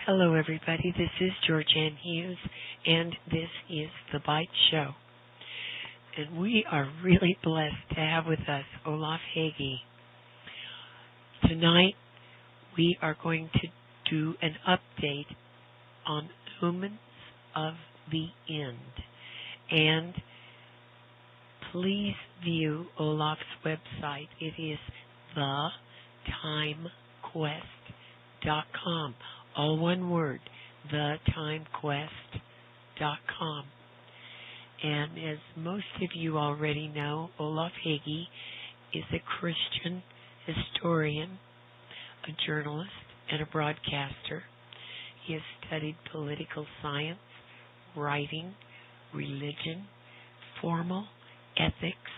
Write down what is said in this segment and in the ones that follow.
Hello, everybody. This is Georgianne Hughes, and this is The Bite Show. And we are really blessed to have with us Olaf Hage. Tonight, we are going to do an update on Omens of the End. And please view Olaf's website. It is theTimeQuest.com. All one word, theTimeQuest.com. And as most of you already know, Olaf Hage is a Christian historian, a journalist, and a broadcaster. He has studied political science, writing, religion, formal ethics,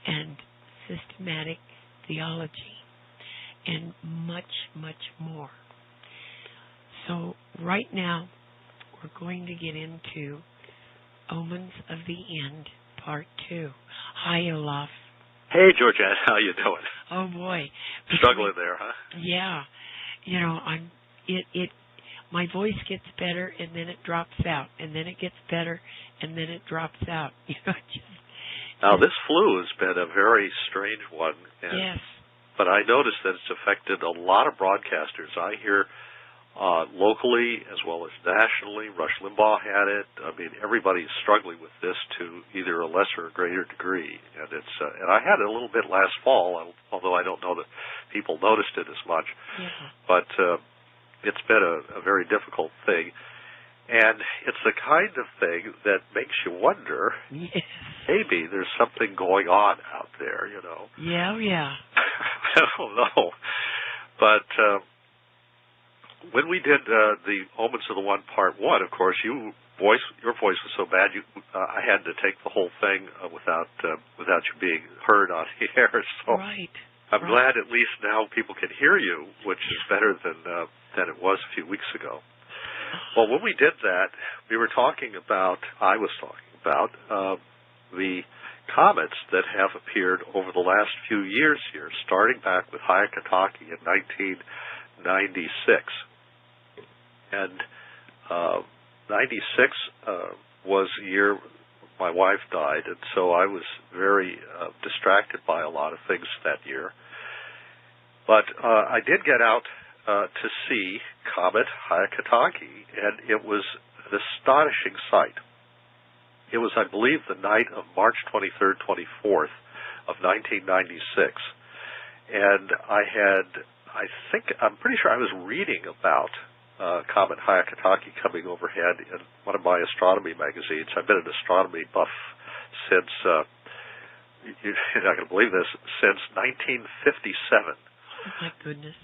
and systematic theology, and much, much more. So right now, we're going to get into Omens of the End, Part 2. Hi, Olaf. Hey, Georgianne, how you doing? Oh, boy. Struggling there, huh? Yeah. You know, my voice gets better, and then it drops out, and then it gets better, and then it drops out. Now, this flu has been a very strange one. Yes. But I noticed that it's affected a lot of broadcasters. I hear locally as well as nationally. Rush Limbaugh had it. I mean, everybody's struggling with this to either a lesser or greater degree. And and I had it a little bit last fall, although I don't know that people noticed it as much. Yeah. But it's been a very difficult thing. And it's the kind of thing that makes you wonder, yes, maybe there's something going on out there, you know. Yeah, yeah. I don't know. But when we did the Omens of the One Part 1, of course, your voice was so bad, I had to take the whole thing without you being heard on the air. So right. I'm glad at least now people can hear you, which is better than it was a few weeks ago. Well, when we did that, I was talking about the comets that have appeared over the last few years here, starting back with Hage.Typhon in 1996. And 96 was the year my wife died, and so I was very distracted by a lot of things that year. But I did get out to see Comet Hage.Typhon, and it was an astonishing sight. It was, I believe, the night of March 23rd, 24th of 1996. And I'm pretty sure I was reading about Comet Hage.Typhon coming overhead in one of my astronomy magazines. I've been an astronomy buff since, you're not going to believe this, since 1957. Oh, my goodness.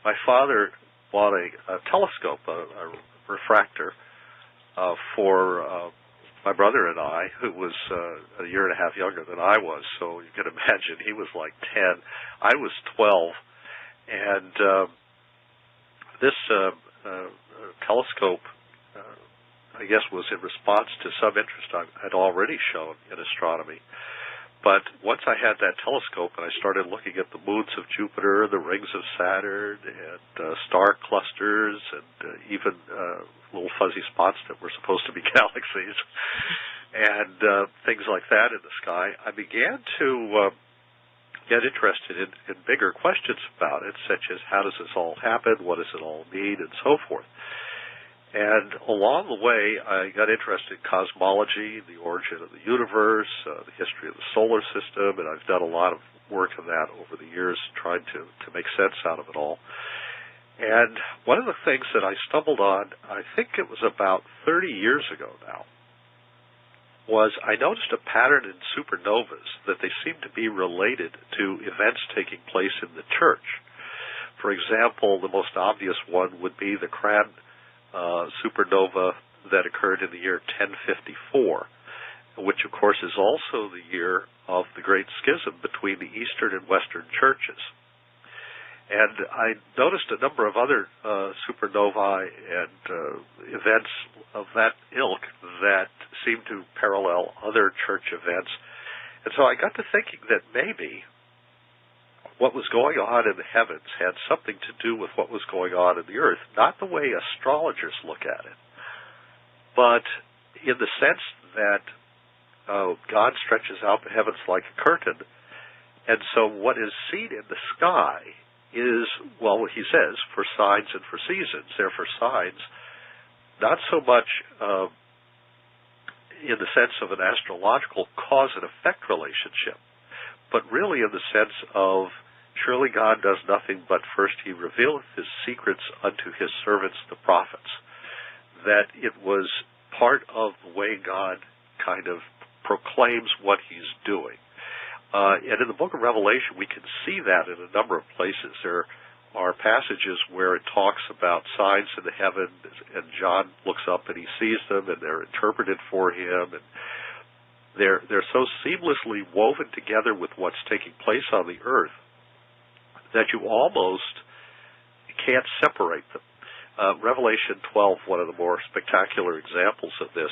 My father bought a telescope, a refractor, for my brother and I, who was a year and a half younger than I was. So you can imagine he was like 10. I was 12. And this telescope, I guess, was in response to some interest I had already shown in astronomy. But once I had that telescope and I started looking at the moons of Jupiter, the rings of Saturn, and star clusters, and even little fuzzy spots that were supposed to be galaxies, and things like that in the sky, I began to get interested in bigger questions about it, such as how does this all happen, what does it all mean, and so forth. And along the way, I got interested in cosmology, the origin of the universe, the history of the solar system, and I've done a lot of work on that over the years, trying to make sense out of it all. And one of the things that I stumbled on, I think it was about 30 years ago now, was I noticed a pattern in supernovas that they seem to be related to events taking place in the church. For example, the most obvious one would be the Cran supernova that occurred in the year 1054, which of course is also the year of the Great Schism between the Eastern and Western churches. And I noticed a number of other supernovae and events of that ilk that seem to parallel other church events. And so I got to thinking that maybe what was going on in the heavens had something to do with what was going on in the earth, not the way astrologers look at it, but in the sense that God stretches out the heavens like a curtain, and so what is seen in the sky is, well, he says, for signs and for seasons. They're for signs, not so much in the sense of an astrological cause and effect relationship, but really in the sense of, surely God does nothing but first he revealeth his secrets unto his servants the prophets. That it was part of the way God kind of proclaims what he's doing. And in the book of Revelation, we can see that in a number of places. There are passages where it talks about signs in the heaven, and John looks up and he sees them, and they're interpreted for him, and they're so seamlessly woven together with what's taking place on the earth that you almost can't separate them. Revelation 12, one of the more spectacular examples of this,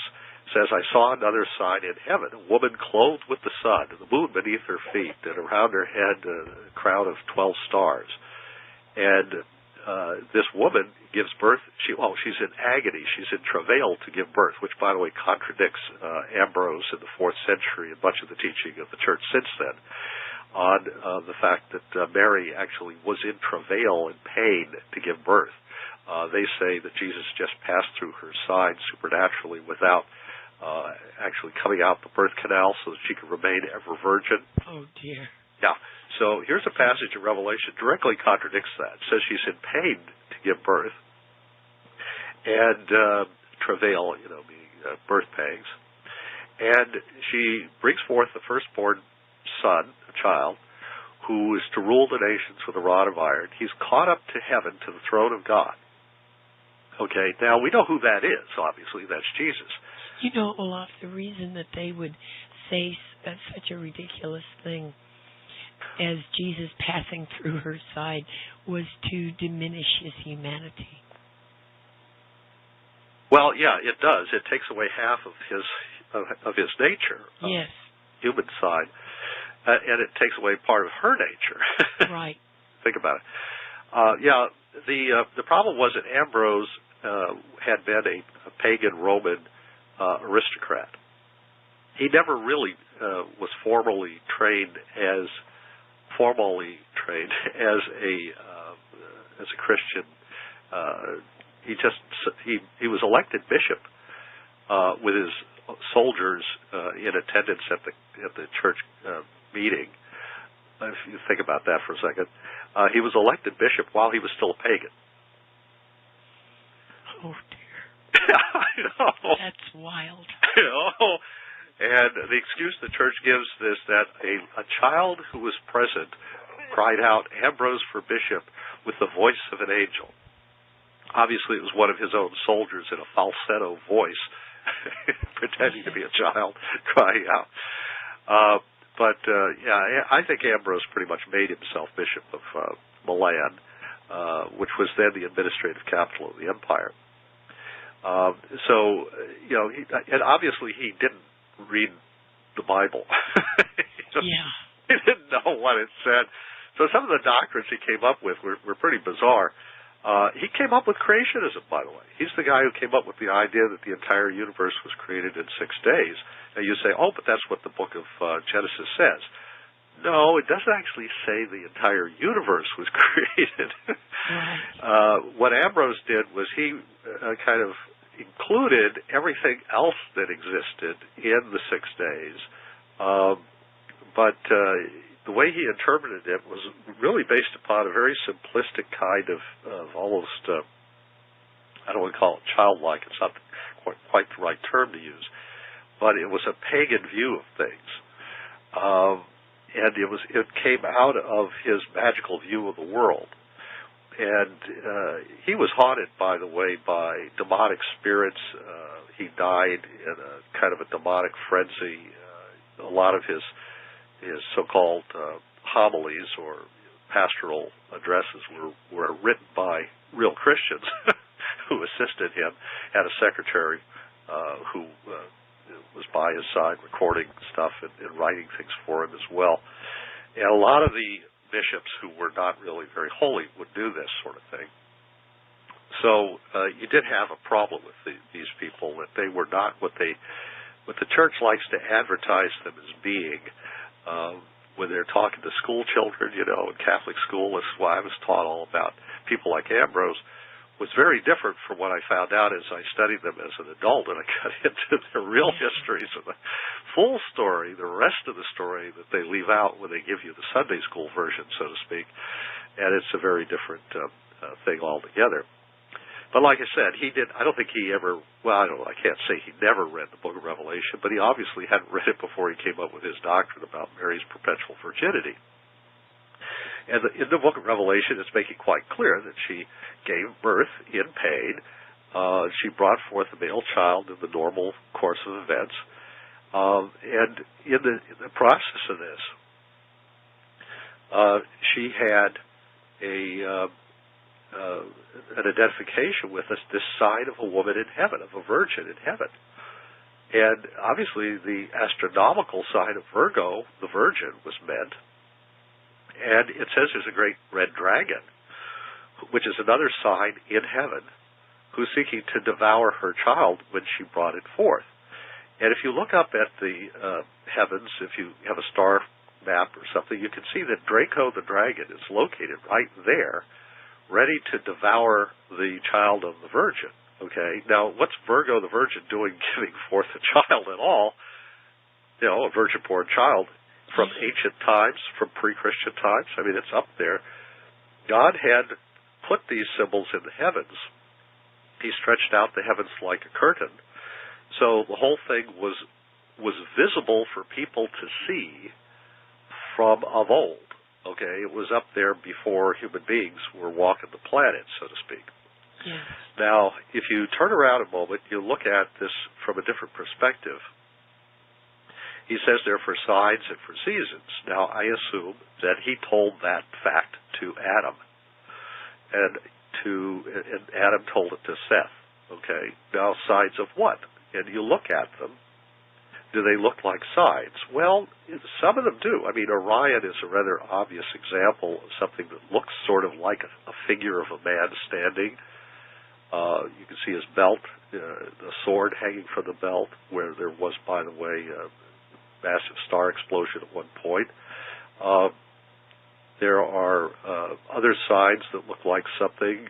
says, I saw another sign in heaven, a woman clothed with the sun, and the moon beneath her feet, and around her head a crown of 12 stars. And this woman gives birth, she's in agony, she's in travail to give birth, which, by the way, contradicts Ambrose in the 4th century and much of the teaching of the church since then, on the fact that Mary actually was in travail and pain to give birth. They say that Jesus just passed through her side supernaturally without actually coming out the birth canal so that she could remain ever virgin. Oh, dear. Yeah. So here's a passage in Revelation directly contradicts that. It says she's in pain to give birth and travail, meaning birth pangs. And she brings forth the firstborn son, a child, who is to rule the nations with a rod of iron. He's caught up to heaven, to the throne of God. Okay, now we know who that is, obviously. That's Jesus. Olaf, the reason that they would say that's such a ridiculous thing as Jesus passing through her side was to diminish his humanity. Well, yeah, it does. It takes away half of his nature. Yes. Human side. And it takes away part of her nature. Right. Think about it. The problem was that Ambrose had been a pagan Roman aristocrat. He never really was formally trained as a Christian. He was elected bishop with his soldiers in attendance at the church meeting. If you think about that for a second, he was elected bishop while he was still a pagan. Oh dear! I know. That's wild. And the excuse the church gives is that a child who was present cried out, "Ambrose for bishop," with the voice of an angel. Obviously, it was one of his own soldiers in a falsetto voice, pretending to be a child, crying out. I think Ambrose pretty much made himself bishop of Milan, which was then the administrative capital of the empire. And obviously he didn't read the Bible. He didn't know what it said. So some of the doctrines he came up with were pretty bizarre. He came up with creationism, by the way. He's the guy who came up with the idea that the entire universe was created in 6 days. Now you say, oh, but that's what the book of Genesis says. No, it doesn't actually say the entire universe was created. What Ambrose did was he kind of included everything else that existed in the 6 days. But the way he interpreted it was really based upon a very simplistic kind of almost, I don't want to call it childlike, it's not quite the right term to use, but it was a pagan view of things. And it came out of his magical view of the world. And he was haunted, by the way, by demonic spirits. He died in a kind of a demonic frenzy. A lot of his so-called homilies or pastoral addresses were written by real Christians who assisted him. Had a secretary who was by his side recording stuff and writing things for him as well. And a lot of the bishops who were not really very holy would do this sort of thing. So you did have a problem with these people, that they were not what the church likes to advertise them as being. When they're talking to school children, in Catholic school, that's why I was taught all about people like Ambrose, was very different from what I found out as I studied them as an adult, and I got into their real histories and the full story, the rest of the story that they leave out when they give you the Sunday school version, so to speak, and it's a very different thing altogether. But like I said, I don't think he ever, I can't say he never read the book of Revelation, but he obviously hadn't read it before he came up with his doctrine about Mary's perpetual virginity. And in the book of Revelation, it's making quite clear that she gave birth in pain. She brought forth a male child in the normal course of events. And in the process of this, she had an identification with us, this sign of a woman in heaven, of a virgin in heaven. And obviously the astronomical sign of Virgo, the virgin, was meant. And it says there's a great red dragon, which is another sign in heaven, who's seeking to devour her child when she brought it forth. And if you look up at the heavens, if you have a star map or something, you can see that Draco the dragon is located right there, ready to devour the child of the virgin. Okay, now what's Virgo the virgin doing giving forth a child at all? A virgin-born child from ancient times, from pre-Christian times. I mean, it's up there. God had put these symbols in the heavens. He stretched out the heavens like a curtain. So the whole thing was visible for people to see from of old. Okay, it was up there before human beings were walking the planet, so to speak. Yes. Now, if you turn around a moment, you look at this from a different perspective. He says they're for signs and for seasons. Now, I assume that he told that fact to Adam, and Adam told it to Seth. Okay, now signs of what? And you look at them. Do they look like signs? Well, some of them do. I mean, Orion is a rather obvious example of something that looks sort of like a figure of a man standing. You can see his belt, the sword hanging from the belt, where there was, by the way, a massive star explosion at one point. There are other signs that look like something.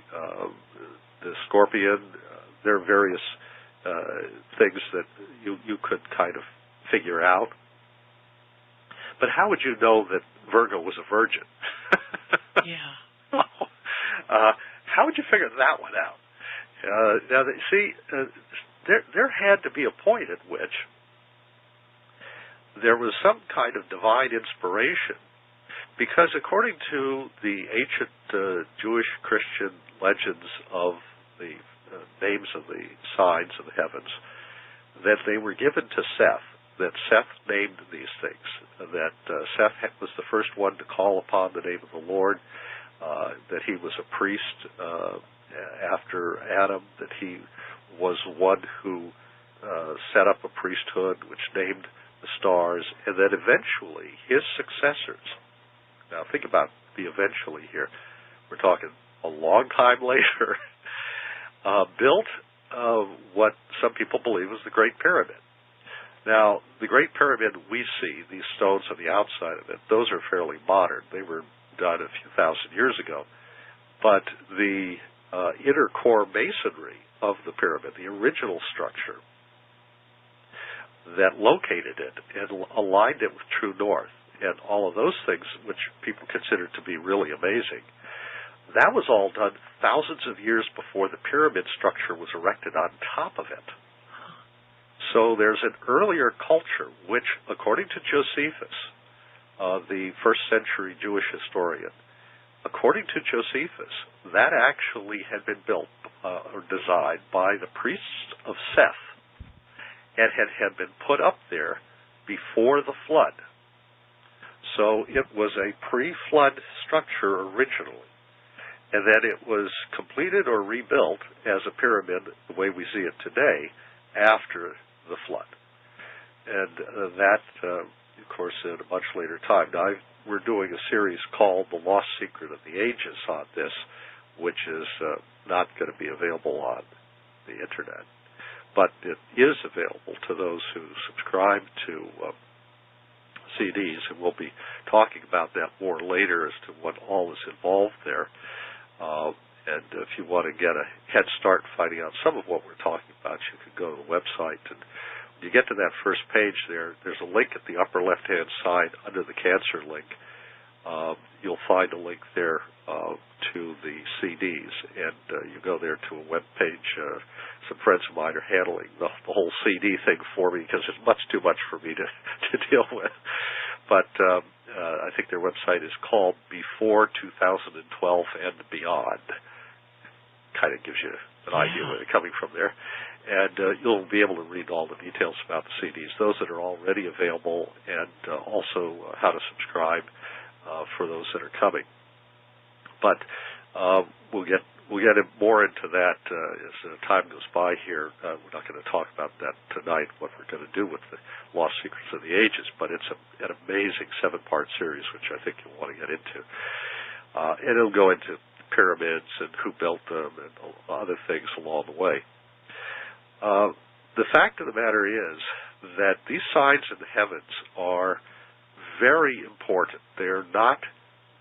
The scorpion, there are various things that you could kind of figure out. But how would you know that Virgo was a virgin? Yeah. How would you figure that one out? Now, see, there had to be a point at which there was some kind of divine inspiration, because according to the ancient Jewish Christian legends of the names of the signs of the heavens, that they were given to Seth, that Seth named these things, that Seth was the first one to call upon the name of the Lord, that he was a priest after Adam, that he was one who set up a priesthood which named the stars, and that eventually his successors, now think about the eventually here, we're talking a long time later, built what some people believe was the Great Pyramid. Now, the Great Pyramid we see, these stones on the outside of it, those are fairly modern. They were done a few thousand years ago. But the inner core masonry of the pyramid, the original structure that located it and aligned it with true north, and all of those things which people consider to be really amazing, that was all done thousands of years before the pyramid structure was erected on top of it. So there's an earlier culture which, according to Josephus, the first century Jewish historian, according to Josephus, that actually had been built or designed by the priests of Seth and had been put up there before the flood. So it was a pre-flood structure originally, and then it was completed or rebuilt as a pyramid the way we see it today after the flood. And that, of course, at a much later time. Now, I've we're doing a series called The Lost Secret of the Ages on this, which is not going to be available on the Internet. But it is available to those who subscribe to CDs, and we'll be talking about that more later as to what all is involved there. And if you want to get a head start finding out some of what we're talking about, you can go to the website. And when you get to that first page there's a link at the upper left-hand side under the cancer link. You'll find a link there to the CDs, and you go there to a web page. Some friends of mine are handling the whole CD thing for me because it's much too much for me to deal with. But I think their website is called Before 2012 and Beyond. Kind of gives you an idea where they're coming from there. And you'll be able to read all the details about the CDs, those that are already available, and also how to subscribe for those that are coming. But we'll get more into that as time goes by here. We're not going to talk about that tonight, what we're going to do with the Lost Secrets of the Ages, but it's an amazing 7-part series, which I think you'll want to get into. And it'll go into pyramids and who built them and other things along the way. The fact of the matter is that these signs in the heavens are very important. They're not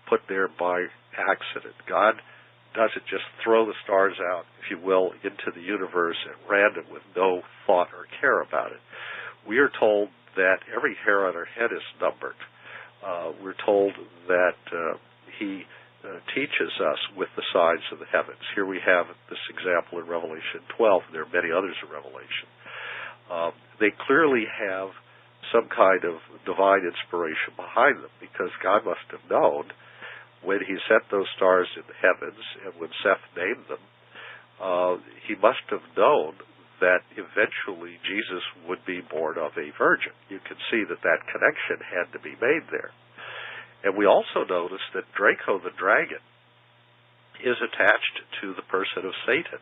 put there by accident. God doesn't just throw the stars out, if you will, into the universe at random with no thought or care about it. We are told that every hair on our head is numbered. We're told that He teaches us with the signs of the heavens. Here we have this example in Revelation 12, and there are many others in Revelation. They clearly have some kind of divine inspiration behind them, because God must have known when He set those stars in the heavens, and when Seth named them, He must have known that eventually Jesus would be born of a virgin. You can see that that connection had to be made there. And we also notice that Draco the dragon is attached to the person of Satan,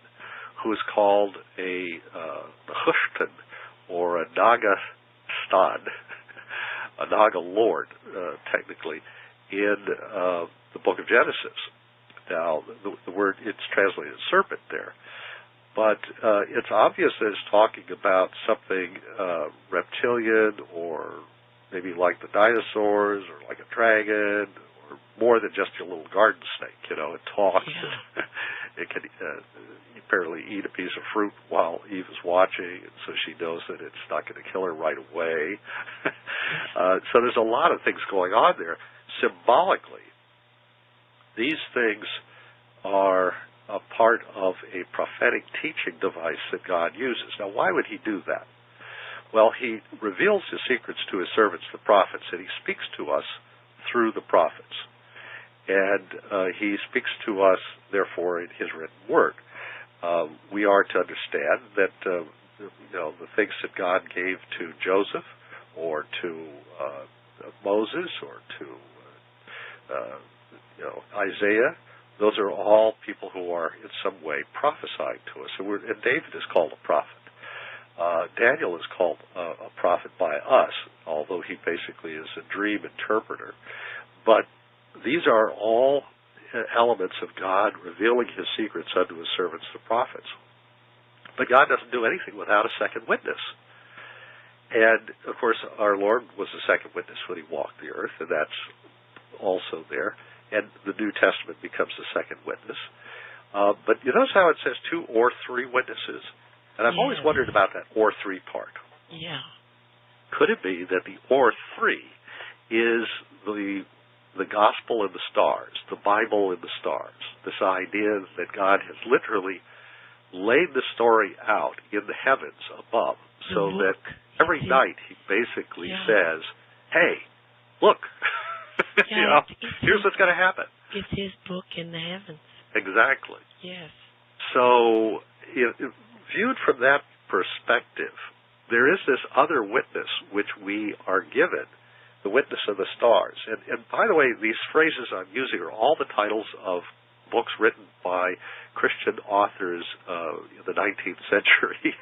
who is called a Nehushtan, or a Naga Stan, a Naga Lord, technically, in the book of Genesis. Now, the word, it's translated serpent there. But it's obvious that it's talking about something reptilian, or maybe like the dinosaurs, or like a dragon, or more than just your little garden snake. You know, it talks. Yeah. It can apparently eat a piece of fruit while Eve is watching, and so she knows that it's not going to kill her right away. So there's a lot of things going on there. Symbolically, these things are a part of a prophetic teaching device that God uses. Now, why would He do that? Well, He reveals His secrets to His servants, the prophets, and He speaks to us through the prophets. And He speaks to us, therefore, in His written word. We are to understand that the things that God gave to Joseph, or to Moses, or to Isaiah, those are all people who are in some way prophesying to us. And David is called a prophet. Daniel is called a prophet by us, although he basically is a dream interpreter. But these are all elements of God revealing His secrets unto His servants, the prophets. But God doesn't do anything without a second witness. And, of course, our Lord was the second witness when He walked the earth, and that's also there. And the New Testament becomes the second witness. But you notice how it says 2 or 3 witnesses? And I've always wondered about that or 3 part. Yeah. Could it be that the or 3 is the gospel in the stars, the Bible in the stars, this idea that God has literally laid the story out in the heavens above, so that every night He basically says, hey, look, here's what's going to happen. It's His book in the heavens. Exactly. Yes. So, viewed from that perspective, there is this other witness which we are given, the witness of the stars. And by the way, these phrases I'm using are all the titles of books written by Christian authors in the 19th century.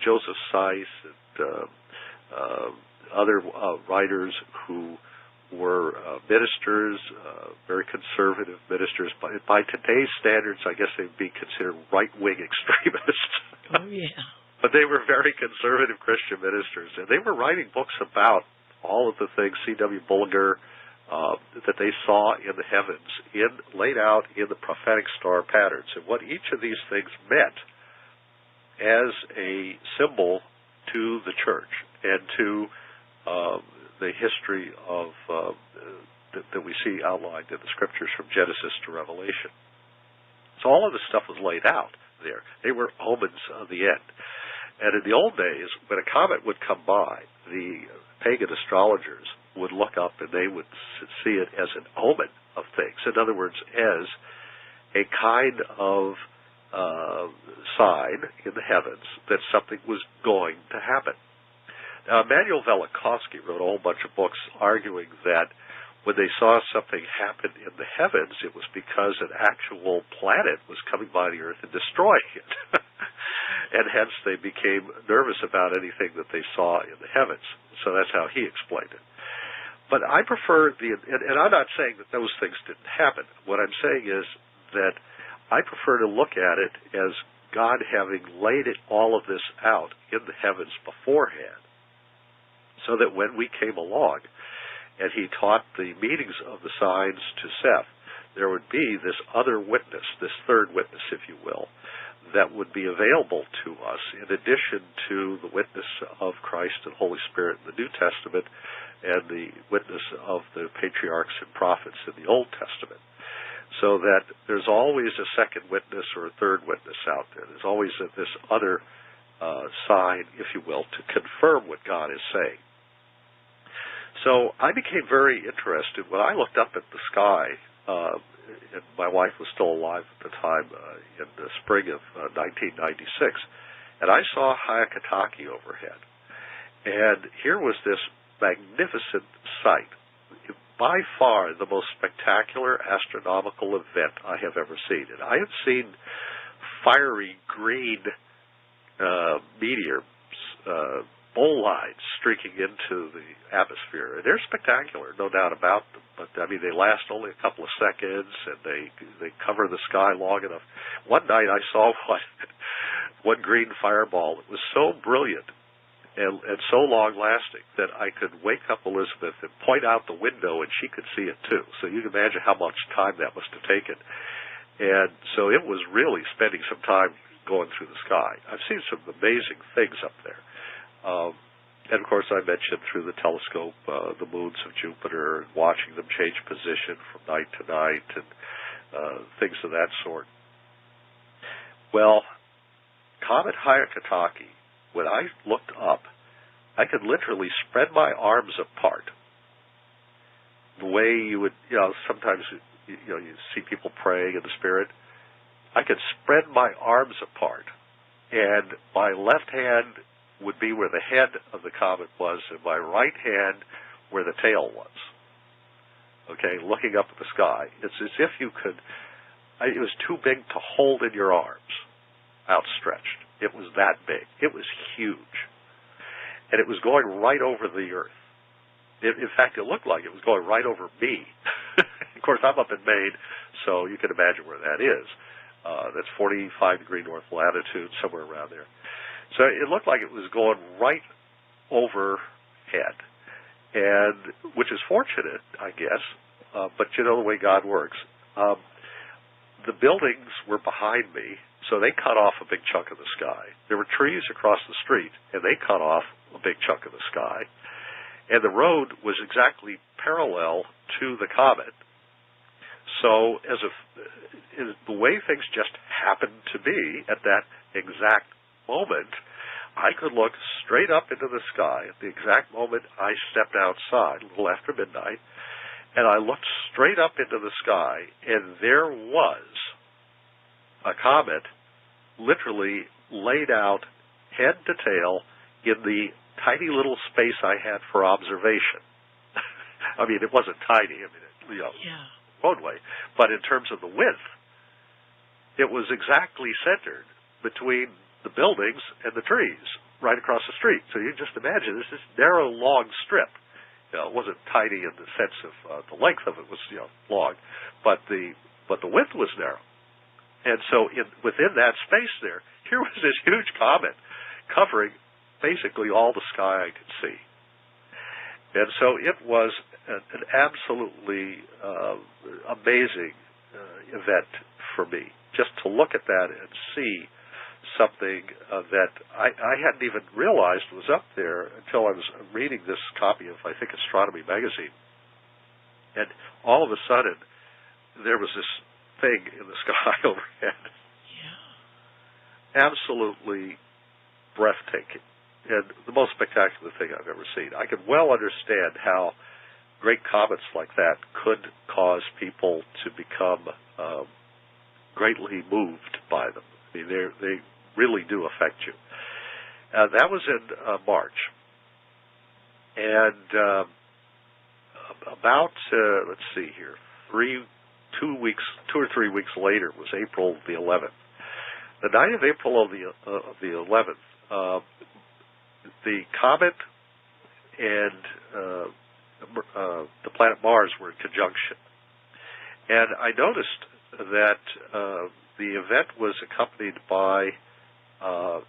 Joseph Seiss and other writers who were ministers, very conservative ministers. By today's standards, I guess they'd be considered right-wing extremists. Oh, yeah. But they were very conservative Christian ministers, and they were writing books about all of the things C.W. Bullinger that they saw in the heavens, laid out in the prophetic star patterns, and what each of these things meant as a symbol to the church and to the history of that we see outlined in the scriptures from Genesis to Revelation. So all of this stuff was laid out there. They were omens of the end. And in the old days, when a comet would come by, the pagan astrologers would look up and they would see it as an omen of things. In other words, as a kind of sign in the heavens that something was going to happen. Now, Emanuel Velikovsky wrote a whole bunch of books arguing that when they saw something happen in the heavens, it was because an actual planet was coming by the Earth and destroying it. And hence they became nervous about anything that they saw in the heavens. So that's how he explained it. But I prefer and I'm not saying that those things didn't happen. What I'm saying is that I prefer to look at it as God having laid all of this out in the heavens beforehand, so that when we came along and he taught the meanings of the signs to Seth, there would be this other witness, this third witness, if you will, that would be available to us in addition to the witness of Christ and Holy Spirit in the New Testament and the witness of the patriarchs and prophets in the Old Testament. So that there's always a second witness or a third witness out there. There's always this other sign, if you will, to confirm what God is saying. So I became very interested when I looked up at the sky, and my wife was still alive at the time, in the spring of 1996, and I saw Hage.Typhon overhead. And here was this magnificent sight, by far the most spectacular astronomical event I have ever seen. And I have seen fiery green meteors, bowl lines streaking into the atmosphere. And they're spectacular, no doubt about them. But, I mean, they last only a couple of seconds, and they cover the sky long enough. One night I saw one green fireball that was so brilliant and so long-lasting that I could wake up Elizabeth and point out the window, and she could see it, too. So you can imagine how much time that must have taken. And so it was really spending some time going through the sky. I've seen some amazing things up there. And, of course, I mentioned through the telescope the moons of Jupiter and watching them change position from night to night and things of that sort. Well, Comet Hage.Typhon, when I looked up, I could literally spread my arms apart the way you would, sometimes you see people praying in the Spirit. I could spread my arms apart, and my left hand would be where the head of the comet was, and my right hand where the tail was. Okay, looking up at the sky. It's as if you could, it was too big to hold in your arms, outstretched. It was that big. It was huge. And it was going right over the Earth. In fact, it looked like it was going right over me. Of course, I'm up in Maine, so you can imagine where that is. That's 45-degree north latitude, somewhere around there. So it looked like it was going right overhead, and which is fortunate, I guess, but you know the way God works. The buildings were behind me, so they cut off a big chunk of the sky. There were trees across the street, and they cut off a big chunk of the sky. And the road was exactly parallel to the comet. So the way things just happened to be at that exact moment, I could look straight up into the sky at the exact moment I stepped outside, a little after midnight, and I looked straight up into the sky, and there was a comet literally laid out head to tail in the tiny little space I had for observation. I mean, it wasn't tiny, roadway, but in terms of the width, it was exactly centered between the buildings and the trees right across the street. So you just imagine this narrow, long strip. it wasn't tiny in the sense of the length of it was long, but the width was narrow. And so within that space here was this huge comet covering basically all the sky I could see. And so it was an absolutely amazing event for me, just to look at that and see something that I hadn't even realized was up there until I was reading this copy of, I think, Astronomy magazine. And all of a sudden, there was this thing in the sky overhead. Yeah. Absolutely breathtaking. And the most spectacular thing I've ever seen. I can well understand how great comets like that could cause people to become greatly moved by them. I mean, they really do affect you. That was in March. And about, let's see here, 2 or 3 weeks later was April the 11th. The night of April of the 11th, the comet and the planet Mars were in conjunction. And I noticed that the event was accompanied by, I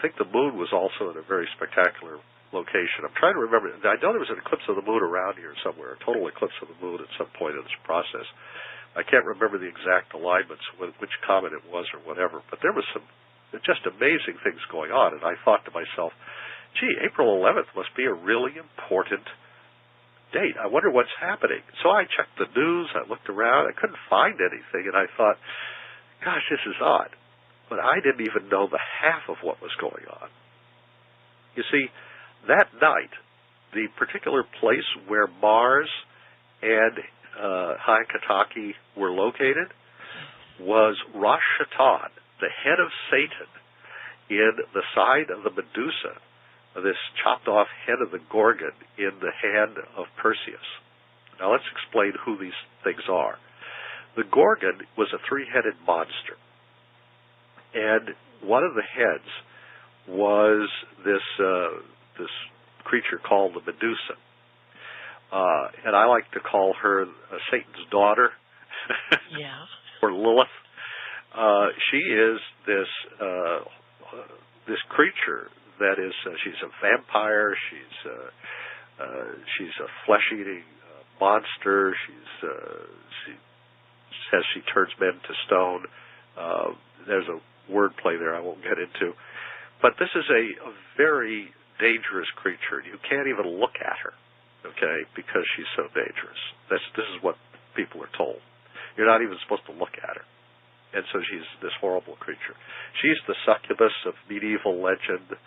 think the moon was also in a very spectacular location. I'm trying to remember. I know there was an eclipse of the moon around here somewhere, a total eclipse of the moon at some point in this process. I can't remember the exact alignments, which comet it was or whatever, but there was some just amazing things going on, and I thought to myself, gee, April 11th must be a really important date. I wonder what's happening. So I checked the news, I looked around, I couldn't find anything, and I thought, gosh, this is odd. But I didn't even know the half of what was going on. You see, that night, the particular place where Mars and Hage.Typhon were located was Rosh Hashanah, the head of Satan, in the side of the Medusa, this chopped-off head of the Gorgon in the hand of Perseus. Now let's explain who these things are. The Gorgon was a three-headed monster, and one of the heads was this creature called the Medusa. And I like to call her Satan's daughter, yeah, or Lilith. She is this creature that is, she's a vampire. She's a flesh-eating monster. She says she turns men to stone. There's a wordplay there I won't get into. But this is a very dangerous creature. You can't even look at her, okay, because she's so dangerous. This is what people are told. You're not even supposed to look at her. And so she's this horrible creature. She's the succubus of medieval legend.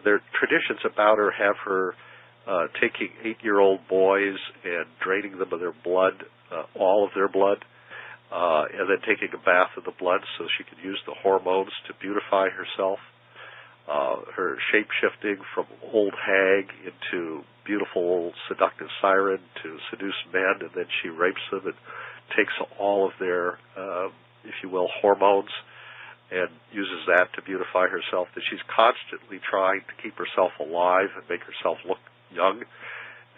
Their traditions about her have her taking 8-year-old boys and draining them of their blood, all of their blood, and then taking a bath of the blood so she can use the hormones to beautify herself. Her shape-shifting from old hag into beautiful, seductive siren to seduce men, and then she rapes them and takes all of their, if you will, hormones and uses that to beautify herself. That she's constantly trying to keep herself alive and make herself look young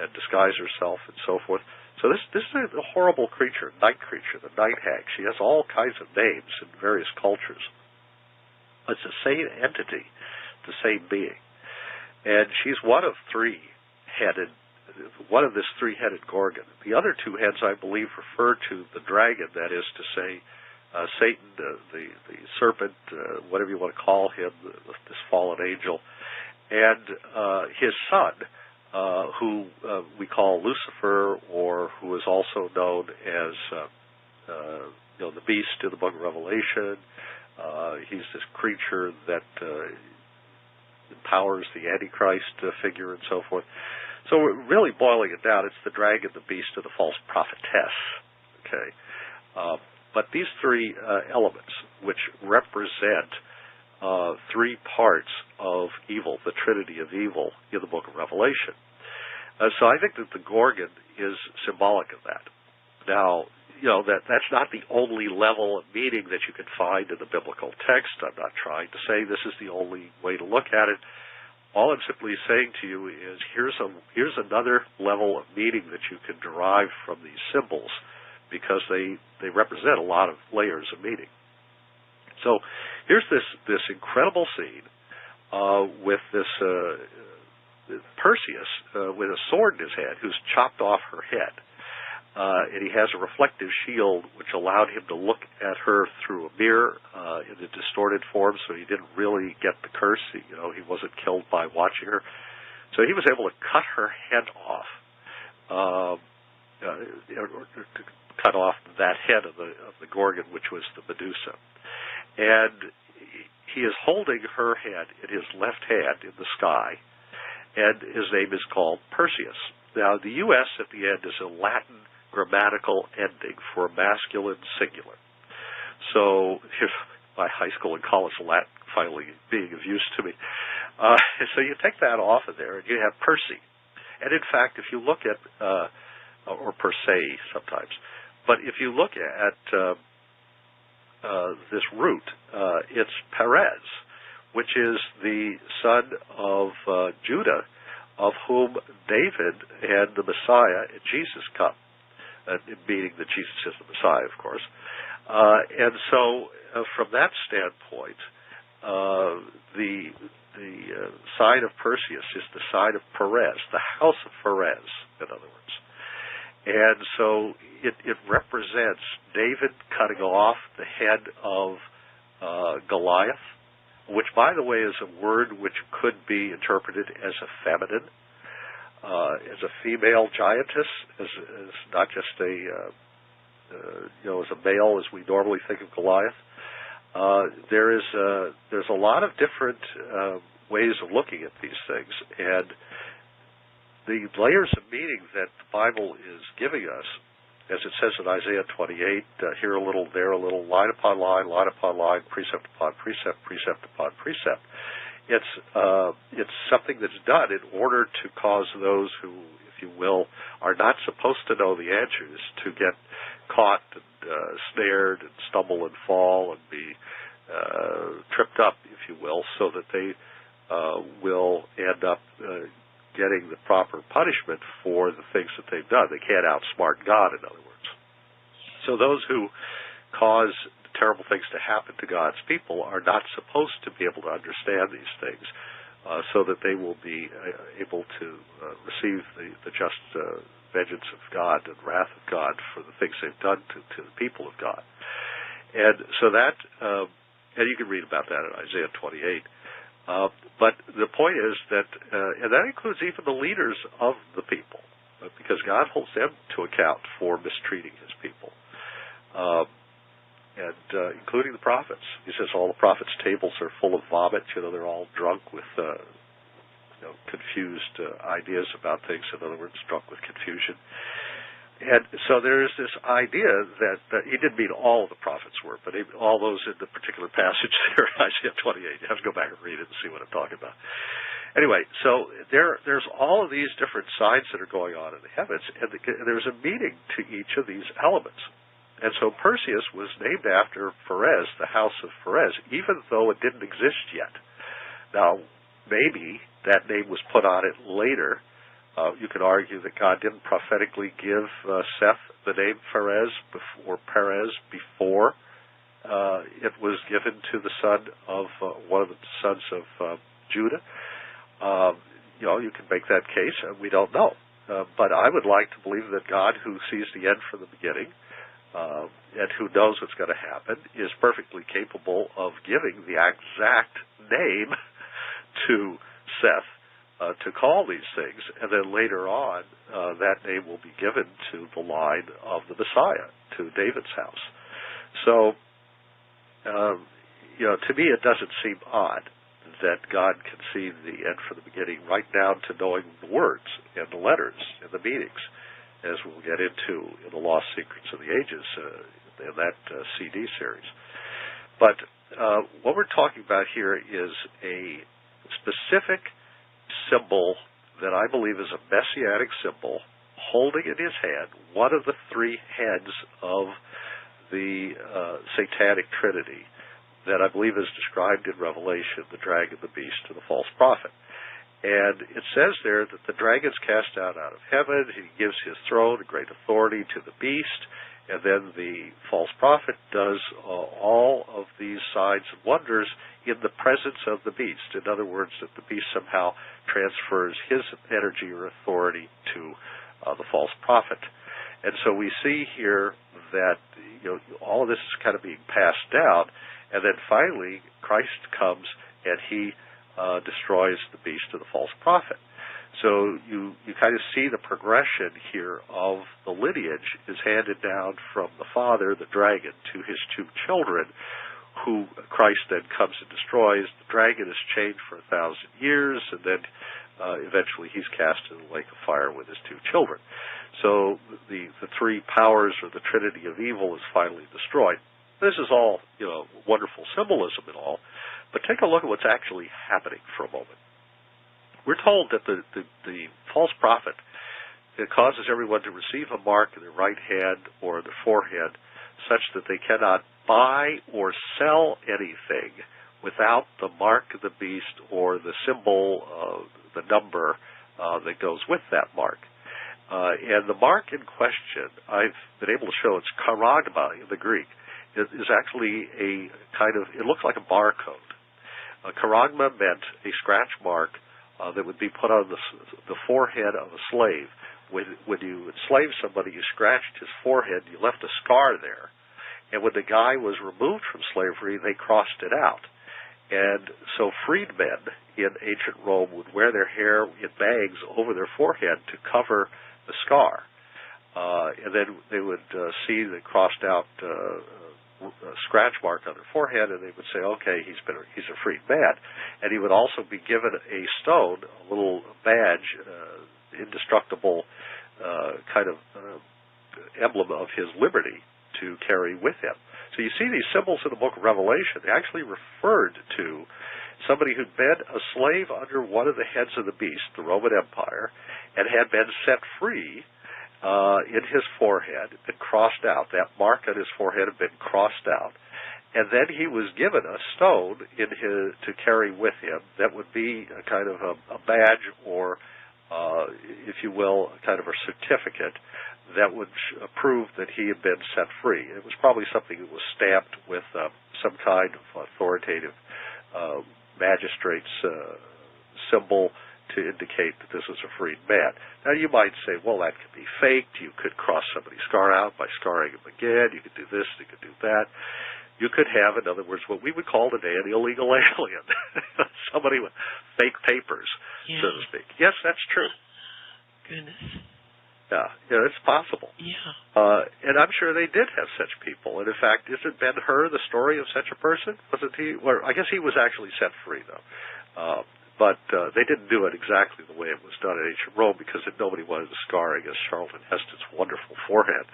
and disguise herself and so forth. So this is a horrible creature, night creature, the night hag. She has all kinds of names in various cultures. It's the same entity, the same being. And she's one of this three-headed Gorgon. The other two heads, I believe, refer to the dragon, that is to say, Satan, the serpent, whatever you want to call him, this fallen angel, and his son, who we call Lucifer, or who is also known as the beast in the book of Revelation. He's this creature that empowers the Antichrist figure and so forth. So we're really boiling it down, it's the dragon, the beast, and the false prophetess. Okay, but these three elements, which represent three parts of evil, the Trinity of evil in the book of Revelation. So I think that the Gorgon is symbolic of that. Now, that's not the only level of meaning that you can find in the biblical text. I'm not trying to say this is the only way to look at it. all I'm simply saying to you is here's another level of meaning that you can derive from these symbols, because they represent a lot of layers of meaning. So here's this incredible scene with this Perseus with a sword in his hand, who's chopped off her head. And he has a reflective shield which allowed him to look at her through a mirror in a distorted form, so he didn't really get the curse. He wasn't killed by watching her. So he was able to cut her head off, or to cut off that head of the Gorgon, which was the Medusa. And he is holding her head in his left hand in the sky, and his name is called Perseus. Now, the U.S. at the end is a Latin grammatical ending for masculine singular. So my high school and college Latin finally being of use to me. So you take that off of there, and you have Percy. And in fact, if you look at, or per se sometimes, but if you look at this root, it's Perez, which is the son of Judah, of whom David and the Messiah and Jesus come, meaning that Jesus is the Messiah, of course. And so, from that standpoint, the sign of Perseus is the sign of Perez, the house of Perez, in other words. And so it represents David cutting off the head of Goliath, which, by the way, is a word which could be interpreted as a feminine, as a female giantess, as not just as a male as we normally think of Goliath. There's a lot of different ways of looking at these things, and the layers of meaning that the Bible is giving us, as it says in Isaiah 28, here a little, there a little, line upon line upon line, precept upon precept, precept upon precept. It's something that's done in order to cause those who, if you will, are not supposed to know the answers to get caught and snared and stumble and fall and be tripped up, if you will, so that they will end up getting the proper punishment for the things that they've done. They can't outsmart God, in other words. So those who cause terrible things to happen to God's people are not supposed to be able to understand these things, so that they will be able to receive the just vengeance of God and wrath of God for the things they've done to the people of God. And so that, and you can read about that in Isaiah 28. But the point is that, and that includes even the leaders of the people, because God holds them to account for mistreating His people, and including the prophets. He says all the prophets' tables are full of vomit. They're all drunk with confused ideas about things. In other words, drunk with confusion. And so there is this idea that he didn't mean all of the prophets were, but all those in the particular passage there, Isaiah 28. You have to go back and read it and see what I'm talking about. Anyway, so there's all of these different signs that are going on in the heavens, and there's a meaning to each of these elements. And so Perseus was named after Pharez, the house of Pharez, even though it didn't exist yet. Now, maybe that name was put on it later. You could argue that God didn't prophetically give Seth the name Pharez or Perez before it was given to the son of one of the sons of Judah. You can make that case. We don't know. But I would like to believe that God, who sees the end from the beginning and who knows what's going to happen, is perfectly capable of giving the exact name to Seth to call these things, and then later on that name will be given to the line of the Messiah, to David's house. So, to me it doesn't seem odd that God can see the end from the beginning, right down to knowing the words and the letters and the meanings, as we'll get into in the Lost Secrets of the Ages in that CD series. But what we're talking about here is a specific symbol that I believe is a messianic symbol, holding in his hand one of the three heads of the satanic trinity that I believe is described in Revelation, the dragon, the beast, and the false prophet. And it says there that the dragon's cast out of heaven. He gives his throne and great authority to the beast. And then the false prophet does all of these signs and wonders in the presence of the beast. In other words, that the beast somehow transfers his energy or authority to the false prophet. And so we see here that all of this is kind of being passed down. And then finally, Christ comes and he destroys the beast of the false prophet. So you kind of see the progression here of the lineage is handed down from the father, the dragon, to his two children, who Christ then comes and destroys. The dragon is chained for 1,000 years, and then eventually he's cast in the lake of fire with his two children. So the three powers, or the trinity of evil, is finally destroyed. This is all wonderful symbolism and all, but take a look at what's actually happening for a moment. We're told that the false prophet causes everyone to receive a mark in their right hand or their forehead such that they cannot buy or sell anything without the mark of the beast or the symbol, the number that goes with that mark. And the mark in question, I've been able to show it's charagma in the Greek. It is actually a kind of, it looks like a barcode. Charagma meant a scratch mark that would be put on the forehead of a slave. When you enslaved somebody, you scratched his forehead, you left a scar there. And when the guy was removed from slavery, they crossed it out. And so freedmen in ancient Rome would wear their hair in bags over their forehead to cover the scar. And then they would see the crossed out scratch mark on their forehead, and they would say, okay, he's a freed man. And he would also be given a stone, a little badge, indestructible kind of emblem of his liberty to carry with him. So you see these symbols in the book of Revelation. They actually referred to somebody who'd been a slave under one of the heads of the beast, the Roman Empire, and had been set free in his forehead, been crossed out. That mark on his forehead had been crossed out. And then he was given a stone to carry with him that would be a kind of a badge or, if you will, a kind of a certificate that would prove that he had been set free. It was probably something that was stamped with some kind of authoritative magistrate's symbol to indicate that this was a freed man. Now, you might say, well, that could be faked. You could cross somebody's scar out by scarring him again. You could do this. You could do that. You could have, in other words, what we would call today an illegal alien. Somebody with fake papers, so to speak. Yes, that's true. Goodness. Yeah, it's possible. Yeah. And I'm sure they did have such people. And in fact, isn't Ben-Hur the story of such a person? Wasn't he? Well, I guess he was actually set free, though. But they didn't do it exactly the way it was done in ancient Rome because nobody wanted to scar against Charlton Heston's wonderful forehead.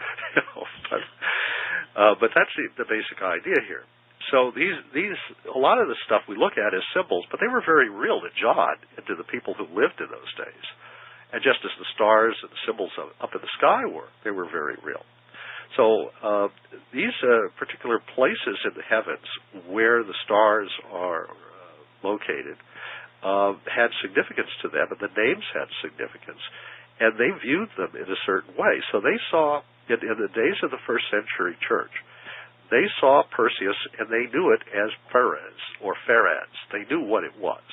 But that's the basic idea here. So a lot of the stuff we look at as symbols, but they were very real to John and to the people who lived in those days. And just as the stars and the symbols up in the sky were, they were very real. So these particular places in the heavens where the stars are located had significance to them, and the names had significance, and they viewed them in a certain way. So they saw, in the days of the first century church, they saw Perseus, and they knew it as Phares, or Phares. They knew what it was.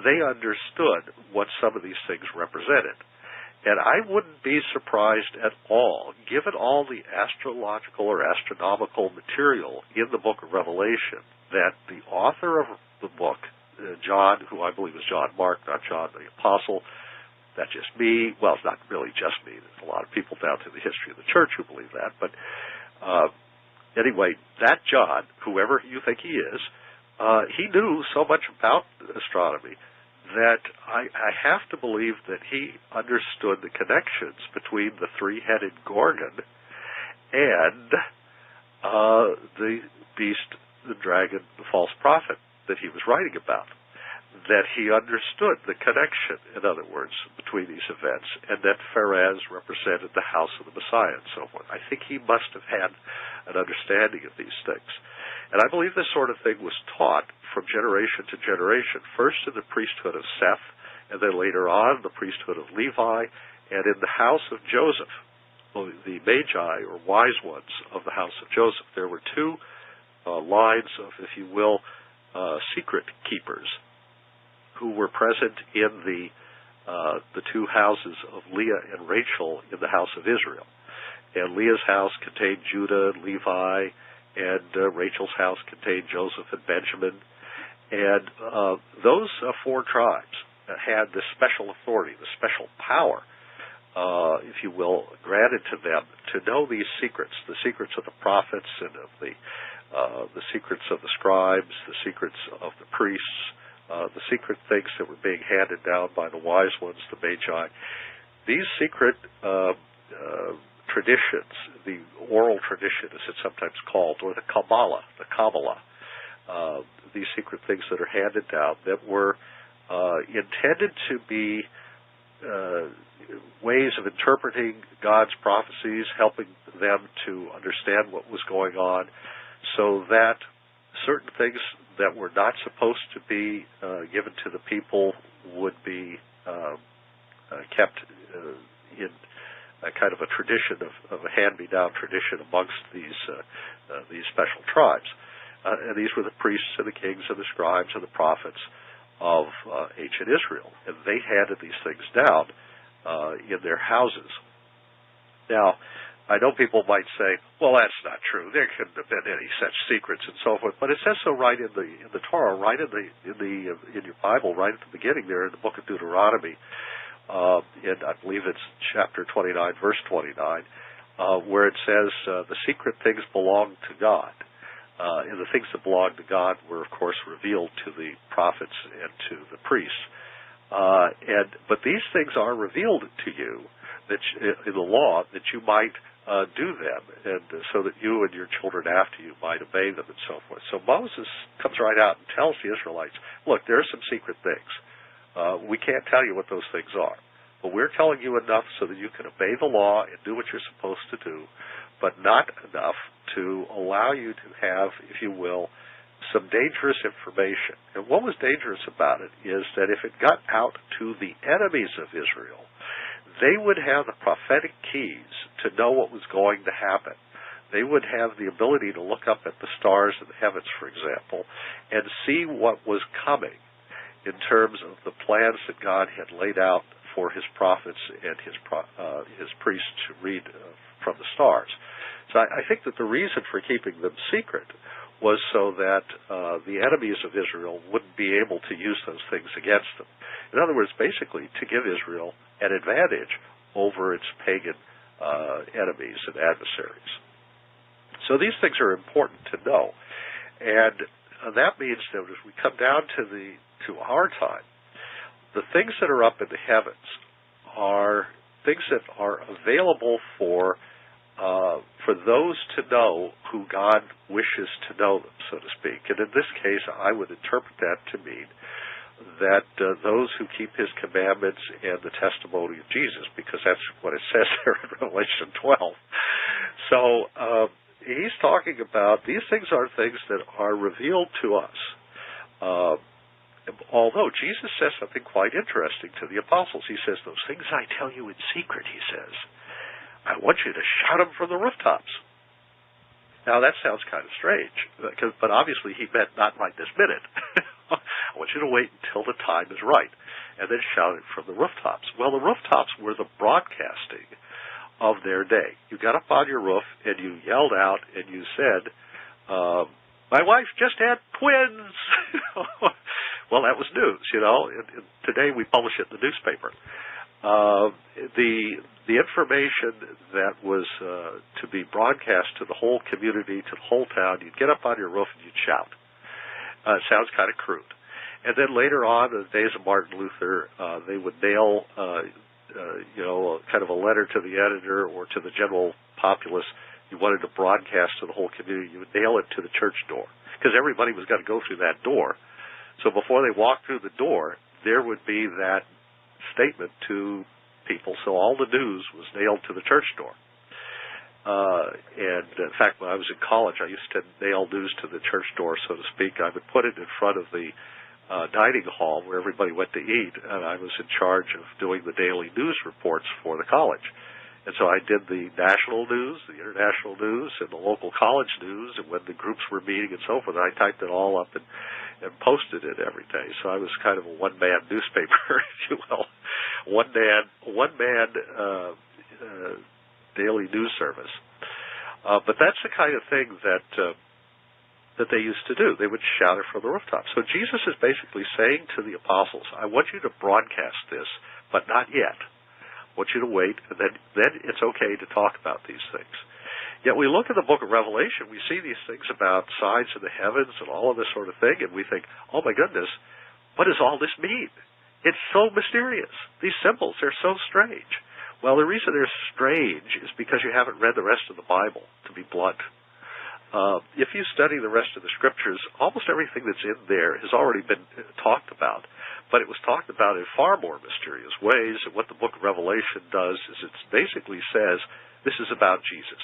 They understood what some of these things represented. And I wouldn't be surprised at all, given all the astrological or astronomical material in the book of Revelation, that the author of the book, John, who I believe is John Mark, not John the Apostle, that's just me. Well, it's not really just me. There's a lot of people down through the history of the church who believe that. But anyway, that John, whoever you think he is, he knew so much about astronomy that I have to believe that he understood the connections between the three-headed Gorgon and the beast, the dragon, the false prophet that he was writing about, that he understood the connection, in other words, between these events, and that Phares represented the house of the Messiah and so forth. I think he must have had an understanding of these things. And I believe this sort of thing was taught from generation to generation, first in the priesthood of Seth and then later on the priesthood of Levi, and in the house of Joseph, the Magi, or wise ones of the house of Joseph. There were two lines of, if you will, secret keepers who were present in the two houses of Leah and Rachel in the house of Israel. And Leah's house contained Judah and Levi, and Rachel's house contained Joseph and Benjamin. And those four tribes had this special authority, this special power, if you will, granted to them to know these secrets, the secrets of the prophets and of the secrets of the scribes, the secrets of the priests, the secret things that were being handed down by the wise ones, the Magi. These secret traditions, the oral tradition as it's sometimes called, or the Kabbalah, these secret things that are handed down that were intended to be ways of interpreting God's prophecies, helping them to understand what was going on, so that certain things that were not supposed to be given to the people would be kept in a kind of a tradition of a hand-me-down tradition amongst these special tribes. And these were the priests and the kings and the scribes and the prophets of ancient Israel. And they handed these things down in their houses. Now, I know people might say, well, that's not true. There couldn't have been any such secrets and so forth. But it says so right in the Torah, right in your Bible, right at the beginning there in the book of Deuteronomy. And I believe it's chapter 29, verse 29, where it says the secret things belong to God. And the things that belonged to God were, of course, revealed to the prophets and to the priests. But these things are revealed to you that in the law that you might do them, and so that you and your children after you might obey them and so forth. So Moses comes right out and tells the Israelites, look, there are some secret things. We can't tell you what those things are, but we're telling you enough so that you can obey the law and do what you're supposed to do, but not enough to allow you to have, if you will, some dangerous information. And what was dangerous about it is that if it got out to the enemies of Israel, they would have the prophetic keys to know what was going to happen. They would have the ability to look up at the stars in the heavens, for example, and see what was coming in terms of the plans that God had laid out for his prophets and his priests to read from the stars. So I think that the reason for keeping them secret was so that the enemies of Israel wouldn't be able to use those things against them. In other words, basically to give Israel an advantage over its pagan enemies and adversaries. So these things are important to know. And that means that as we come down to our time, the things that are up in the heavens are things that are available for those to know who God wishes to know them, so to speak. And in this case, I would interpret that to mean that those who keep his commandments and the testimony of Jesus, because that's what it says there in Revelation 12. So he's talking about these things are things that are revealed to us. Although Jesus says something quite interesting to the apostles. He says, those things I tell you in secret, he says, I want you to shout them from the rooftops. Now, that sounds kind of strange, but obviously he meant not right this minute. I want you to wait until the time is right, and then shout it from the rooftops. Well, the rooftops were the broadcasting of their day. You got up on your roof, and you yelled out, and you said, my wife just had twins. Well, that was news, you know. Today we publish it in the newspaper. The information that was to be broadcast to the whole community, to the whole town, you'd get up on your roof and you'd shout. It sounds kind of crude. And then later on, in the days of Martin Luther, they would nail, kind of a letter to the editor or to the general populace. You wanted to broadcast to the whole community. You would nail it to the church door because everybody was going to go through that door. So before they walked through the door, there would be that statement to people. So all the news was nailed to the church door. And in fact, when I was in college, I used to nail news to the church door, so to speak. I would put it in front of the dining hall where everybody went to eat, and I was in charge of doing the daily news reports for the college. And so I did the national news, the international news, and the local college news, and when the groups were meeting and so forth, I typed it all up and posted it every day. So I was kind of a one-man newspaper, if you will, one-man daily news service. But that's the kind of thing that they used to do. They would shout it from the rooftops. So Jesus is basically saying to the apostles, I want you to broadcast this, but not yet. I want you to wait, and then it's okay to talk about these things. Yet we look at the book of Revelation, we see these things about signs in the heavens and all of this sort of thing, and we think, oh my goodness, what does all this mean? It's so mysterious. These symbols, they're so strange. Well, the reason they're strange is because you haven't read the rest of the Bible, to be blunt. If you study the rest of the scriptures, almost everything that's in there has already been talked about, but it was talked about in far more mysterious ways. And what the book of Revelation does is it basically says, this is about Jesus.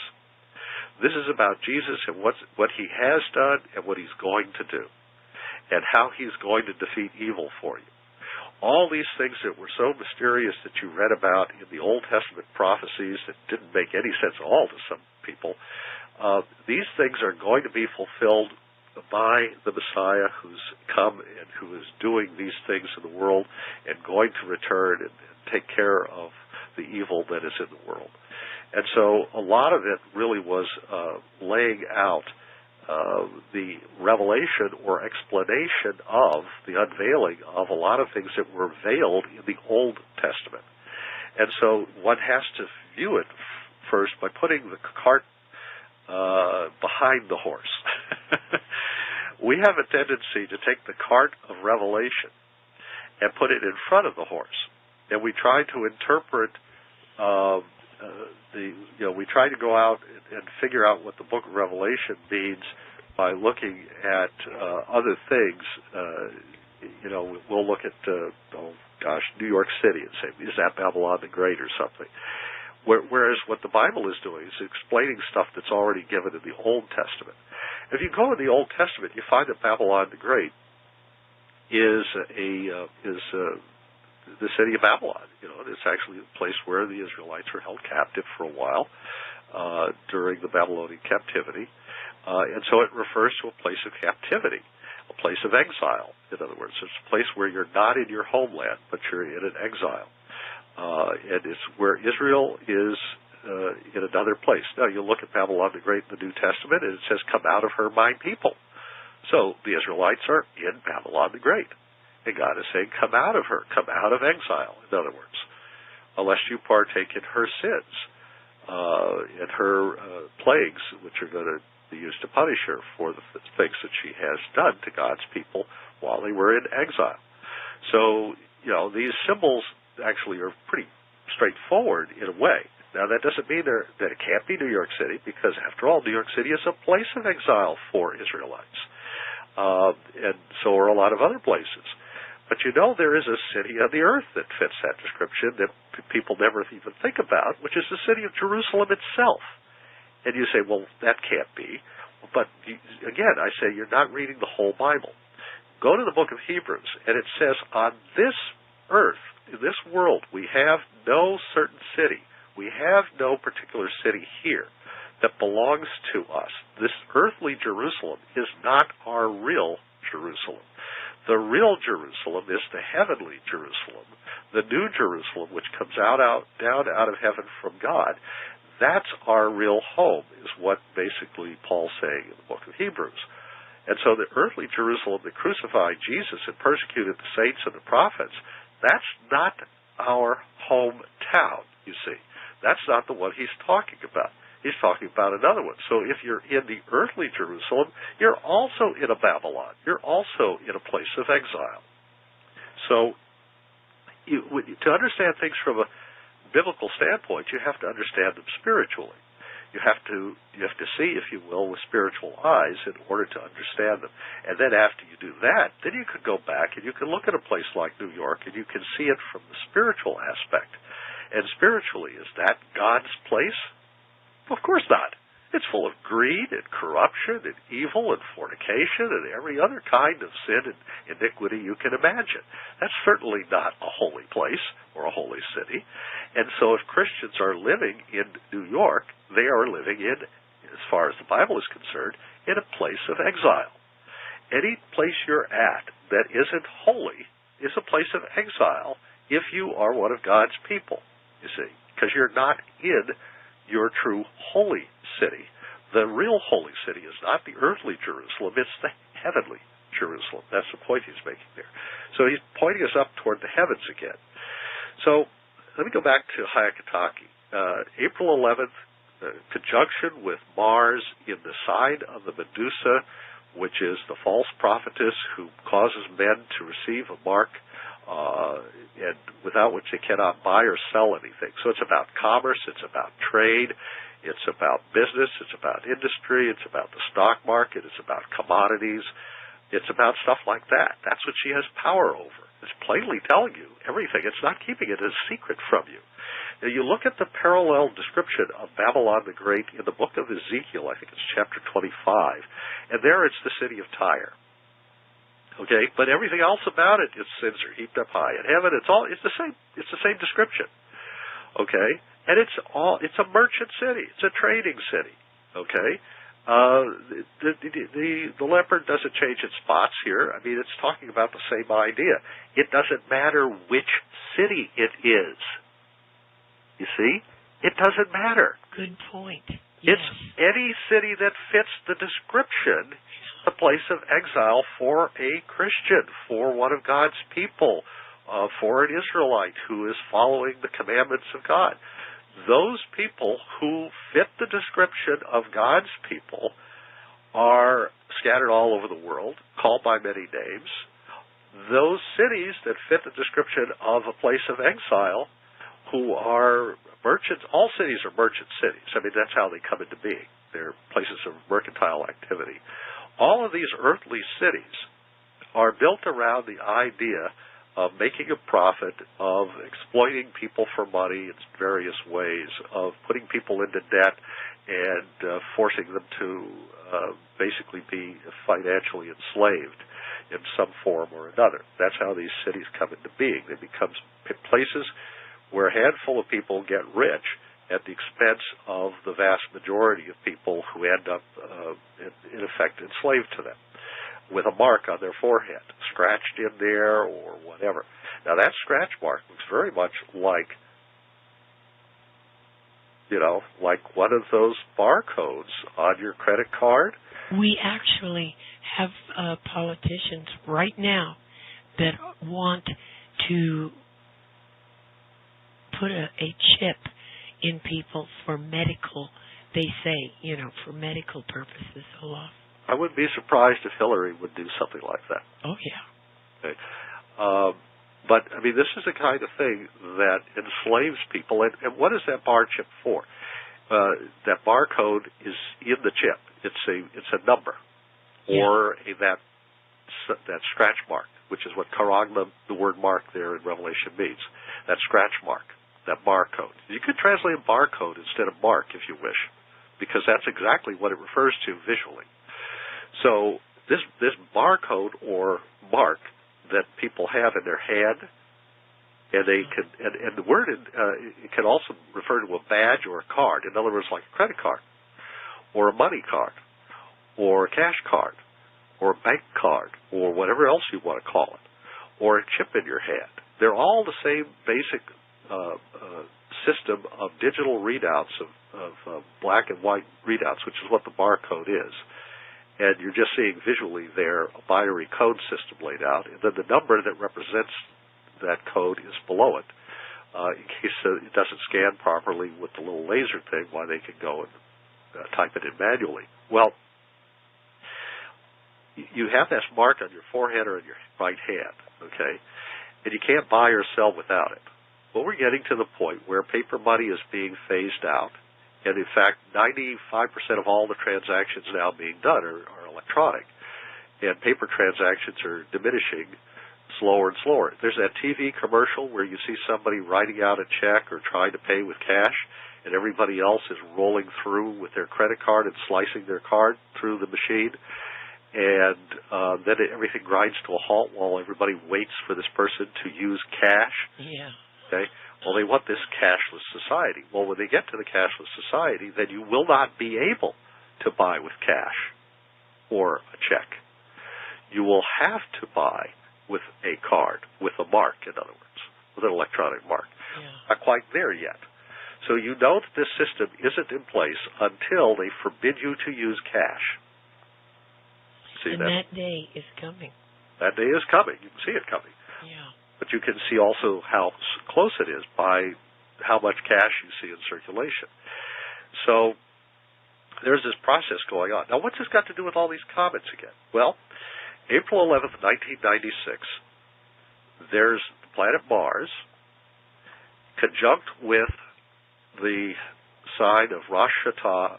This is about Jesus and what he has done and what he's going to do, and how he's going to defeat evil for you. All these things that were so mysterious that you read about in the Old Testament prophecies that didn't make any sense at all to some people, these things are going to be fulfilled by the Messiah who's come and who is doing these things in the world and going to return and take care of the evil that is in the world. And so a lot of it really was laying out the revelation or explanation of the unveiling of a lot of things that were veiled in the Old Testament. And so one has to view it first by putting the cart behind the horse. We have a tendency to take the cart of revelation and put it in front of the horse, and we try to interpret we try to go out and figure out what the book of Revelation means by looking at other things. We'll look at New York City and say, is that Babylon the Great or something? Whereas what the Bible is doing is explaining stuff that's already given in the Old Testament. If you go in the Old Testament, you find that Babylon the Great is the city of Babylon. It's actually a place where the Israelites were held captive for a while during the Babylonian captivity. And so it refers to a place of captivity, a place of exile. In other words, it's a place where you're not in your homeland, but you're in an exile. And it's where Israel is in another place. Now, you look at Babylon the Great in the New Testament, and it says, come out of her, my people. So the Israelites are in Babylon the Great. And God is saying, come out of her, come out of exile, in other words, unless you partake in her sins, in her plagues, which are going to be used to punish her for the things that she has done to God's people while they were in exile. So, these symbols actually are pretty straightforward in a way. Now, that doesn't mean that it can't be New York City, because, after all, New York City is a place of exile for Israelites. And so are a lot of other places. But there is a city on the earth that fits that description that people never even think about, which is the city of Jerusalem itself. And you say, well, that can't be. But, again, I say you're not reading the whole Bible. Go to the book of Hebrews, and it says, on this earth, in this world, we have no certain city. We have no particular city here that belongs to us. This earthly Jerusalem is not our real Jerusalem. The real Jerusalem is the heavenly Jerusalem, the new Jerusalem, which comes down out of heaven from God. That's our real home, is what basically Paul's saying in the book of Hebrews. And so the earthly Jerusalem that crucified Jesus and persecuted the saints and the prophets, that's not our hometown, you see. That's not the one he's talking about. He's talking about another one. So if you're in the earthly Jerusalem, you're also in a Babylon. You're also in a place of exile. So to understand things from a biblical standpoint, you have to understand them spiritually. You have to see, if you will, with spiritual eyes in order to understand them. And then after you do that, then you can go back and you can look at a place like New York and you can see it from the spiritual aspect. And spiritually, is that God's place? Of course not. It's full of greed and corruption and evil and fornication and every other kind of sin and iniquity you can imagine. That's certainly not a holy place or a holy city. And so if Christians are living in New York, they are living in, as far as the Bible is concerned, in a place of exile. Any place you're at that isn't holy is a place of exile if you are one of God's people, you see, because you're not in your true holy city. The real holy city is not the earthly Jerusalem, it's the heavenly Jerusalem. That's the point he's making there. So he's pointing us up toward the heavens again. So let me go back to Hage.Typhon. April 11th, conjunction with Mars in the sign of the Medusa, which is the false prophetess who causes men to receive a mark and without which they cannot buy or sell anything. So it's about commerce, it's about trade, it's about business, it's about industry, it's about the stock market, it's about commodities, it's about stuff like that. That's what she has power over. It's plainly telling you everything. It's not keeping it a secret from you. Now, you look at the parallel description of Babylon the Great in the book of Ezekiel, I think it's chapter 25, and there it's the city of Tyre. Okay, but everything else about it, its sins are heaped up high in heaven. It's the same description. Okay, and it's a merchant city. It's a trading city. Okay, the leopard doesn't change its spots here. I mean, it's talking about the same idea. It doesn't matter which city it is. You see, it doesn't matter. Good point. Yes. It's any city that fits the description. A place of exile for a Christian, for one of God's people, for an Israelite who is following the commandments of God. Those people who fit the description of God's people are scattered all over the world, called by many names. Those cities that fit the description of a place of exile, who are merchants, all cities are merchant cities. I mean, that's how they come into being. They're places of mercantile activity. All of these earthly cities are built around the idea of making a profit, of exploiting people for money in various ways, of putting people into debt and forcing them to basically be financially enslaved in some form or another. That's how these cities come into being. They become places where a handful of people get rich at the expense of the vast majority of people who end up, in effect, enslaved to them, with a mark on their forehead, scratched in there or whatever. Now, that scratch mark looks very much like, like one of those barcodes on your credit card. We actually have politicians right now that want to put a chip in people for medical, they say, for medical purposes, Olaf. I wouldn't be surprised if Hillary would do something like that. Oh, yeah. Okay. But, I mean, this is the kind of thing that enslaves people. And what is that bar chip for? That barcode is in the chip. It's a number. Yeah. Or that scratch mark, which is what karagma, the word mark there in Revelation, means. That scratch mark. That barcode. You could translate barcode instead of mark if you wish, because that's exactly what it refers to visually. So this barcode or mark that people have in their hand, and they can and the word it can also refer to a badge or a card. In other words, like a credit card, or a money card, or a cash card, or a bank card, or whatever else you want to call it, or a chip in your hand. They're all the same basic system of digital readouts of black and white readouts, which is what the barcode is. And you're just seeing visually there a binary code system laid out, and then the number that represents that code is below it, in case it doesn't scan properly with the little laser thing, while they can go and type it in manually. Well, you have this mark on your forehead or in your right hand, okay, and you can't buy or sell without it. Well, we're getting to the point where paper money is being phased out, and in fact, 95% of all the transactions now being done are electronic, and paper transactions are diminishing slower and slower. There's that TV commercial where you see somebody writing out a check or trying to pay with cash, and everybody else is rolling through with their credit card and slicing their card through the machine, and then everything grinds to a halt while everybody waits for this person to use cash. Yeah. Okay? Well, they want this cashless society. Well, when they get to the cashless society, then you will not be able to buy with cash or a check. You will have to buy with a card, with a mark, in other words, with an electronic mark. Yeah. Not quite there yet. So you know that this system isn't in place until they forbid you to use cash. See and that day is coming. That day is coming. You can see it coming. Yeah. But you can see also how close it is by how much cash you see in circulation. So there's this process going on. Now, what's this got to do with all these comets again? Well, April 11th, 1996, there's the planet Mars conjunct with the sign of Rosh Hashanah,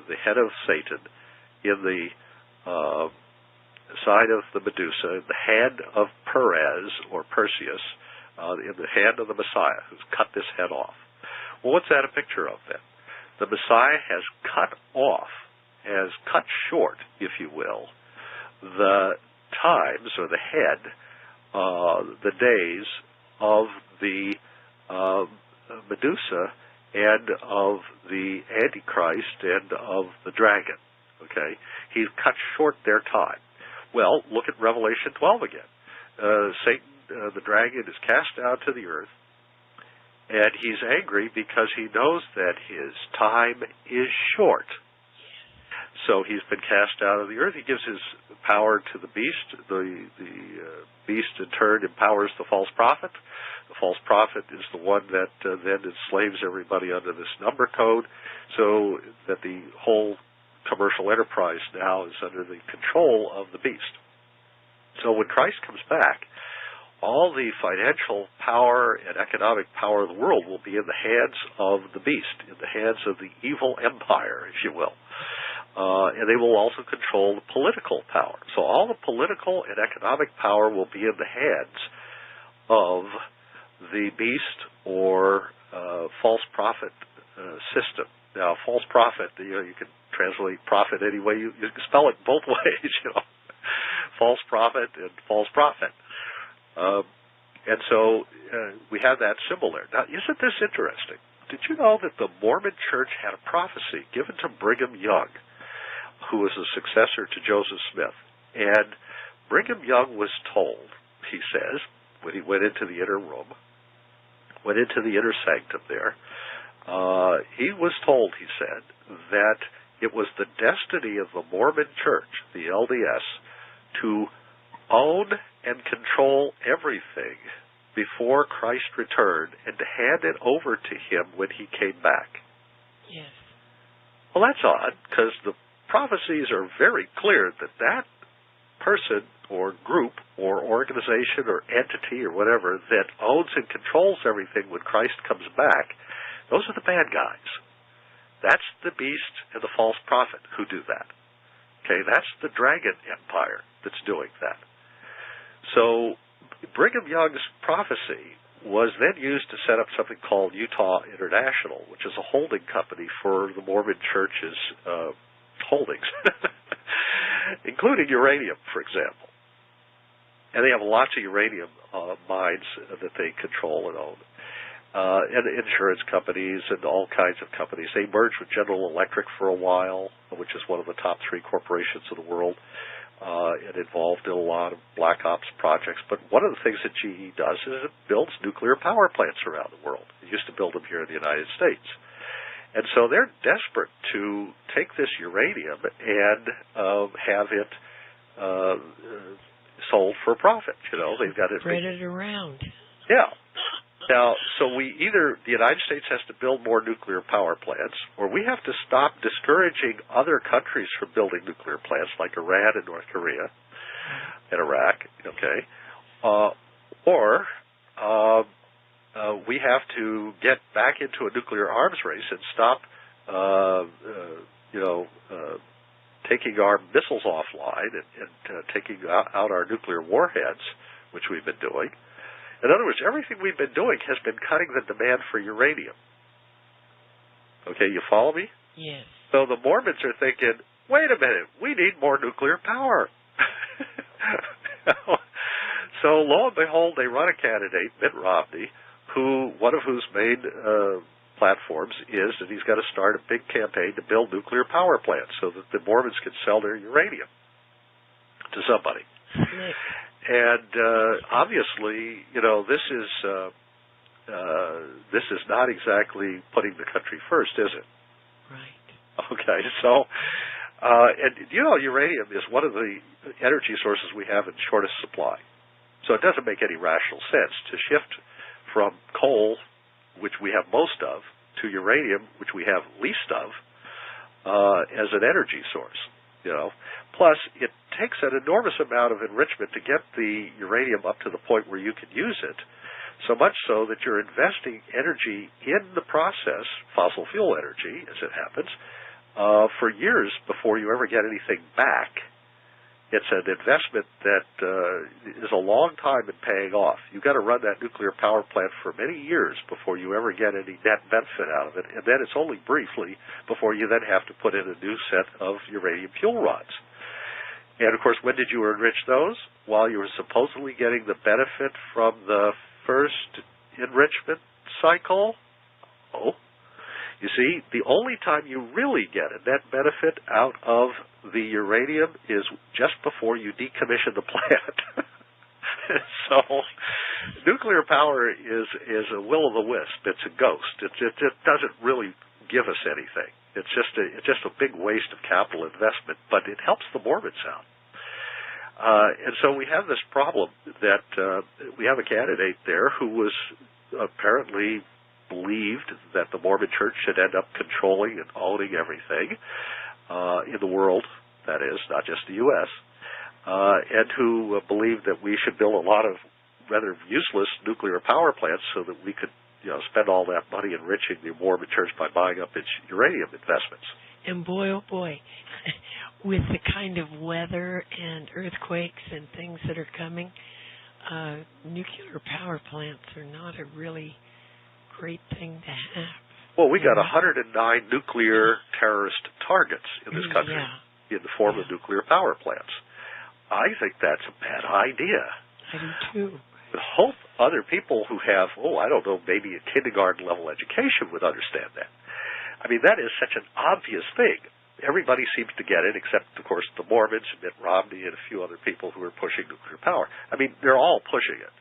the head of Satan, in the sign of the Medusa, the hand of Perez, or Perseus, in the hand of the Messiah, who's cut this head off. Well, what's that a picture of then? The Messiah has cut off, has cut short, if you will, the times, or the head, the days of the Medusa and of the Antichrist and of the dragon. Okay? He's cut short their time. Well, look at Revelation 12 again. Satan, the dragon, is cast down to the earth, and he's angry because he knows that his time is short. So he's been cast out of the earth. He gives his power to the beast. The beast, in turn, empowers the false prophet. The false prophet is the one that then enslaves everybody under this number code, so that the whole commercial enterprise now is under the control of the beast. So when Christ comes back, all the financial power and economic power of the world will be in the hands of the beast, in the hands of the evil empire, if you will. And they will also control the political power. So all the political and economic power will be in the hands of the beast or false prophet system. Now, false prophet, you can translate prophet any way. You can spell it both ways, false prophet and false prophet. And so we have that symbol there. Now, isn't this interesting? Did you know that the Mormon Church had a prophecy given to Brigham Young, who was a successor to Joseph Smith? And Brigham Young was told, he says, when he went into the inner room, went into the inner sanctum there, he was told, he said, that it was the destiny of the Mormon Church, the LDS, to own and control everything before Christ returned and to hand it over to him when he came back. Yes. Well, that's odd, because the prophecies are very clear that that person or group or organization or entity or whatever that owns and controls everything when Christ comes back, those are the bad guys. That's the beast and the false prophet who do that. Okay, that's the dragon empire that's doing that. So Brigham Young's prophecy was then used to set up something called Utah International, which is a holding company for the Mormon Church's holdings, including uranium, for example. And they have lots of uranium mines that they control and own. And insurance companies and all kinds of companies. They merged with General Electric for a while, which is one of the top 3 corporations of the world, and involved in a lot of black ops projects. But one of the things that GE does is it builds nuclear power plants around the world. It used to build them here in the United States. And so they're desperate to take this uranium and have it sold for profit. They've got to spread it around. Yeah. Now, so the United States has to build more nuclear power plants, or we have to stop discouraging other countries from building nuclear plants, like Iran and North Korea and Iraq, okay? Or we have to get back into a nuclear arms race and stop, taking our missiles offline and taking out our nuclear warheads, which we've been doing. In other words, everything we've been doing has been cutting the demand for uranium. Okay, you follow me? Yes. So the Mormons are thinking, wait a minute, we need more nuclear power. So lo and behold, they run a candidate, Mitt Romney, one of whose main platforms is that he's got to start a big campaign to build nuclear power plants so that the Mormons can sell their uranium to somebody. And obviously, this is not exactly putting the country first, is it? Right. Okay, so, and uranium is one of the energy sources we have in shortest supply. So it doesn't make any rational sense to shift from coal, which we have most of, to uranium, which we have least of, as an energy source. Plus, it takes an enormous amount of enrichment to get the uranium up to the point where you can use it, so much so that you're investing energy in the process, fossil fuel energy, as it happens, for years before you ever get anything back. It's an investment that is a long time in paying off. You've got to run that nuclear power plant for many years before you ever get any net benefit out of it, and then it's only briefly before you then have to put in a new set of uranium fuel rods. And, of course, when did you enrich those? While you were supposedly getting the benefit from the first enrichment cycle? Oh. You see, the only time you really get a net benefit out of the uranium is just before you decommission the plant. So nuclear power is a will-o'-the-wisp. It's a ghost. It doesn't really give us anything. It's just a big waste of capital investment, but it helps the Mormons out. And so we have this problem that we have a candidate there who was apparently believed that the Mormon Church should end up controlling and owning everything in the world, that is, not just the U.S., and who believed that we should build a lot of rather useless nuclear power plants so that we could spend all that money enriching the Mormon Church by buying up its uranium investments. And boy, oh boy, with the kind of weather and earthquakes and things that are coming, nuclear power plants are not a really great thing to have. Well, we got 109 nuclear terrorist targets in this country in the form of nuclear power plants. I think that's a bad idea. I do too. I hope other people who have, maybe a kindergarten level education would understand that. I mean, that is such an obvious thing. Everybody seems to get it, except, of course, the Mormons, Mitt Romney, and a few other people who are pushing nuclear power. I mean, they're all pushing it.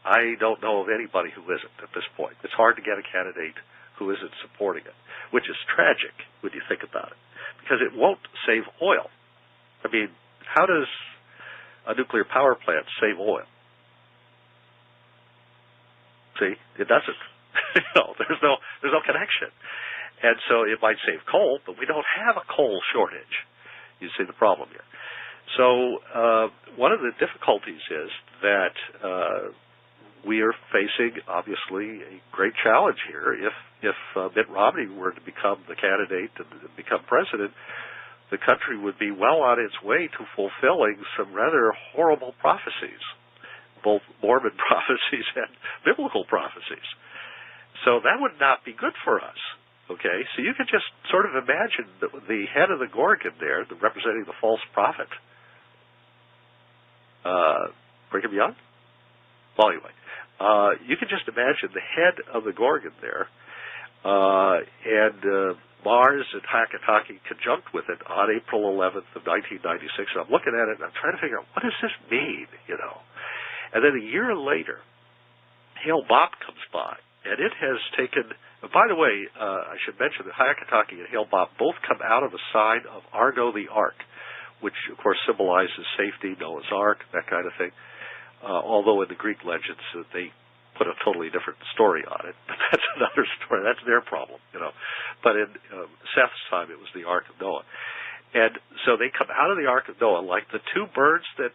I don't know of anybody who isn't at this point. It's hard to get a candidate who isn't supporting it, which is tragic when you think about it, because it won't save oil. I mean, how does a nuclear power plant save oil? See, it doesn't. There's no connection. And so it might save coal, but we don't have a coal shortage. You see the problem here. So one of the difficulties is that we are facing, obviously, a great challenge here. If Mitt Romney were to become the candidate and become president, the country would be well on its way to fulfilling some rather horrible prophecies, both Mormon prophecies and biblical prophecies. So that would not be good for us. Okay, so you can just sort of imagine the head of the Gorgon there, representing the false prophet, Brigham Young? Well, anyway, you can just imagine the head of the Gorgon there, and Mars and Hage.Typhon conjunct with it on April 11th of 1996. And I'm looking at it and I'm trying to figure out, what does this mean, And then a year later, Hale-Bopp comes by, and it has taken... By the way, I should mention that Hage.Typhon and Hale-Bopp both come out of a sign of Argo the Ark, which, of course, symbolizes safety, Noah's Ark, that kind of thing. Although in the Greek legends, they put a totally different story on it. But that's another story. That's their problem, But in Seth's time, it was the Ark of Noah. And so they come out of the Ark of Noah like the two birds that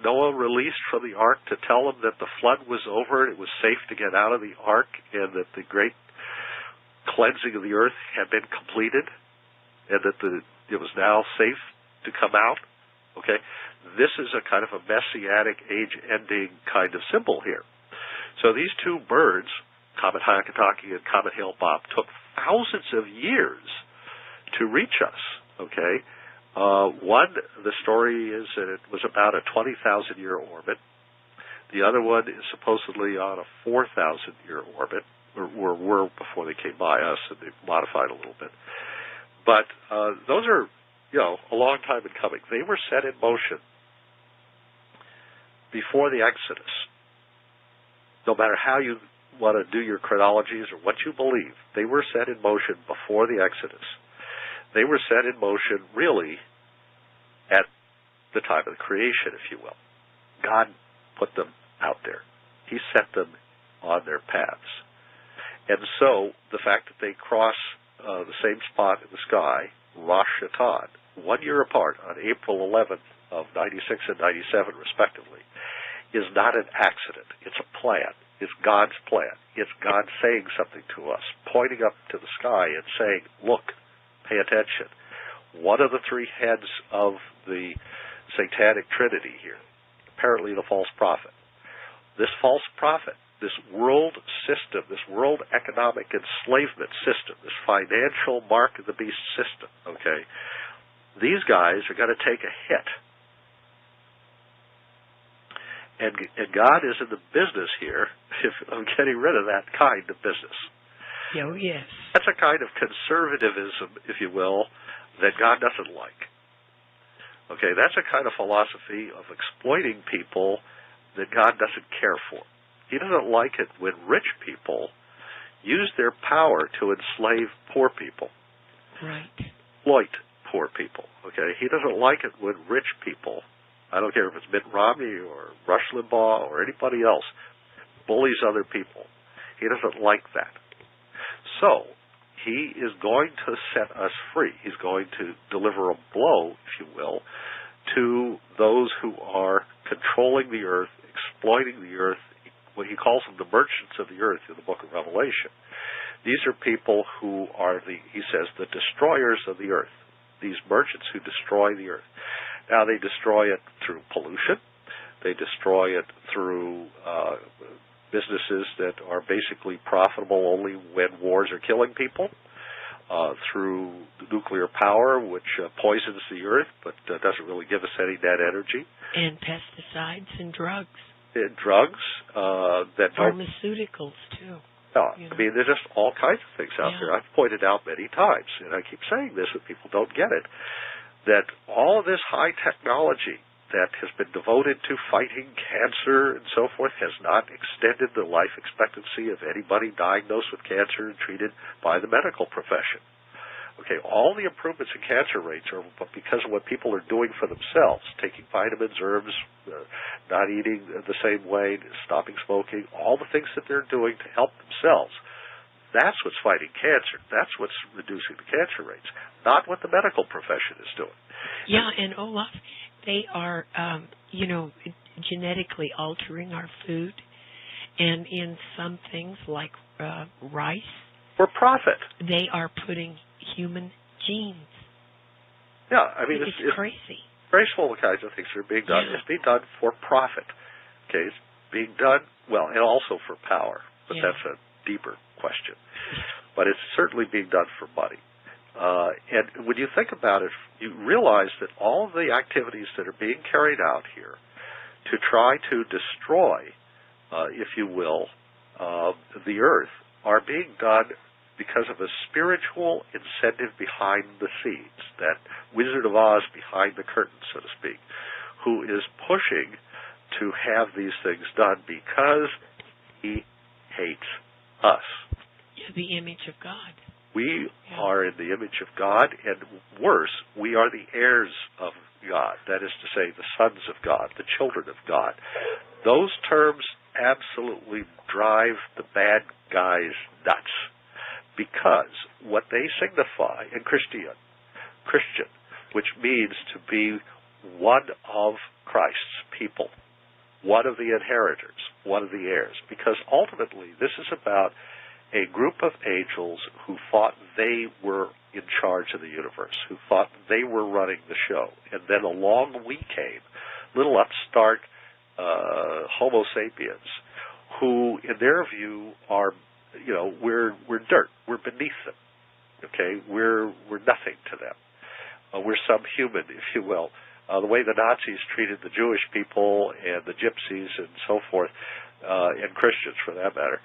Noah released from the Ark to tell them that the flood was over and it was safe to get out of the Ark and that the great cleansing of the earth had been completed and that it was now safe to come out. Okay, this is a kind of a messianic, age-ending kind of symbol here. So these two birds, Comet Hage.Typhon and Comet Hale-Bopp, took thousands of years to reach us, okay? One, the story is that it was about a 20,000-year orbit. The other one is supposedly on a 4,000-year orbit, or were before they came by us, and they've modified a little bit. But those are, a long time in coming. They were set in motion before the Exodus. No matter how you want to do your chronologies or what you believe, they were set in motion before the Exodus. They were set in motion, really, at the time of the creation, if you will. God put them out there. He set them on their paths. And so, the fact that they cross the same spot in the sky, Rosh Hashanah, 1 year apart, on April 11th of 96 and 97, respectively, is not an accident. It's a plan. It's God's plan. It's God saying something to us, pointing up to the sky and saying, look, pay attention. One of the three heads of the satanic trinity here, apparently the false prophet. This false prophet, this world system, this world economic enslavement system, this financial mark of the beast system, okay, these guys are going to take a hit. And God is in the business here of getting rid of that kind of business. Oh, yes. That's a kind of conservatism, if you will, that God doesn't like. Okay, that's a kind of philosophy of exploiting people that God doesn't care for. He doesn't like it when rich people use their power to enslave poor people. Right. Exploit poor people. Okay, he doesn't like it when rich people, I don't care if it's Mitt Romney or Rush Limbaugh or anybody else, bullies other people. He doesn't like that. So, he is going to set us free. He's going to deliver a blow, if you will, to those who are controlling the earth, exploiting the earth, what he calls them the merchants of the earth in the book of Revelation. These are people who are he says, the destroyers of the earth. These merchants who destroy the earth. Now, they destroy it through pollution. They destroy it through businesses that are basically profitable only when wars are killing people, through nuclear power, which poisons the earth but doesn't really give us any net energy. And pesticides and drugs. Drugs that pharmaceuticals, too. I mean, there's just all kinds of things out there. I've pointed out many times, and I keep saying this, but people don't get it, that all of this high technology that has been devoted to fighting cancer and so forth has not extended the life expectancy of anybody diagnosed with cancer and treated by the medical profession. Okay, all the improvements in cancer rates are because of what people are doing for themselves, taking vitamins, herbs, not eating the same way, stopping smoking, all the things that they're doing to help themselves. That's what's fighting cancer. That's what's reducing the cancer rates, not what the medical profession is doing. Yeah, and Olaf, they are, genetically altering our food, and in some things like rice. For profit. They are putting human genes. Yeah, I mean, it's crazy. Graceful the kinds of things that are being done. Yeah. It's being done for profit. Okay, it's being done, and also for power, but that's a deeper question. But it's certainly being done for money. And when you think about it, you realize that all of the activities that are being carried out here to try to destroy, if you will, the earth are being done because of a spiritual incentive behind the scenes, that Wizard of Oz behind the curtain, so to speak, who is pushing to have these things done because he hates us. The image of God. We are in the image of God, and worse, we are the heirs of God. That is to say, the sons of God, the children of God. Those terms absolutely drive the bad guys nuts, because what they signify in Christian, which means to be one of Christ's people, one of the inheritors, one of the heirs, because ultimately this is about a group of angels who thought they were in charge of the universe, who thought they were running the show. And then along we came, little upstart Homo sapiens, who in their view are, we're dirt, we're beneath them. Okay, we're nothing to them. We're subhuman, if you will. The way the Nazis treated the Jewish people and the Gypsies and so forth, and Christians for that matter,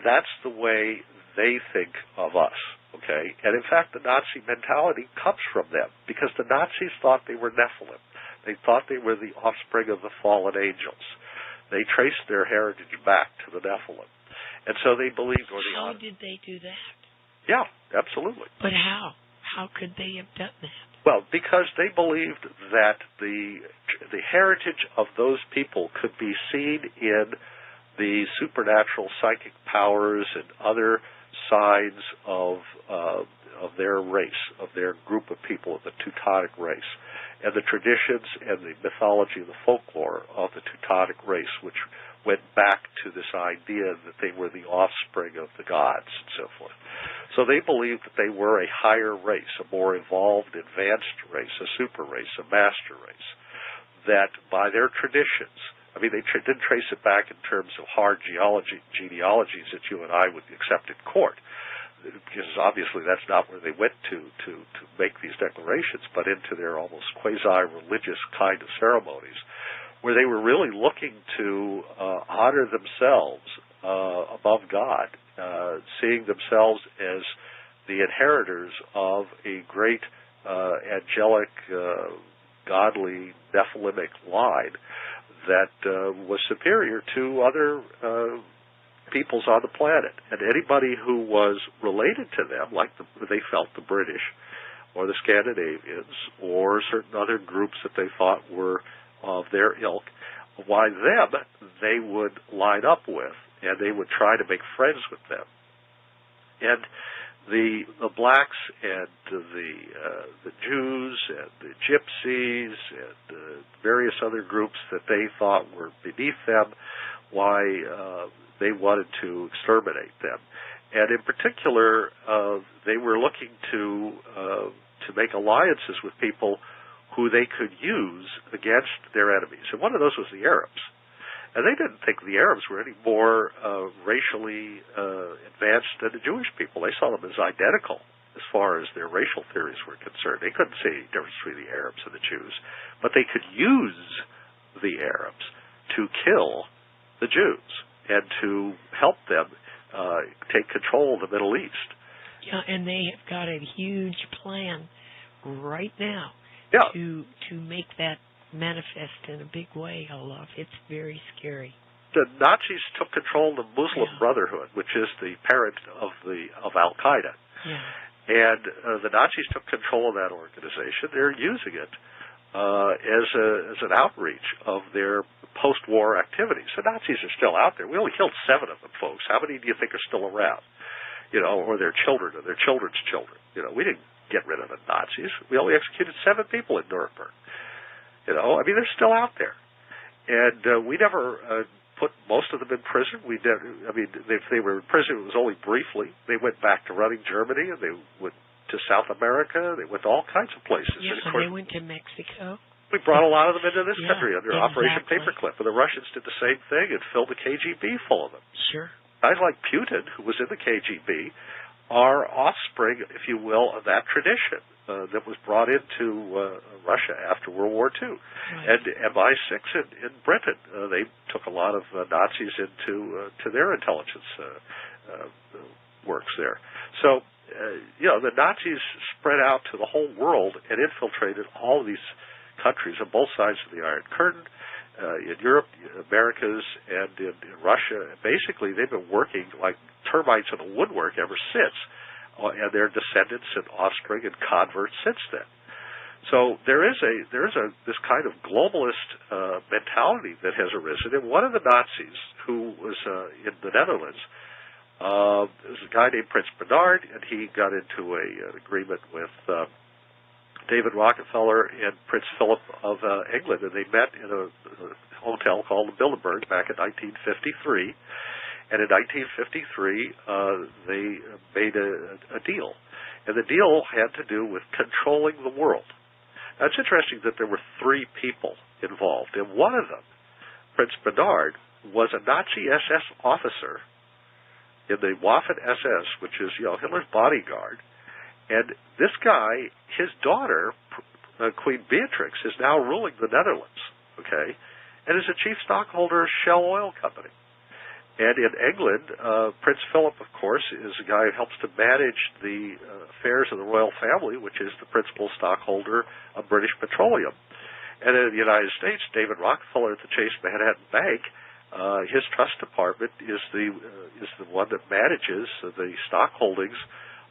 that's the way they think of us. Okay, and in fact, the Nazi mentality comes from them because the Nazis thought they were Nephilim. They thought they were the offspring of the fallen angels. They traced their heritage back to the Nephilim, and so they believed. How did they do that? Yeah, absolutely. But how? How could they have done that? Well, because they believed that the heritage of those people could be seen in the supernatural psychic powers and other sides of their race, of their group of people, of the Teutonic race, and the traditions and the mythology and the folklore of the Teutonic race, which went back to this idea that they were the offspring of the gods and so forth. So they believed that they were a higher race, a more evolved, advanced race, a super race, a master race, that by their traditions, I mean, they didn't trace it back in terms of hard genealogies that you and I would accept in court, because obviously that's not where they went to make these declarations, but into their almost quasi-religious kind of ceremonies, where they were really looking to honor themselves above God, seeing themselves as the inheritors of a great angelic, godly, Nephilimic line that was superior to other peoples on the planet. And anybody who was related to them, like they felt the British or the Scandinavians or certain other groups that they thought were of their ilk, why them they would line up with, and they would try to make friends with them. And the blacks and the Jews and the Gypsies and various other groups that they thought were beneath them, why they wanted to exterminate them. And in particular, they were looking to make alliances with people who they could use against their enemies. And one of those was the Arabs. And they didn't think the Arabs were any more racially advanced than the Jewish people. They saw them as identical as far as their racial theories were concerned. They couldn't see any difference between the Arabs and the Jews. But they could use the Arabs to kill the Jews and to help them take control of the Middle East. Yeah, and they have got a huge plan right now to make that manifest in a big way, Olaf. It's very scary. The Nazis took control of the Muslim Brotherhood, which is the parent of Al Qaeda. Yeah. And the Nazis took control of that organization. They're using it as an outreach of their post-war activities. The Nazis are still out there. We only killed 7 of them, folks. How many do you think are still around? Or their children or their children's children. We didn't get rid of the Nazis. We only executed 7 people in Nuremberg. I mean, they're still out there. And we never put most of them in prison. If they were in prison, it was only briefly. They went back to running Germany, and they went to South America. They went to all kinds of places. Yeah, and of course, they went to Mexico. We brought a lot of them into this country under Operation exactly. Paperclip. And the Russians did the same thing and filled the KGB full of them. Sure. Guys like Putin, who was in the KGB, are offspring, if you will, of that tradition that was brought into Russia after World War II. Right. And MI6 in Britain, they took a lot of Nazis into to their intelligence works there. So, the Nazis spread out to the whole world and infiltrated all of these countries on both sides of the Iron Curtain, in Europe, Americas, and in Russia. Basically, they've been working like termites in a woodwork ever since, and their descendants and offspring and converts since then. So there is this kind of globalist mentality that has arisen. And one of the Nazis who was in the Netherlands was a guy named Prince Bernard, and he got into an agreement with David Rockefeller and Prince Philip of England, and they met in a hotel called the Bilderberg back in 1953. And in 1953, they made a deal. And the deal had to do with controlling the world. Now, it's interesting that there were 3 people involved, and one of them, Prince Bernard, was a Nazi SS officer in the Waffen SS, which is Hitler's bodyguard, And this guy, his daughter, Queen Beatrix, is now ruling the Netherlands, okay, and is a chief stockholder of Shell Oil Company. And in England, Prince Philip, of course, is a guy who helps to manage the affairs of the royal family, which is the principal stockholder of British Petroleum. And in the United States, David Rockefeller at the Chase Manhattan Bank, his trust department is the one that manages the stock holdings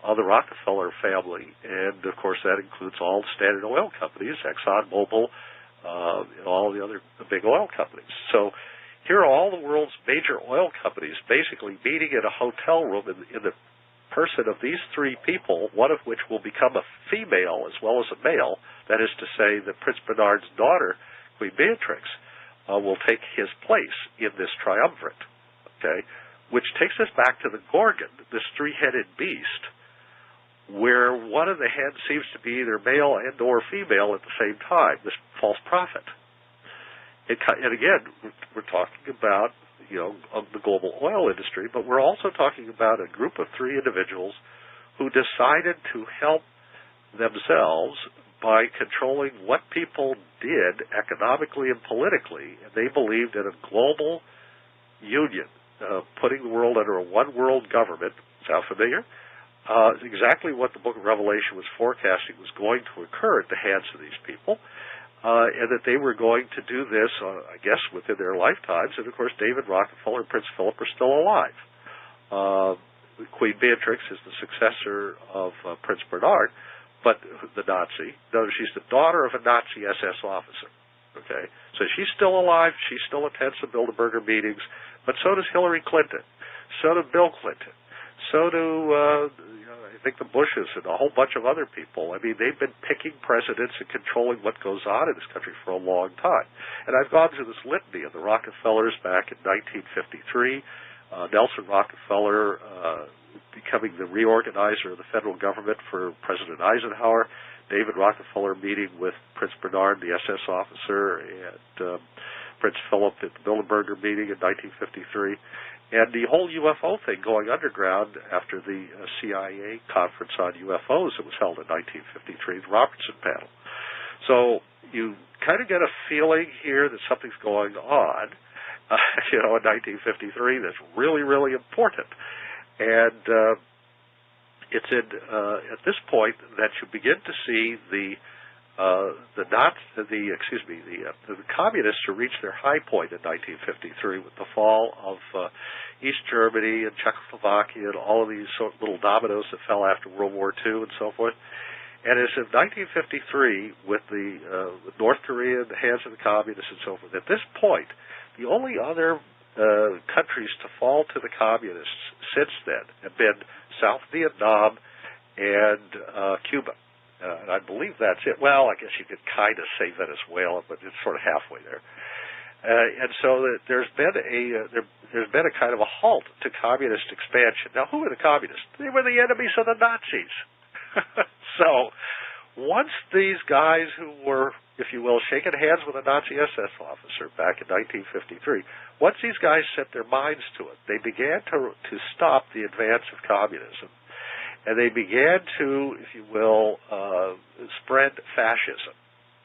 of the Rockefeller family, and of course that includes all the Standard Oil companies, Exxon Mobil, and all the other big oil companies. So here are all the world's major oil companies basically meeting in a hotel room in the person of these three people, one of which will become a female as well as a male. That is to say that Prince Bernard's daughter, Queen Beatrix, will take his place in this triumvirate, okay, which takes us back to the Gorgon, this three-headed beast, where one of the heads seems to be either male and or female at the same time, this false prophet. And again, we're talking about, the global oil industry, but we're also talking about a group of three individuals who decided to help themselves by controlling what people did economically and politically, and they believed in a global union, putting the world under a one-world government. Sound familiar? Exactly what the book of Revelation was forecasting was going to occur at the hands of these people, and that they were going to do this, I guess, within their lifetimes. And, of course, David Rockefeller and Prince Philip are still alive. Queen Beatrix is the successor of Prince Bernard, but the Nazi. No, she's the daughter of a Nazi SS officer. Okay, so she's still alive. She still attends the Bilderberger meetings, but so does Hillary Clinton. So do Bill Clinton. So do I think the Bushes and a whole bunch of other people. I mean, they've been picking presidents and controlling what goes on in this country for a long time. And I've gone through this litany of the Rockefellers back in 1953. Nelson Rockefeller becoming the reorganizer of the federal government for President Eisenhower, David Rockefeller meeting with Prince Bernard, the SS officer, and Prince Philip at the Bilderberger meeting in 1953, and the whole UFO thing going underground after the CIA conference on UFOs that was held in 1953, the Robertson panel. So you kind of get a feeling here that something's going on, in 1953 that's really, really important. And it's at this point that you begin to see the communists to reach their high point in 1953 with the fall of East Germany and Czechoslovakia and all of these little dominoes that fell after World War II and so forth. And as of 1953, with North Korea in the hands of the communists and so forth, at this point, the only other countries to fall to the communists since then have been South Vietnam and Cuba. And I believe that's it. Well, I guess you could kind of say Venezuela, but it's sort of halfway there. And so there's been a kind of a halt to communist expansion. Now, who are the communists? They were the enemies of the Nazis. So once these guys who were, if you will, shaking hands with a Nazi SS officer back in 1953, once these guys set their minds to it, they began to stop the advance of communism. And they began to, if you will, spread fascism,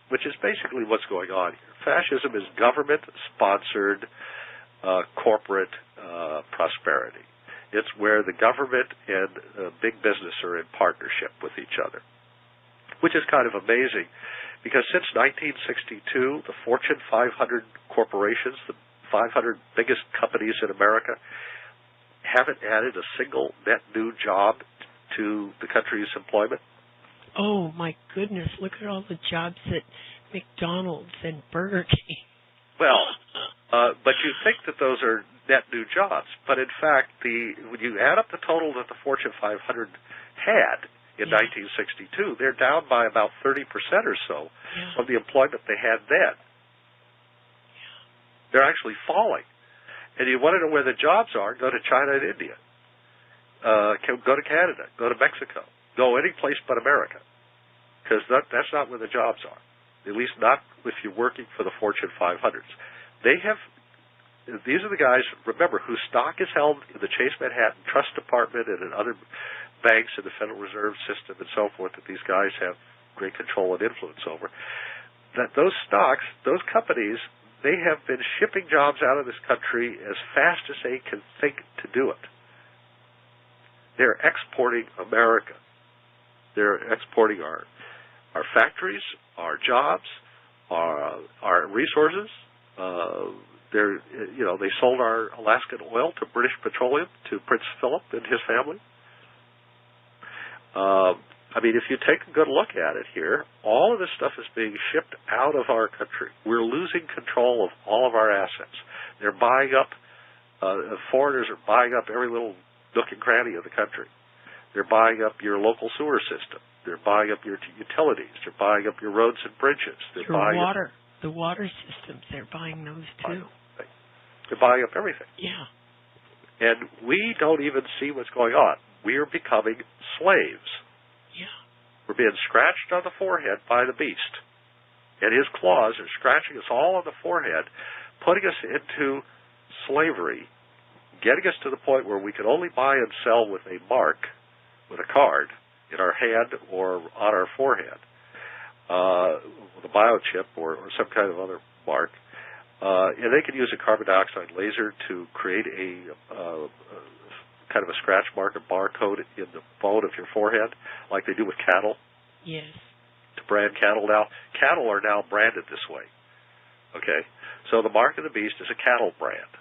which is basically what's going on here. Fascism is government-sponsored corporate prosperity. It's where the government and big business are in partnership with each other, which is kind of amazing because since 1962, the Fortune 500 corporations, the 500 biggest companies in America, haven't added a single net new job to the country's employment. Oh, my goodness. Look at all the jobs at McDonald's and Burger King. Well, but you think that those are net new jobs. But in fact, when you add up the total that the Fortune 500 had in 1962, they're down by about 30% or so from the employment they had then. They're actually falling. And you want to know where the jobs are, go to China and India. Go to Canada, go to Mexico, go any place but America, because that's not where the jobs are, at least not if you're working for the Fortune 500s. These are the guys, remember, whose stock is held in the Chase Manhattan Trust Department and in other banks and the Federal Reserve System and so forth that these guys have great control and influence over, that those stocks, those companies, they have been shipping jobs out of this country as fast as they can think to do it. They're exporting America. They're exporting our factories, our jobs, our resources. They sold our Alaskan oil to British Petroleum, to Prince Philip and his family. If you take a good look at it here, all of this stuff is being shipped out of our country. We're losing control of all of our assets. They're buying up, foreigners are buying up every little nook and cranny of the country. They're buying up your local sewer system. They're buying up your utilities. They're buying up your roads and bridges. They're buying water. The water systems, they're buying those too. They're buying up everything. Yeah. And we don't even see what's going on. We are becoming slaves. Yeah. We're being scratched on the forehead by the beast. And his claws are scratching us all on the forehead, putting us into slavery, getting us to the point where we can only buy and sell with a mark, with a card, in our hand or on our forehead, with a biochip or some kind of other mark. And they can use a carbon dioxide laser to create a kind of a scratch mark, a barcode in the bone of your forehead, like they do with cattle. Yes. To brand cattle now. Cattle are now branded this way. Okay? So the mark of the beast is a cattle brand.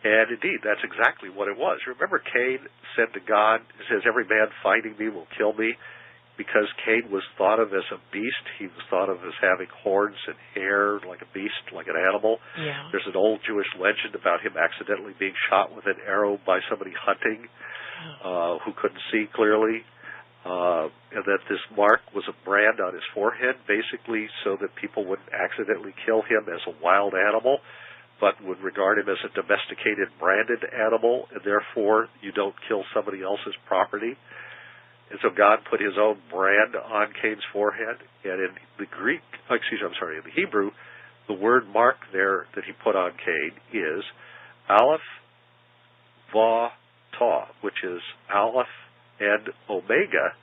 And indeed, that's exactly what it was. Remember, Cain said to God, it says, every man finding me will kill me. Because Cain was thought of as a beast, he was thought of as having horns and hair like a beast, like an animal. Yeah. There's an old Jewish legend about him accidentally being shot with an arrow by somebody hunting who couldn't see clearly. And that this mark was a brand on his forehead, basically so that people wouldn't accidentally kill him as a wild animal, but would regard him as a domesticated, branded animal, and therefore you don't kill somebody else's property. And so God put his own brand on Cain's forehead. And in the in the Hebrew, the word mark there that he put on Cain is Aleph, Vav, Tav, which is Aleph and Omega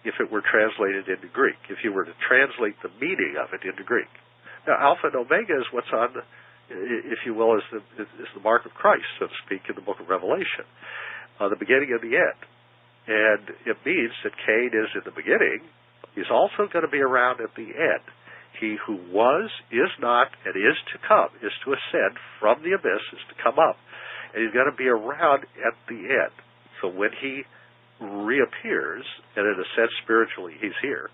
if it were translated into Greek, if you were to translate the meaning of it into Greek. Now, Alpha and Omega is what's on, if you will, is the mark of Christ, so to speak, in the book of Revelation, the beginning and the end. And it means that Cain is in the beginning. He's also going to be around at the end. He who was, is not, and is to come, is to ascend from the abyss, is to come up. And he's going to be around at the end. So when he reappears, and in a sense spiritually he's here,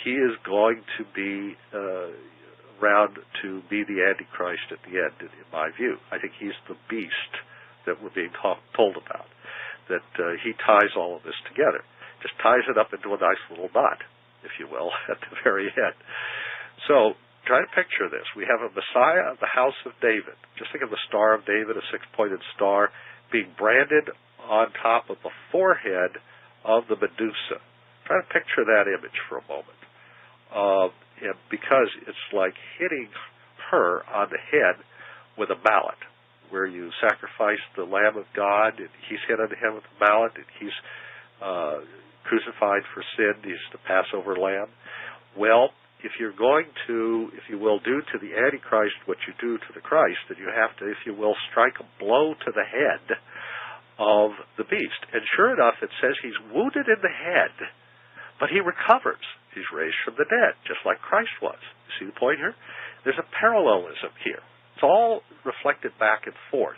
he is going to be around to be the Antichrist at the end, in my view. I think he's the beast that we're being told about. That he ties all of this together, just ties it up into a nice little knot, if you will, at the very end. So try to picture this. We have a Messiah of the house of David. Just think of the Star of David, a six-pointed star, being branded on top of the forehead of the Medusa. Try to picture that image for a moment. And because it's like hitting her on the head with a mallet, where you sacrifice the Lamb of God, and he's hit on the head with a mallet, and he's crucified for sin. He's the Passover Lamb. Well, if you're going to, if you will, do to the Antichrist what you do to the Christ, then you have to, if you will, strike a blow to the head of the beast. And sure enough, it says he's wounded in the head, but he recovers. He's raised from the dead, just like Christ was. You see the point here? There's a parallelism here. It's all reflected back and forth.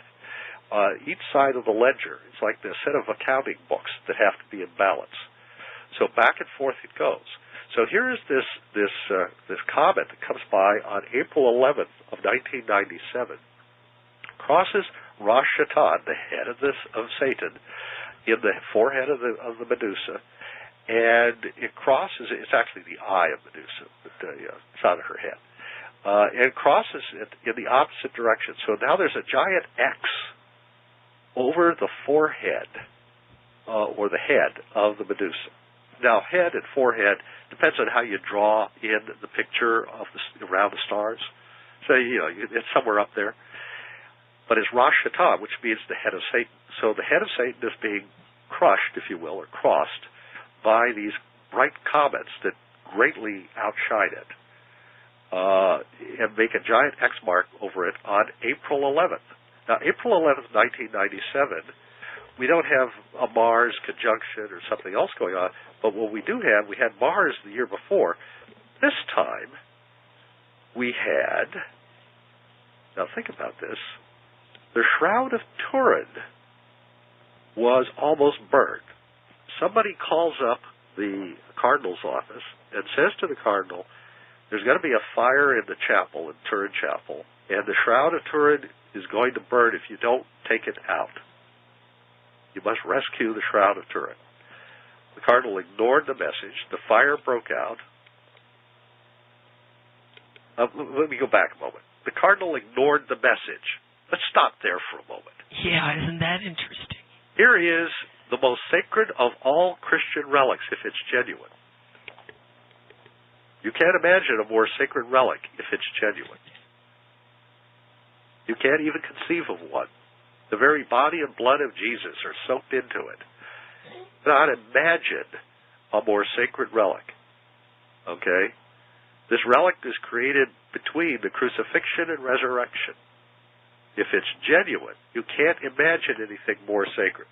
Each side of the ledger is like a set of accounting books that have to be in balance. So back and forth it goes. So here is this comet that comes by on April 11th of 1997, crosses Rosh Hashanah, the head of Satan, in the forehead of the Medusa, and it crosses. It's actually the eye of Medusa, but it's on her head. And crosses it in the opposite direction. So now there's a giant X over the forehead, or the head of the Medusa. Now, head and forehead depends on how you draw in the picture of around the stars. So, it's somewhere up there. but it's Rosh Hashanah, which means the head of Satan. So the head of Satan is being crushed, if you will, or crossed by these bright comets that greatly outshine it, and make a giant X mark over it on April 11th. Now, April 11th, 1997, we don't have a Mars conjunction or something else going on, but what we do have, we had Mars the year before. This time, we had, now think about this, the Shroud of Turin was almost burned. Somebody calls up the cardinal's office and says to the cardinal, there's going to be a fire in the chapel, in Turin Chapel, and the Shroud of Turin is going to burn if you don't take it out. You must rescue the Shroud of Turin. The cardinal ignored the message. The fire broke out. Let me go back a moment. The cardinal ignored the message. Let's stop there for a moment. Yeah, isn't that interesting? Here is the most sacred of all Christian relics, if it's genuine. You can't imagine a more sacred relic if it's genuine. You can't even conceive of one. The very body and blood of Jesus are soaked into it. Not imagine a more sacred relic. Okay? This relic is created between the crucifixion and resurrection. If it's genuine, you can't imagine anything more sacred.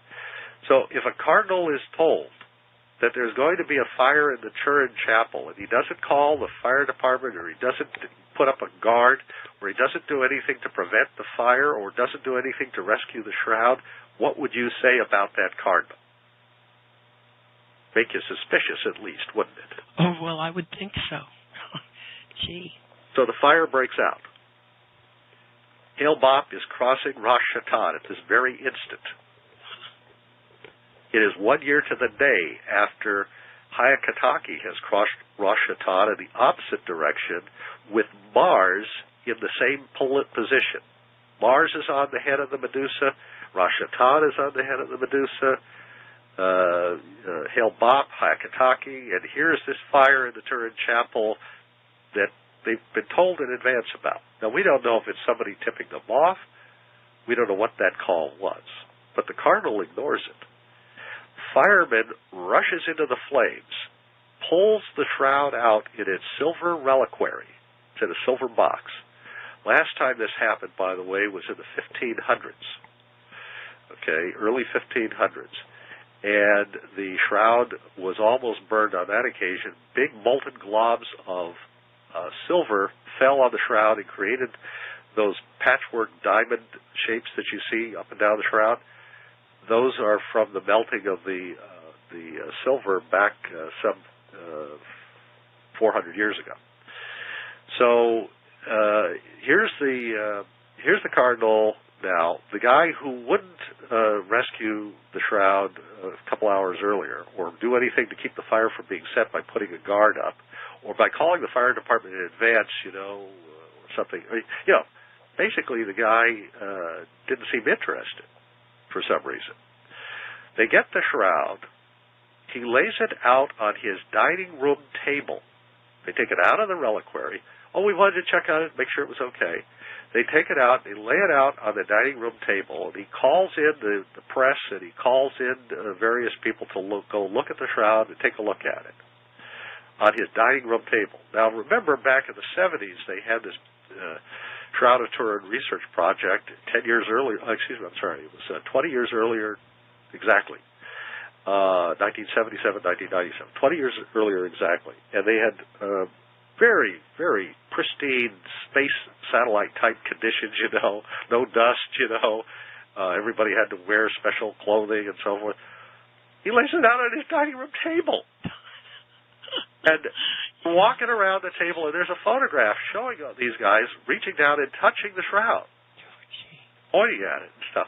So if a cardinal is told that there's going to be a fire in the Turin Chapel, and he doesn't call the fire department, or he doesn't put up a guard, or he doesn't do anything to prevent the fire, or doesn't do anything to rescue the shroud, what would you say about that cardinal? Make you suspicious, at least, wouldn't it? Oh, well, I would think so. Gee. So the fire breaks out. Hale-Bopp is crossing Rosh Hashanah at this very instant. It is 1 year to the day after Hage.Typhon has crossed Rosh Hashanah in the opposite direction, with Mars in the same position. Mars is on the head of the Medusa. Rosh Hashanah is on the head of the Medusa. Hale-Bopp, Hage.Typhon, and here's this fire in the Turin Chapel that they've been told in advance about. Now, we don't know if it's somebody tipping them off. We don't know what that call was. But the cardinal ignores it. Fireman rushes into the flames, pulls the shroud out in its silver reliquary. It's in a silver box. Last time this happened, by the way, was in the 1500s. Okay, early 1500s. And the shroud was almost burned on that occasion. Big molten globs of silver fell on the shroud and created those patchwork diamond shapes that you see up and down the shroud. Those are from the melting of the silver back some 400 years ago. So here's the cardinal now. The guy who wouldn't rescue the shroud a couple hours earlier, or do anything to keep the fire from being set by putting a guard up, or by calling the fire department in advance, or something. Basically the guy didn't seem interested for some reason. They get the shroud. He lays it out on his dining room table. They take it out of the reliquary. Oh, we wanted to check on it, make sure it was okay. They take it out, they lay it out on the dining room table, and he calls in the press, and he calls in various people to go look at the shroud and take a look at it on his dining room table. Now, remember, back in the 70s, they had this Shroud of Turin research project 10 years earlier. It was 20 years earlier, exactly. 1977, 1997. 20 years earlier, exactly. And they had very, very pristine space satellite-type conditions, no dust, Everybody had to wear special clothing and so forth. He lays it out on his dining room table. And walking around the table, and there's a photograph showing these guys reaching down and touching the shroud, pointing at it and stuff.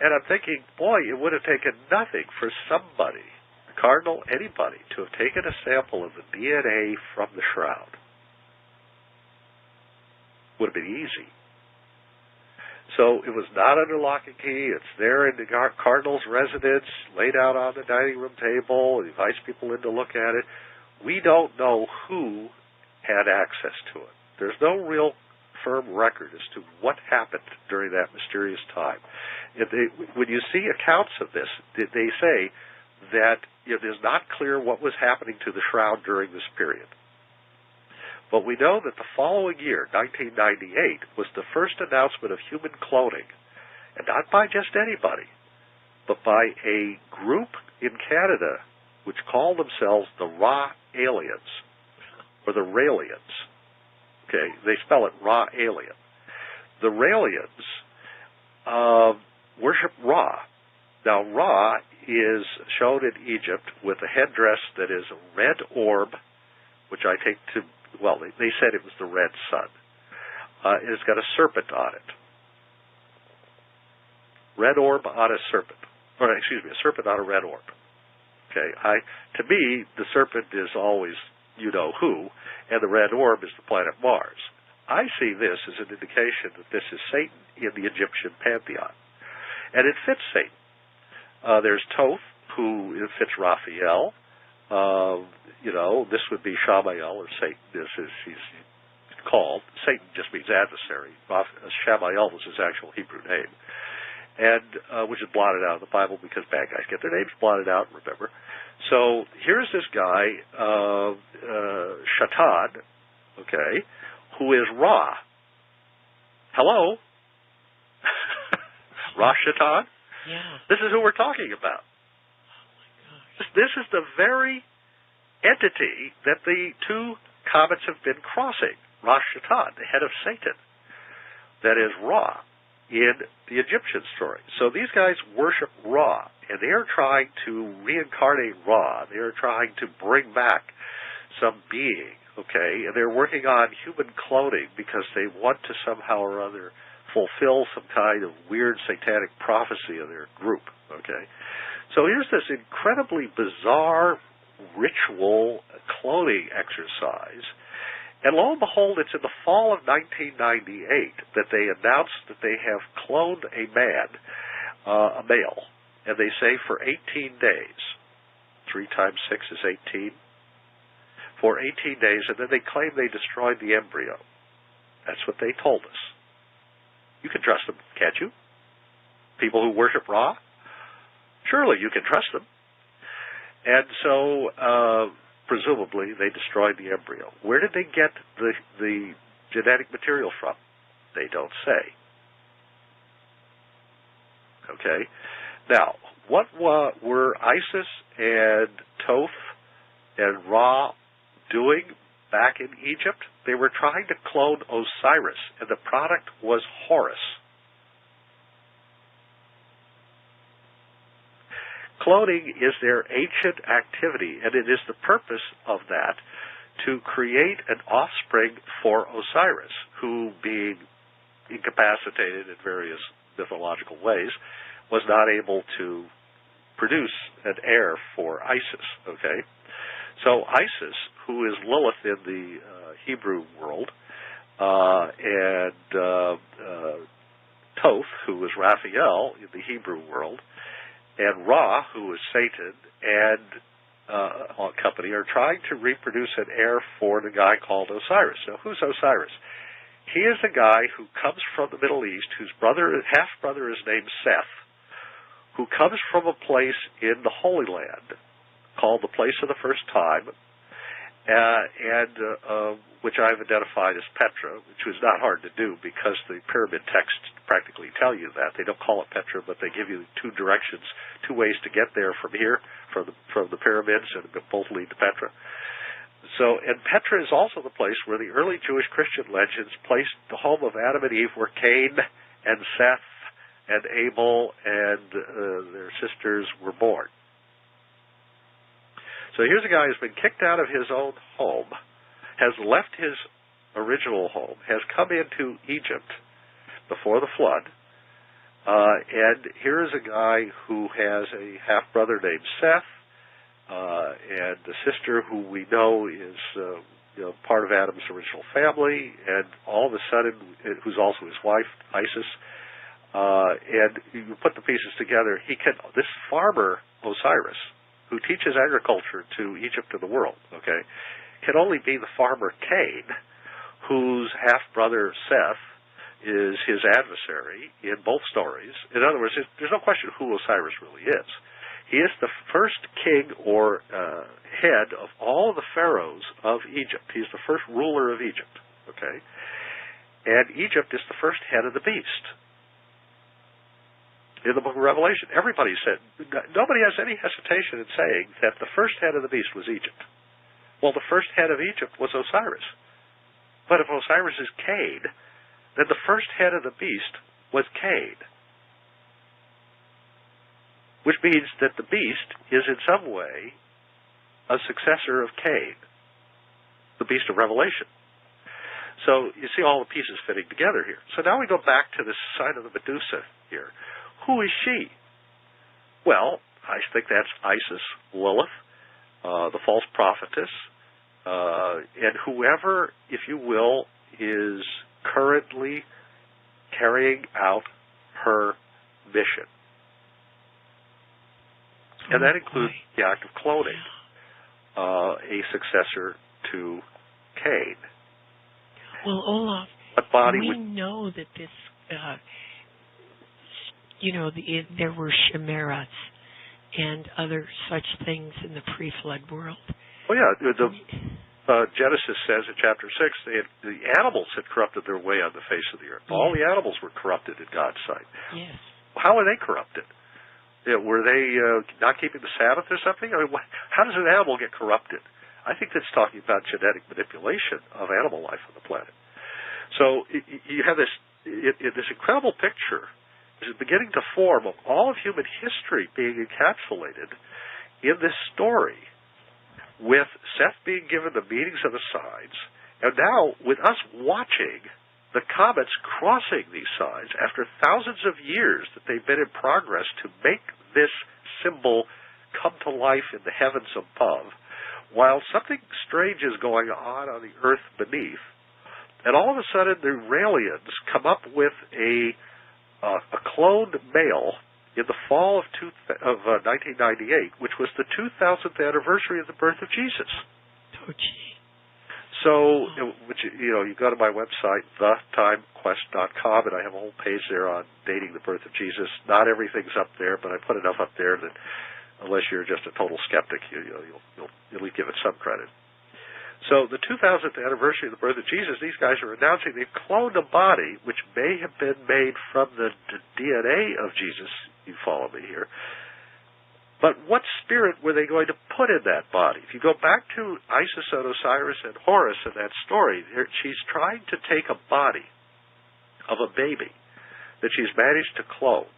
And I'm thinking, boy, it would have taken nothing for somebody, a cardinal, anybody, to have taken a sample of the DNA from the shroud. Would have been easy. So it was not under lock and key. It's there in the cardinal's residence, laid out on the dining room table. He invites people in to look at it. We don't know who had access to it. There's no real firm record as to what happened during that mysterious time. When you see accounts of this, they say that it is not clear what was happening to the shroud during this period. But we know that the following year, 1998, was the first announcement of human cloning, and not by just anybody, but by a group in Canada which called themselves the Ra Aliens, or the Raelians. Okay, they spell it Ra Alien. The Raelians worship Ra. Now, Ra is shown in Egypt with a headdress that is a red orb, which I take to, well, they said it was the red sun. It's got a serpent on it. Red orb on a serpent. Or, excuse me, a serpent on a red orb. Okay, to me, the serpent is always you-know-who, and the red orb is the planet Mars. I see this as an indication that this is Satan in the Egyptian pantheon. And it fits Satan. There's Thoth, who fits Raphael. This would be Shamael, or Satan, as he's called. Satan just means adversary. Shamael was his actual Hebrew name, and which is blotted out of the Bible because bad guys get their names blotted out, remember. So here's this guy, Shatan, okay, who is Ra. Hello? Ra Shatan? Yeah. This is who we're talking about. Oh, my gosh. This is the very entity that the two comets have been crossing. Ra Shatan, the head of Satan. That is Ra in the Egyptian story. So these guys worship Ra, and they're trying to reincarnate Ra. They're trying to bring back some being, okay? And they're working on human cloning because they want to somehow or other fulfill some kind of weird satanic prophecy of their group, okay? So here's this incredibly bizarre ritual cloning exercise. And lo and behold, it's in the fall of 1998 that they announced that they have cloned a man, a male, and they say for 18 days. 3 times 6 is 18. For 18 days, and then they claim they destroyed the embryo. That's what they told us. You can trust them, can't you? People who worship Ra? Surely you can trust them. And so, presumably, they destroyed the embryo. Where did they get the genetic material from? They don't say. Okay? Now, what were Isis and Thoth and Ra doing back in Egypt? They were trying to clone Osiris, and the product was Horus. Cloning is their ancient activity, and it is the purpose of that to create an offspring for Osiris, who, being incapacitated in various mythological ways, was not able to produce an heir for Isis, okay? So Isis, who is Lilith in the Hebrew world, and Thoth, who is Raphael in the Hebrew world, and Ra, who is Satan, and company, are trying to reproduce an heir for the guy called Osiris. Now, who's Osiris? He is a guy who comes from the Middle East, whose half-brother is named Seth, who comes from a place in the Holy Land called the Place of the First Time, which I've identified as Petra, which was not hard to do because the pyramid texts practically tell you that. They don't call it Petra, but they give you 2 directions, 2 ways to get there from here, from the pyramids, and both lead to Petra. So, and Petra is also the place where the early Jewish Christian legends placed the home of Adam and Eve, where Cain and Seth and Abel and their sisters were born. So here's a guy who's been kicked out of his own home, has left his original home, has come into Egypt before the flood, and here is a guy who has a half-brother named Seth, and a sister who we know is part of Adam's original family, and all of a sudden, who's also his wife, Isis, and you put the pieces together, this farmer, Osiris, who teaches agriculture to Egypt and the world, okay, can only be the farmer Cain, whose half-brother Seth is his adversary in both stories. In other words, there's no question who Osiris really is. He is the first king or head of all of the pharaohs of Egypt. He's the first ruler of Egypt, okay? And Egypt is the first head of the beast. In the book of Revelation, everybody said, nobody has any hesitation in saying that the first head of the beast was Egypt. Well, the first head of Egypt was Osiris. But if Osiris is Cain, then the first head of the beast was Cain. Which means that the beast is in some way a successor of Cain, the beast of Revelation. So you see all the pieces fitting together here. So now we go back to this sign of the Medusa here. Who is she? Well, I think that's Isis, Lilith, the false prophetess, and whoever, if you will, is currently carrying out her mission. And that includes the act of cloning a successor to Cain. Well, Olaf, we know that this, there were chimeras and other such things in the pre-flood world. Oh, yeah. Genesis says in chapter 6, the animals had corrupted their way on the face of the earth. Yes. All the animals were corrupted in God's sight. Yes. How were they corrupted? Were they not keeping the Sabbath or something? I mean, how does an animal get corrupted? I think that's talking about genetic manipulation of animal life on the planet. So you have this incredible picture is beginning to form of all of human history being encapsulated in this story, with Seth being given the meanings of the signs, and now with us watching the comets crossing these signs after thousands of years that they've been in progress to make this symbol come to life in the heavens above, while something strange is going on the earth beneath. And all of a sudden the Raelians come up with a cloned male in the fall of 1998, which was the 2000th anniversary of the birth of Jesus. Oh, gee. So, you go to my website, thetimequest.com, and I have a whole page there on dating the birth of Jesus. Not everything's up there, but I put enough up there that unless you're just a total skeptic, you'll at least give it some credit. So the 2000th anniversary of the birth of Jesus, these guys are announcing they've cloned a body which may have been made from the DNA of Jesus. You follow me here. But what spirit were they going to put in that body? If you go back to Isis and Osiris and Horus in that story, she's trying to take a body of a baby that she's managed to clone,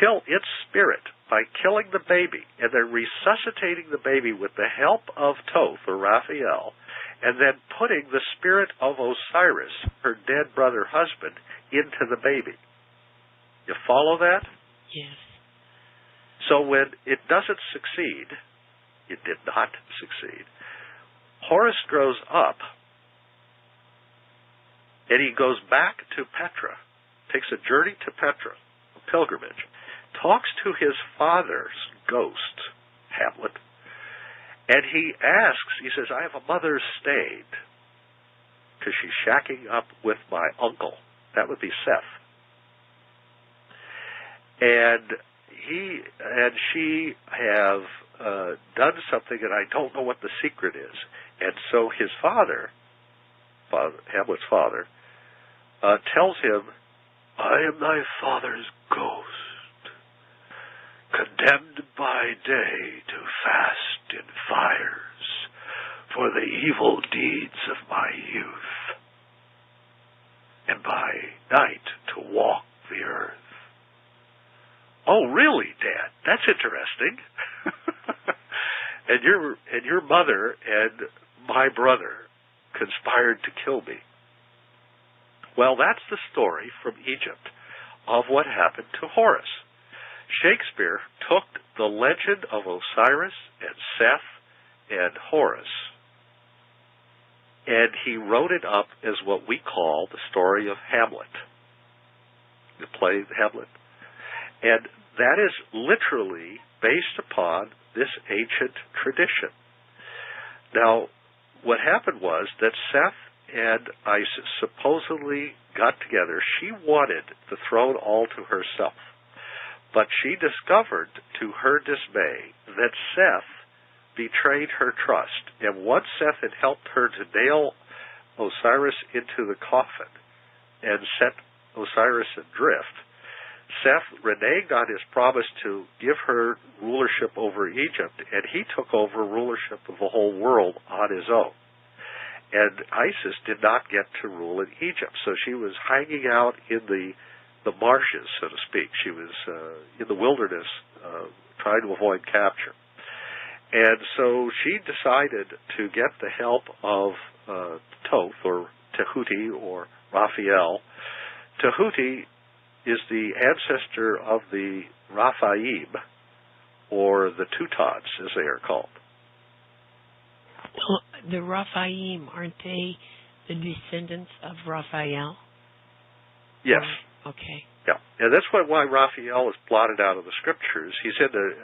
kill its spirit by killing the baby, and then resuscitating the baby with the help of Thoth, or Raphael, and then putting the spirit of Osiris, her dead brother husband, into the baby. You follow that? Yes. So when it doesn't succeed, it did not succeed, Horus grows up, and he goes back to Petra, takes a journey to Petra, a pilgrimage, talks to his father's ghost, Hamlet, and he asks, he says, I have a mother's stain, because she's shacking up with my uncle. That would be Seth. And he and she have done something, and I don't know what the secret is. And so his father Hamlet's father, tells him, I am thy father's ghost, condemned by day to fast in fires for the evil deeds of my youth, and by night to walk the earth. Oh, really, Dad? That's interesting. and your mother and my brother conspired to kill me. Well, that's the story from Egypt of what happened to Horus. Shakespeare took the legend of Osiris and Seth and Horus, and he wrote it up as what we call the story of Hamlet, the play Hamlet. And that is literally based upon this ancient tradition. Now, what happened was that Seth and Isis supposedly got together. She wanted the throne all to herself. But she discovered, to her dismay, that Seth betrayed her trust. And once Seth had helped her to nail Osiris into the coffin and set Osiris adrift, Seth reneged on his promise to give her rulership over Egypt, and he took over rulership of the whole world on his own. And Isis did not get to rule in Egypt, so she was hanging out in the marshes, so to speak. She was in the wilderness trying to avoid capture. And so she decided to get the help of Thoth, or Tehuti, or Raphael. Tehuti is the ancestor of the Raphaim, or the Teutons, as they are called. Well, the Raphaim, aren't they the descendants of Raphael? Yes. Okay. Yeah, and that's why Raphael is blotted out of the scriptures. He's in the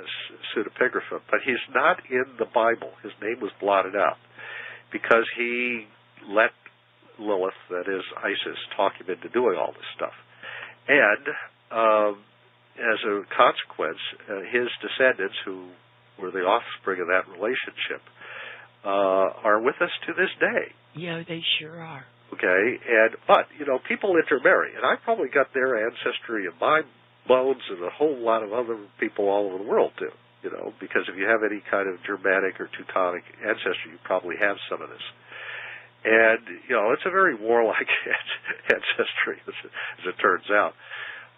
pseudepigrapha, but he's not in the Bible. His name was blotted out because he let Lilith, that is Isis, talk him into doing all this stuff. And as a consequence, his descendants, who were the offspring of that relationship, are with us to this day. Yeah, they sure are. Okay, but people intermarry, and I probably got their ancestry in my bones, and a whole lot of other people all over the world do. Because if you have any kind of Germanic or Teutonic ancestry, you probably have some of this. And it's a very warlike ancestry, as it turns out.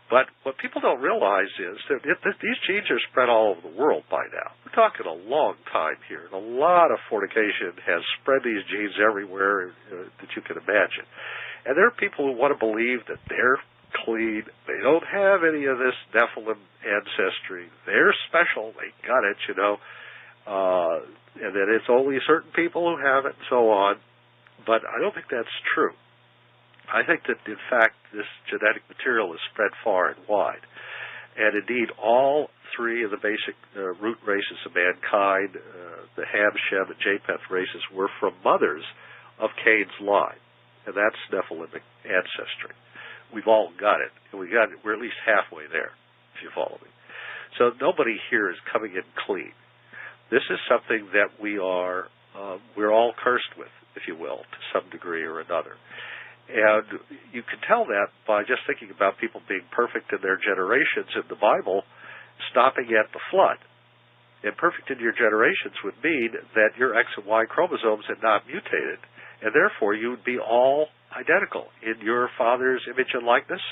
But what people don't realize is that these genes are spread all over the world by now. We're talking a long time here. And a lot of fornication has spread these genes everywhere that you can imagine. And there are people who want to believe that they're clean. They don't have any of this Nephilim ancestry. They're special. They got it, and that it's only certain people who have it and so on. But I don't think that's true. I think that, in fact, this genetic material is spread far and wide. And indeed, all three of the basic root races of mankind, the Ham, Shem, and Japheth races, were from mothers of Cain's line. And that's Nephilimic ancestry. We've all got it. And we're at least halfway there, if you follow me. So nobody here is coming in clean. This is something that we're all cursed with, if you will, to some degree or another. And you can tell that by just thinking about people being perfect in their generations in the Bible, stopping at the flood. And perfect in your generations would mean that your X and Y chromosomes had not mutated, and therefore you would be all identical in your father's image and likeness,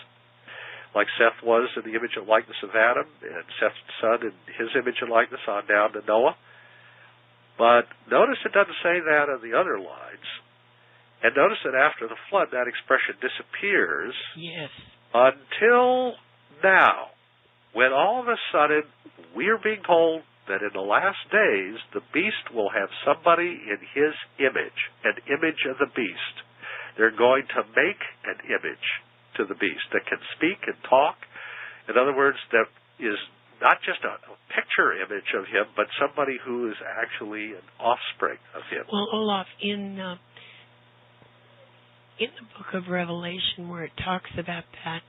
like Seth was in the image and likeness of Adam, and Seth's son in his image and likeness on down to Noah. But notice it doesn't say that on the other lines. And notice that after the flood, that expression disappears. Yes. Until now, when all of a sudden we're being told that in the last days the beast will have somebody in his image, an image of the beast. They're going to make an image to the beast that can speak and talk. In other words, that is not just a picture image of him, but somebody who is actually an offspring of him. Well, Olaf, in the book of Revelation, where it talks about that,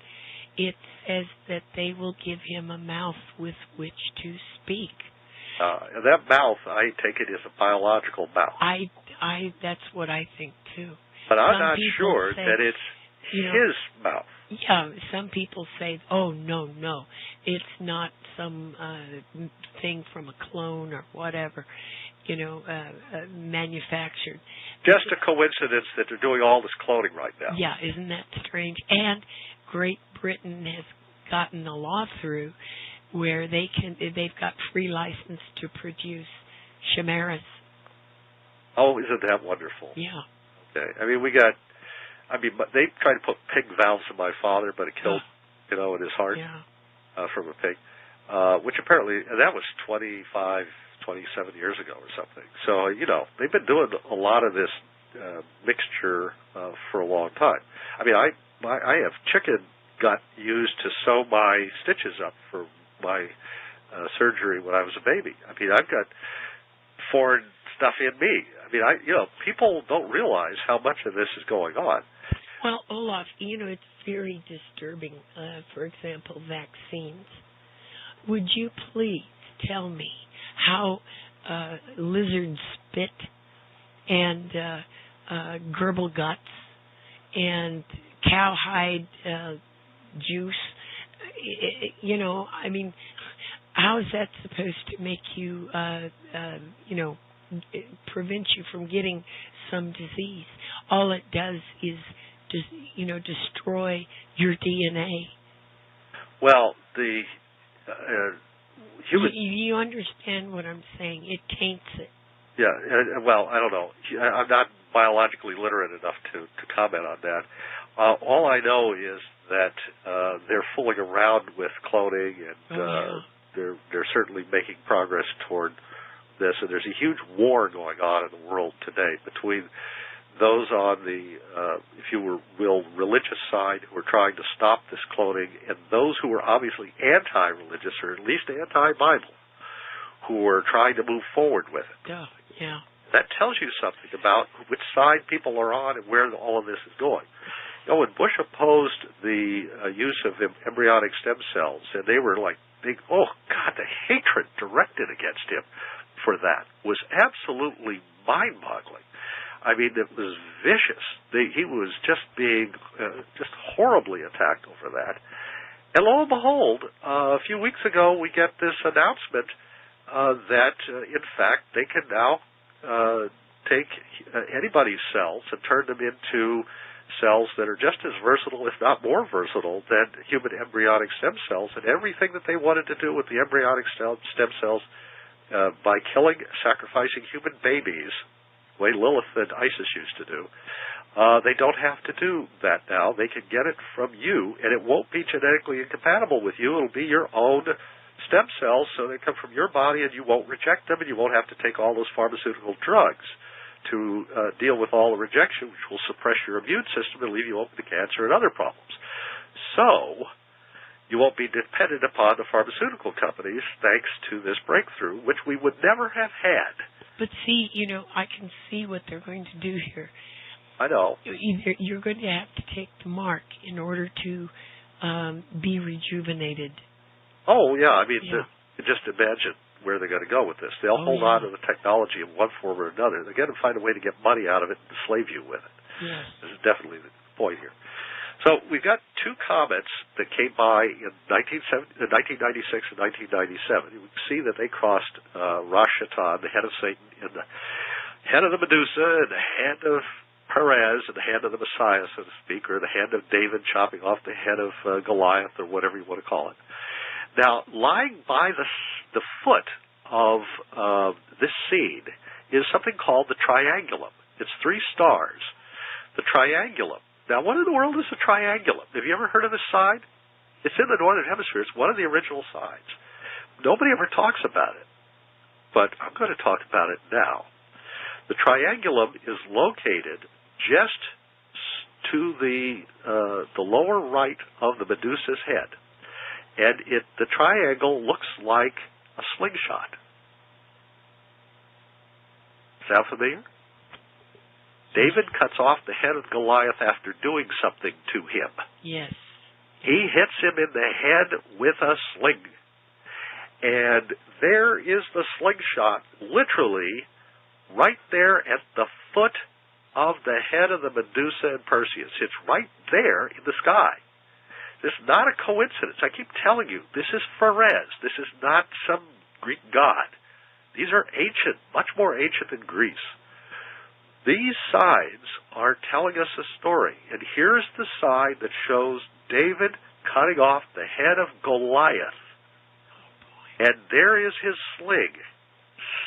it says that they will give him a mouth with which to speak. And that mouth, I take it, is a biological mouth. That's what I think too. But I'm not sure that it's his mouth. Yeah, some people say, oh, no, it's not some thing from a clone or whatever, manufactured. Just a coincidence that they're doing all this cloning right now. Yeah, isn't that strange? And Great Britain has gotten a law through where they've got free license to produce chimeras. Oh, isn't that wonderful? Yeah. Okay. They tried to put pig valves in my father, but it killed, in his heart from a pig, which apparently, and that was 27 years ago or something. So, they've been doing a lot of this mixture for a long time. I have chicken gut used to sew my stitches up for my surgery when I was a baby. I've got foreign stuff in me. I mean, people don't realize how much of this is going on. Well, Olaf, it's very disturbing. For example, vaccines. Would you please tell me how lizard spit and gerbil guts and cowhide juice, I mean, how is that supposed to make you, prevent you from getting some disease? All it does is destroy your DNA. Well, the human... You understand what I'm saying? It taints it. Yeah, well, I don't know. I'm not biologically literate enough to comment on that. All I know is that they're fooling around with cloning, and they're certainly making progress toward this. And there's a huge war going on in the world today between those on the, if you will, religious side who are trying to stop this cloning, and those who are obviously anti-religious, or at least anti-Bible, who are trying to move forward with it. Yeah. That tells you something about which side people are on and where all of this is going. When Bush opposed the use of embryonic stem cells, and they were like big, the hatred directed against him for that was absolutely mind-boggling. I mean, it was vicious. He was just being just horribly attacked over that. And lo and behold, a few weeks ago, we get this announcement that, in fact, they can now take anybody's cells and turn them into cells that are just as versatile, if not more versatile, than human embryonic stem cells. And everything that they wanted to do with the embryonic stem cells by sacrificing human babies, the way Lilith and Isis used to do, they don't have to do that now. They can get it from you, and it won't be genetically incompatible with you. It'll be your own stem cells, so they come from your body, and you won't reject them, and you won't have to take all those pharmaceutical drugs to deal with all the rejection, which will suppress your immune system and leave you open to cancer and other problems. So you won't be dependent upon the pharmaceutical companies thanks to this breakthrough, which we would never have had. But see, I can see what they're going to do here. I know. You're going to have to take the mark in order to be rejuvenated. Oh, yeah. I mean, just imagine where they're going to go with this. They'll hold on to the technology in one form or another. They're going to find a way to get money out of it and enslave you with it. Yes. This is definitely the point here. So we've got two comets that came by in 1996 and 1997. You can see that they crossed Hage.Typhon, the head of Satan, and the head of the Medusa, and the hand of Perez, and the hand of the Messiah, so to speak, or the hand of David chopping off the head of Goliath, or whatever you want to call it. Now, lying by the foot of this scene is something called the triangulum. It's 3 stars. The triangulum. Now, what in the world is the triangulum? Have you ever heard of this sign? It's in the Northern Hemisphere. It's one of the original signs. Nobody ever talks about it, but I'm going to talk about it now. The triangulum is located just to the lower right of the Medusa's head. And the triangle looks like a slingshot. Sound familiar? David cuts off the head of Goliath after doing something to him. Yes. He hits him in the head with a sling. And there is the slingshot, literally, right there at the foot of the head of the Medusa and Perseus. It's right there in the sky. This is not a coincidence. I keep telling you, this is Phares. This is not some Greek god. These are ancient, much more ancient than Greece. These signs are telling us a story. And here's the sign that shows David cutting off the head of Goliath. And there is his sling,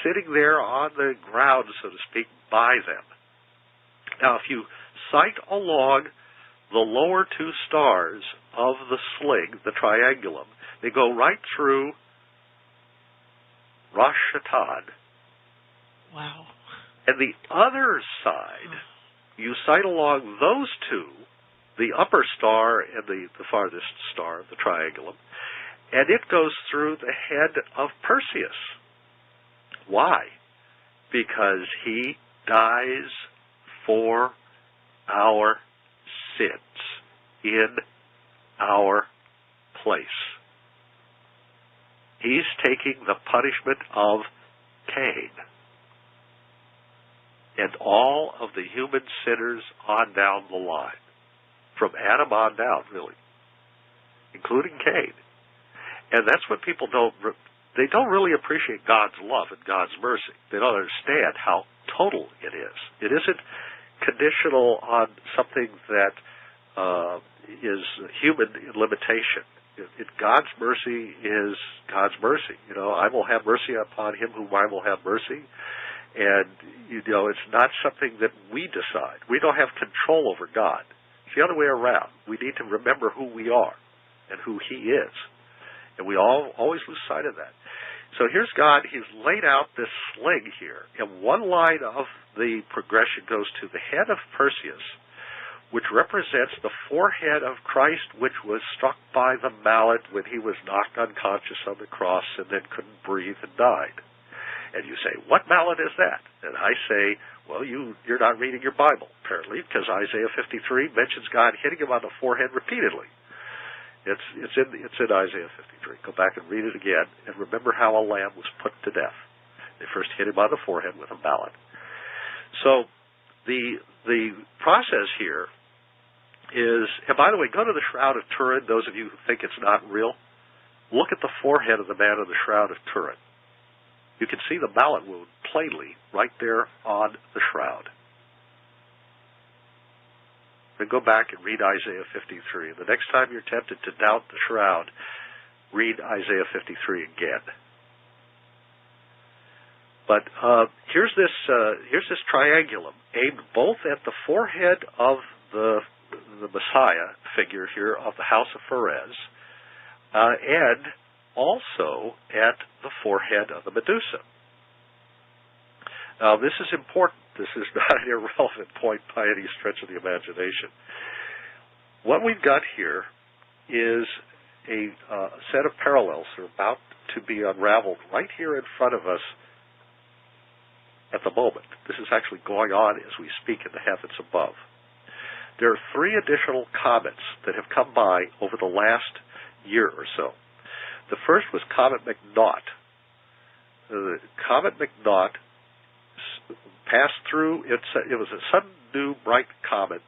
sitting there on the ground, so to speak, by them. Now, if you sight along the lower 2 stars of the sling, the triangulum, they go right through Hage.Typhon. Wow. And the other side, you sight along those 2, the upper star and the farthest star, the triangulum, and it goes through the head of Perseus. Why? because he dies for our sins in our place. He's taking the punishment of Cain and all of the human sinners on down the line, from Adam on down, really, including Cain. And that's what people they don't really appreciate God's love and God's mercy. They don't understand how total it is. It isn't conditional on something that is human in limitation. God's mercy is God's mercy. I will have mercy upon him whom I will have mercy. And, it's not something that we decide. We don't have control over God. It's the other way around. We need to remember who we are and who he is. And we always lose sight of that. So here's God. He's laid out this sling here. And one line of the progression goes to the head of Perseus, which represents the forehead of Christ, which was struck by the mallet when he was knocked unconscious on the cross and then couldn't breathe and died. And you say, what mallet is that? And I say, well, you're not reading your Bible, apparently, because Isaiah 53 mentions God hitting him on the forehead repeatedly. It's in Isaiah 53. Go back and read it again, and remember how a lamb was put to death. They first hit him on the forehead with a mallet. So the process here is, and by the way, go to the Shroud of Turin, those of you who think it's not real. Look at the forehead of the man in the Shroud of Turin. You can see the mallet wound plainly right there on the shroud. Then go back and read Isaiah 53. The next time you're tempted to doubt the shroud, read Isaiah 53 again. But here's this triangulum aimed both at the forehead of the Messiah figure here of the house of Pharez, and also at the forehead of the Medusa. Now, this is important. This is not an irrelevant point by any stretch of the imagination. What we've got here is a set of parallels that are about to be unraveled right here in front of us at the moment. This is actually going on as we speak in the heavens above. There are 3 additional comets that have come by over the last year or so. The first was Comet McNaught. Comet McNaught passed through, it was a sudden new bright comet.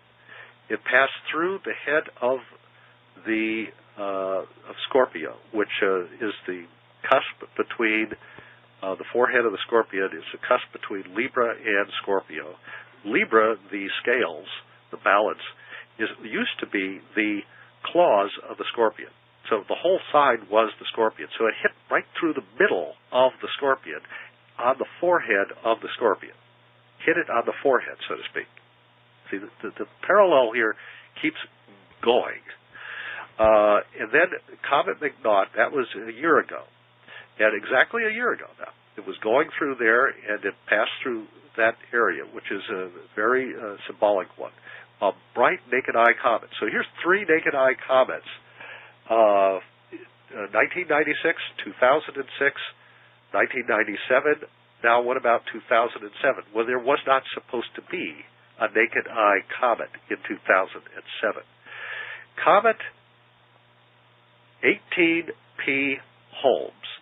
It passed through the head of of Scorpio, which is the cusp between the forehead of the scorpion is the cusp between Libra and Scorpio. Libra, the scales, the balance, used to be the claws of the scorpion. So the whole side was the scorpion. So it hit right through the middle of the scorpion on the forehead of the scorpion. Hit it on the forehead, so to speak. See, the parallel here keeps going. And then Comet McNaught, that was a year ago. And exactly a year ago now. It was going through there, and it passed through that area, which is a very symbolic one. A bright naked eye comet. So here's 3 naked eye comets. 1996, 2006, 1997. Now what about 2007? Well, there was not supposed to be a naked eye comet in 2007. Comet 18P Holmes,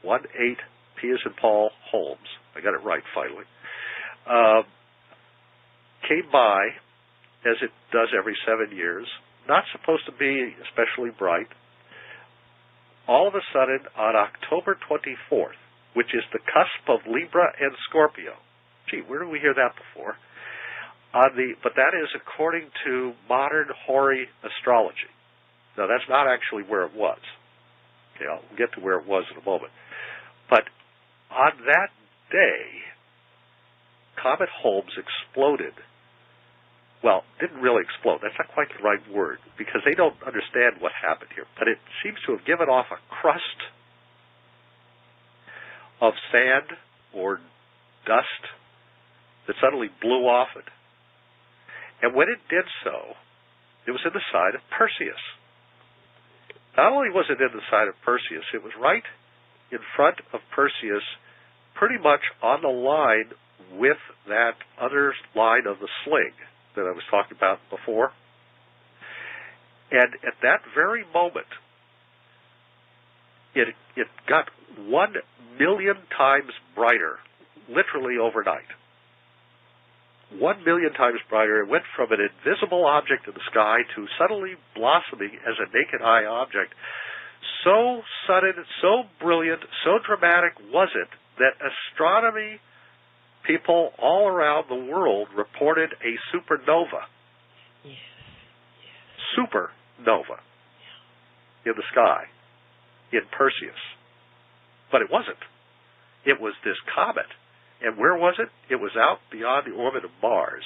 18P as in Paul Holmes, I got it right finally, came by, as it does every 7 years, not supposed to be especially bright. All of a sudden, on October 24th, which is the cusp of Libra and Scorpio. Gee, where did we hear that before? But that is according to modern Hori astrology. Now, that's not actually where it was. Okay, I'll get to where it was in a moment. But on that day, Comet Holmes exploded. Well, didn't really explode. That's not quite the right word, because they don't understand what happened here. But it seems to have given off a crust of sand or dust that suddenly blew off it. And when it did so, it was in the side of Perseus. Not only was it in the side of Perseus, it was right in front of Perseus pretty much on the line with that other line of the sling that I was talking about before. And at that very moment, it got 1 million times brighter, literally overnight. 1 million times brighter. It went from an invisible object in the sky to suddenly blossoming as a naked eye object. So sudden, so brilliant, so dramatic was it that astronomy people all around the world reported a supernova. Yes. Supernova in the sky in Perseus. But it wasn't. It was this comet. And where was it? It was out beyond the orbit of Mars.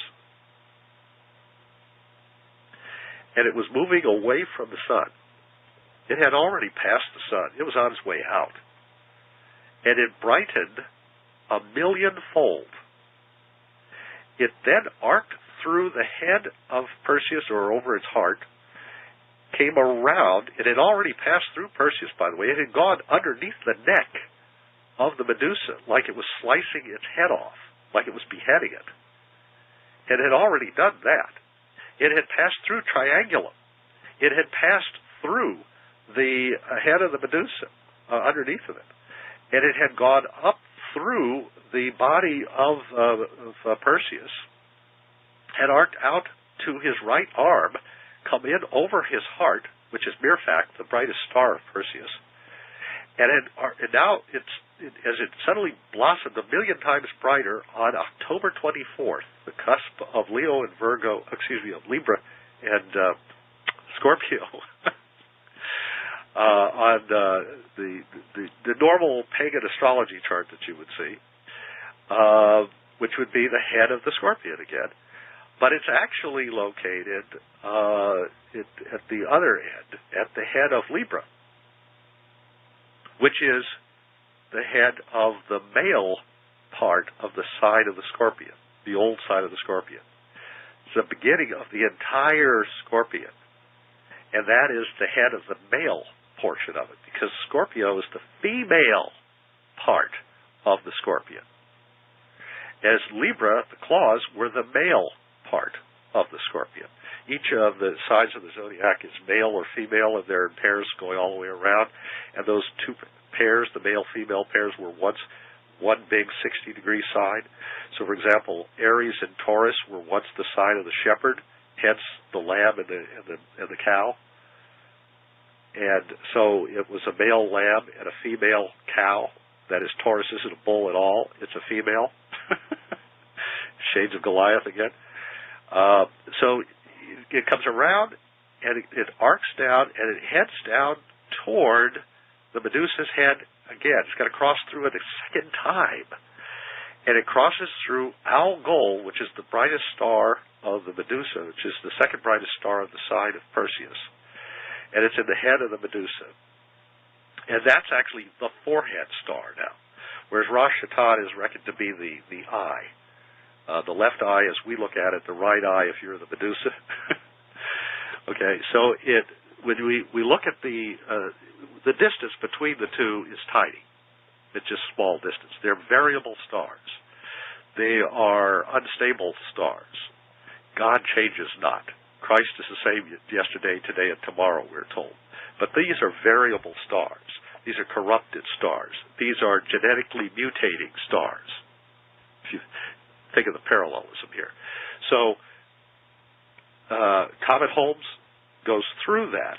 And it was moving away from the sun. It had already passed the sun. It was on its way out. And it brightened 1,000,000-fold. It then arced through the head of Perseus, or over its heart, came around. It had already passed through Perseus, by the way. It had gone underneath the neck of the Medusa, like it was slicing its head off, like it was beheading it. It had already done that. It had passed through Triangulum. It had passed through the head of the Medusa, underneath of it. And it had gone up through the body of Perseus, had arced out to his right arm, come in over his heart, which is Mirfac, the brightest star of Perseus, and now as it suddenly blossomed 1,000,000 times brighter on October 24th, the cusp of Leo and Virgo, of Libra and Scorpio, on the normal pagan astrology chart that you would see, which would be the head of the Scorpion again. But it's actually located at the other end, at the head of Libra, which is the head of the male part of the side of the Scorpion, the old side of the Scorpion. It's the beginning of the entire Scorpion, and that is the head of the male portion of it, because Scorpio is the female part of the Scorpion. As Libra, the claws, were the male part of the Scorpion. Each of the signs of the zodiac is male or female, and they're in pairs going all the way around. And those two pairs, the male-female pairs, were once one big 60-degree sign. So, for example, Aries and Taurus were once the sign of the shepherd, hence the lamb and the cow. And so it was a male lamb and a female cow. That is, Taurus isn't a bull at all. It's a female. Shades of Goliath again. So it comes around, and it arcs down, and it heads down toward the Medusa's head again. It's got to cross through it a second time. And it crosses through Algol, which is the brightest star of the Medusa, which is the second brightest star on the side of Perseus. And it's in the head of the Medusa. And that's actually the forehead star now, whereas Rosh Hashanah is reckoned to be the eye. The left eye, as we look at it, the right eye if you're the Medusa. Okay, so when we look at the distance between the two is tiny. It's just small distance. They're variable stars. They are unstable stars. God changes not. Christ is the same yesterday, today, and tomorrow, we're told. But these are variable stars. These are corrupted stars. These are genetically mutating stars. If you think of the parallelism here. So, Comet Holmes goes through that.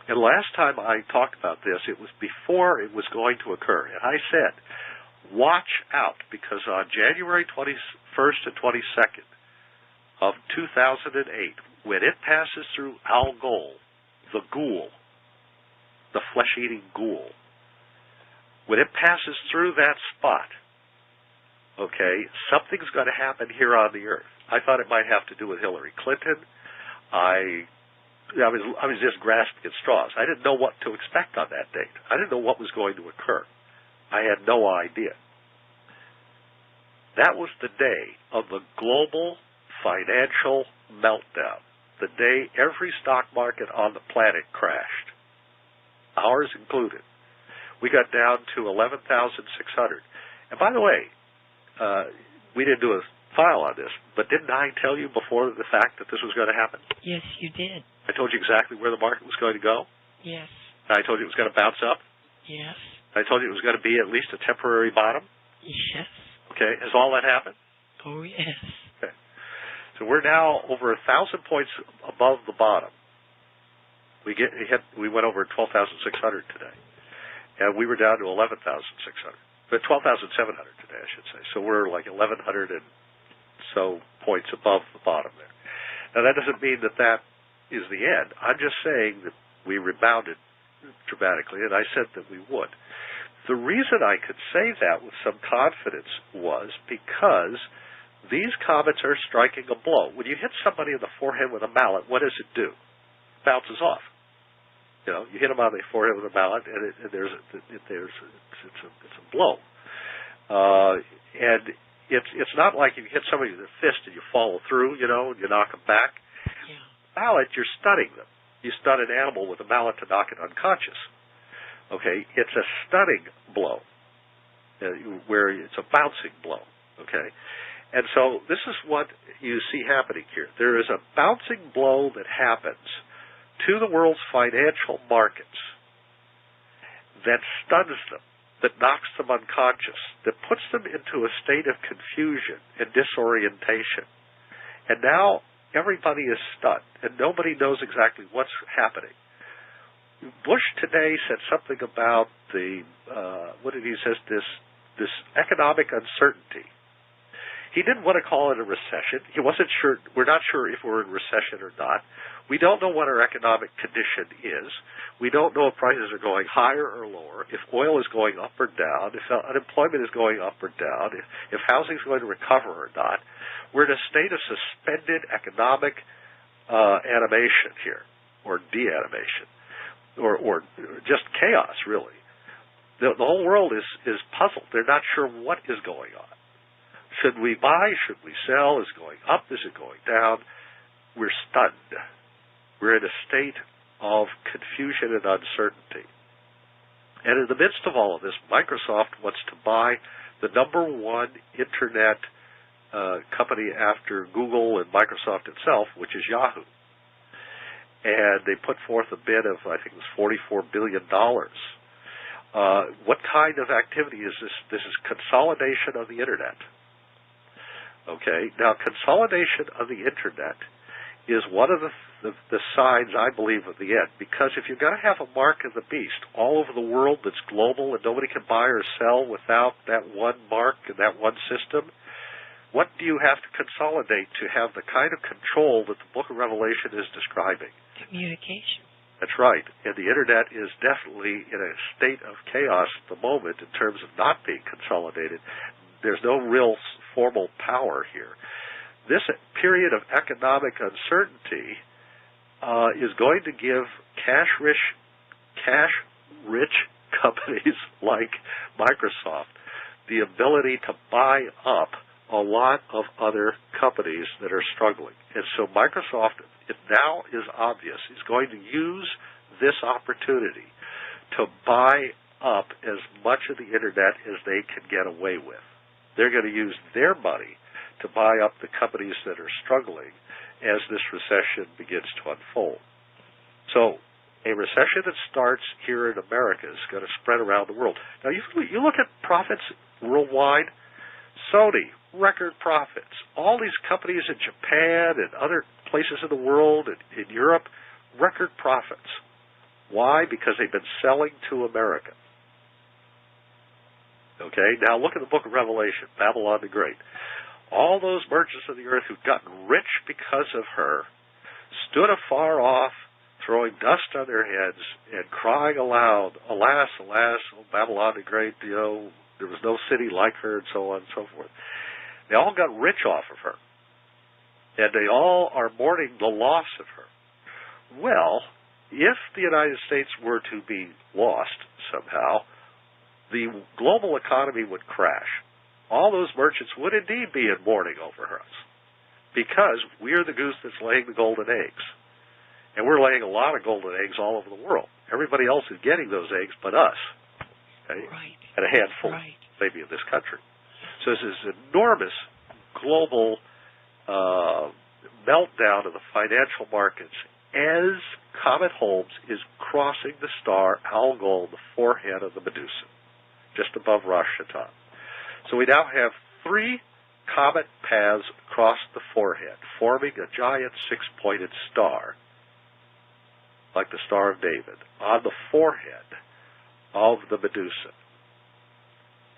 And last time I talked about this, it was before it was going to occur. And I said, watch out, because on January 21st and 22nd of 2008, when it passes through Algol, the ghoul, the flesh-eating ghoul, when it passes through that spot, okay, something's going to happen here on the earth. I thought it might have to do with Hillary Clinton. I was just grasping at straws. I didn't know what to expect on that date. I didn't know what was going to occur. I had no idea. That was the day of the global financial meltdown. The day every stock market on the planet crashed. Ours included. we got down to 11,600. And by the way, we didn't do a file on this, but didn't I tell you before the fact that this was going to happen? Yes, you did. I told you exactly where the market was going to go. Yes. I told you it was going to bounce up. Yes. I told you it was going to be at least a temporary bottom. Yes. Okay, has all that happened? Oh, yes. Okay. So we're now over 1,000 points above the bottom. We went over 12,600 today, and we were down to 11,600, but 12,700 today, I should say. So we're like 1,100 and so points above the bottom there. Now that doesn't mean that that is the end. I'm just saying that we rebounded dramatically, and I said that we would. The reason I could say that with some confidence was because these comets are striking a blow. When you hit somebody in the forehead with a mallet, what does it do? It bounces off. You know, you hit them on the forehead with a mallet, and it's a blow. And it's not like you hit somebody with a fist and you follow through, you know, and you knock them back. Yeah. Mallet, you're stunning them. You stun an animal with a mallet to knock it unconscious. Okay, it's a stunning blow, where it's a bouncing blow. Okay, and so this is what you see happening here. There is a bouncing blow that happens to the world's financial markets that stuns them, that knocks them unconscious, that puts them into a state of confusion and disorientation. And now everybody is stunned, and nobody knows exactly what's happening. Bush today said something about this economic uncertainty. He didn't want to call it a recession. He wasn't sure. We're not sure if we're in recession or not. We don't know what our economic condition is. We don't know if prices are going higher or lower, if oil is going up or down, if unemployment is going up or down, if housing is going to recover or not. We're in a state of suspended economic animation here, or de-animation, or just chaos, really. The whole world is puzzled. They're not sure what is going on. Should we buy? Should we sell? Is it going up? Is it going down? We're stunned. We're in a state of confusion and uncertainty. And in the midst of all of this, Microsoft wants to buy the number one internet company after Google and Microsoft itself, which is Yahoo. And they put forth a bid of, I think it was $44 billion. What kind of activity is this? This is consolidation of the internet. Okay, now consolidation of the internet is one of the signs, I believe, of the end. Because if you're going to have a mark of the beast all over the world that's global and nobody can buy or sell without that one mark and that one system, what do you have to consolidate to have the kind of control that the book of Revelation is describing? Communication. That's right. And the internet is definitely in a state of chaos at the moment in terms of not being consolidated. There's no real formal power here. This period of economic uncertainty is going to give cash-rich companies like Microsoft the ability to buy up a lot of other companies that are struggling. And so Microsoft, it now is obvious, is going to use this opportunity to buy up as much of the internet as they can get away with. They're going to use their money to buy up the companies that are struggling as this recession begins to unfold. So a recession that starts here in America is going to spread around the world. Now, you look at profits worldwide. Sony, record profits. All these companies in Japan and other places in the world and in Europe, record profits. Why? Because they've been selling to America. Okay, now look at the book of Revelation, Babylon the Great. All those merchants of the earth who'd gotten rich because of her stood afar off, throwing dust on their heads and crying aloud, alas, alas, oh, Babylon the Great, you know, there was no city like her, and so on and so forth. They all got rich off of her, and they all are mourning the loss of her. Well, if the United States were to be lost somehow, the global economy would crash. All those merchants would indeed be in mourning over us, because we're the goose that's laying the golden eggs. And we're laying a lot of golden eggs all over the world. Everybody else is getting those eggs but us. okay? Right. And a handful, Right. maybe, in this country. So this is enormous global meltdown of the financial markets as Comet Holmes is crossing the star Algol, the forehead of the Medusa, just above Hage.Typhon. So we now have 3 comet paths across the forehead, forming a giant 6-pointed star, like the Star of David, on the forehead of the Medusa,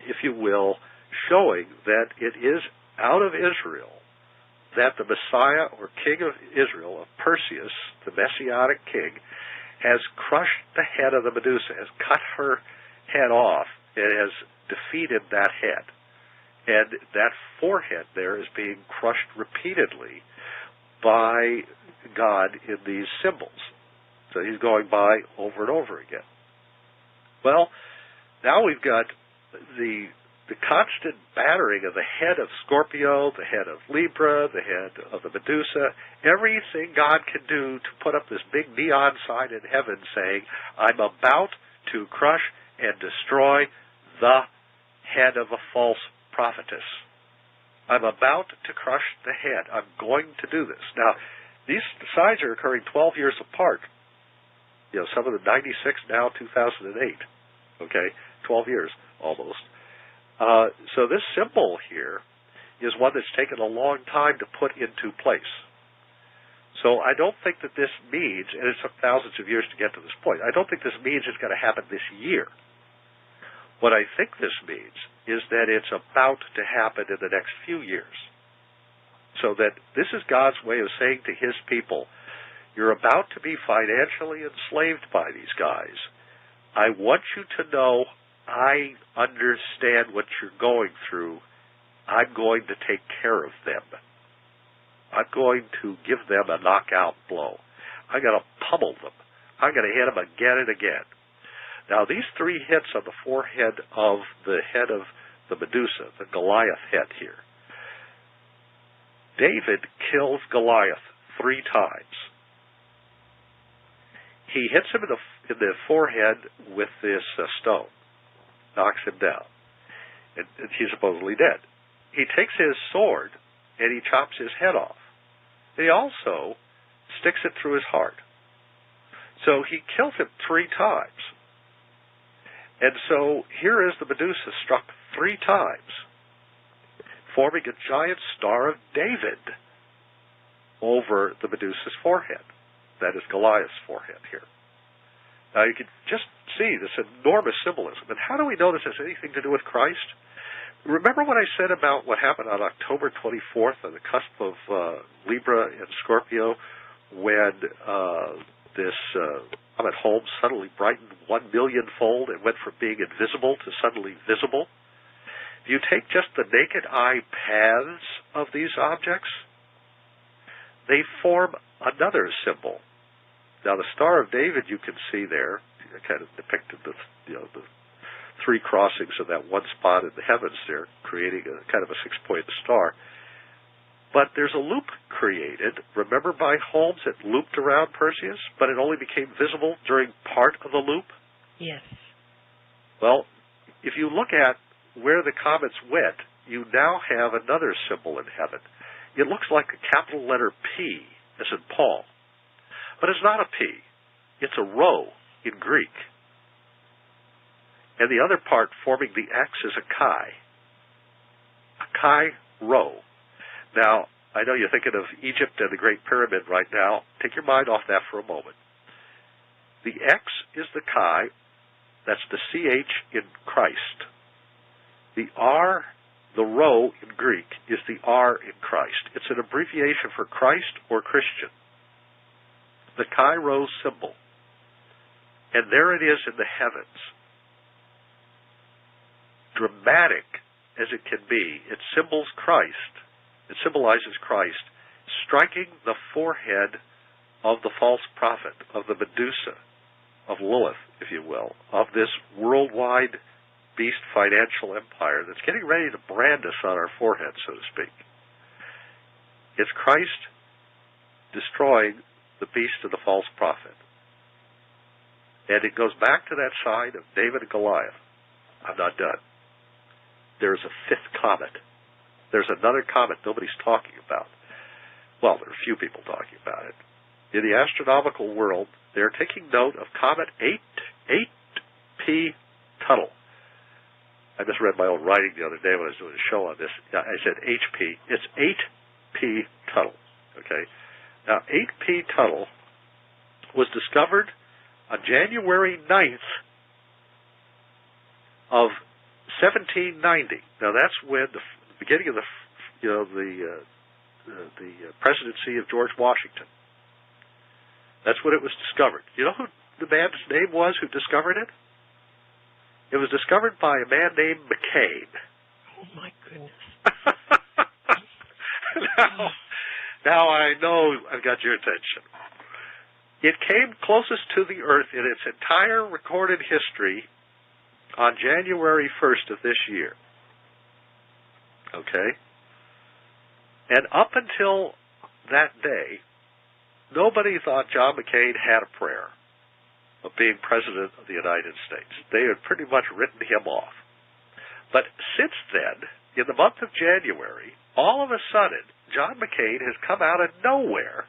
if you will, showing that it is out of Israel that the Messiah or King of Israel, of Perseus, the Messianic king, has crushed the head of the Medusa, has cut her head off, and has defeated that head. And that forehead there is being crushed repeatedly by God in these symbols. So he's going by over and over again. Well, now we've got the constant battering of the head of Scorpio, the head of Libra, the head of the Medusa, everything God can do to put up this big neon sign in heaven saying, I'm about to crush and destroy the head of a false prophetess. I'm about to crush the head. I'm going to do this. Now, these signs are occurring 12 years apart. You know, some of them 96, now 2008. Okay, 12 years almost. So this symbol here is one that's taken a long time to put into place. So I don't think that this means, and it took thousands of years to get to this point, I don't think this means it's going to happen this year. What I think this means is that it's about to happen in the next few years. So that this is God's way of saying to his people, you're about to be financially enslaved by these guys. I want you to know I understand what you're going through. I'm going to take care of them. I'm going to give them a knockout blow. I'm going to pummel them. I'm going to hit them again and again. Now, these 3 hits on the forehead of the head of the Medusa, the Goliath head here. David kills Goliath 3 times. He hits him in the forehead with this stone, knocks him down, and he's supposedly dead. He takes his sword and he chops his head off. And he also sticks it through his heart. So he kills him 3 times. And so here is the Medusa struck 3 times, forming a giant Star of David over the Medusa's forehead. That is Goliath's forehead here. Now you can just see this enormous symbolism. And how do we know this has anything to do with Christ? Remember what I said about what happened on October 24th on the cusp of Libra and Scorpio when this Comet Holmes suddenly brightened 1 million-fold and went from being invisible to suddenly visible? If you take just the naked eye paths of these objects, they form another symbol. Now, the Star of David you can see there, kind of depicted the 3 crossings of that one spot in the heavens there, creating a kind of a 6-pointed star. But there's a loop created. Remember by Holmes, it looped around Perseus, but it only became visible during part of the loop? Yes. Well, if you look at where the comets went, you now have another symbol in heaven. It looks like a capital letter P, as in Paul. But it's not a P. It's a rho in Greek. And the other part forming the X is a chi. A chi rho. Now, I know you're thinking of Egypt and the Great Pyramid right now. Take your mind off that for a moment. The X is the chi. That's the CH in Christ. The R, the rho in Greek, is the R in Christ. It's an abbreviation for Christ or Christian. The chi rho symbol. And there it is in the heavens. Dramatic as it can be, it symbolizes Christ striking the forehead of the false prophet, of the Medusa, of Lilith, if you will, of this worldwide beast financial empire that's getting ready to brand us on our forehead, so to speak. It's Christ destroying the beast of the false prophet. And it goes back to that side of David and Goliath. I'm not done. There's a fifth comet. There's another comet nobody's talking about. Well, there are a few people talking about it. In the astronomical world, they're taking note of Comet 8P I misread my own writing the other day when I was doing a show on this. I said HP. It's 8P Tuttle. Okay? Now, 8P Tuttle was discovered on January 9th of 1790. Now, that's when the beginning of the presidency of George Washington. That's when it was discovered. You know who the man's name was who discovered it? It was discovered by a man named McCain. Oh, my goodness. now I know I've got your attention. It came closest to the Earth in its entire recorded history on January 1st of this year. Okay? And up until that day, nobody thought John McCain had a prayer of being President of the United States. They had pretty much written him off. But since then, in the month of January, all of a sudden, John McCain has come out of nowhere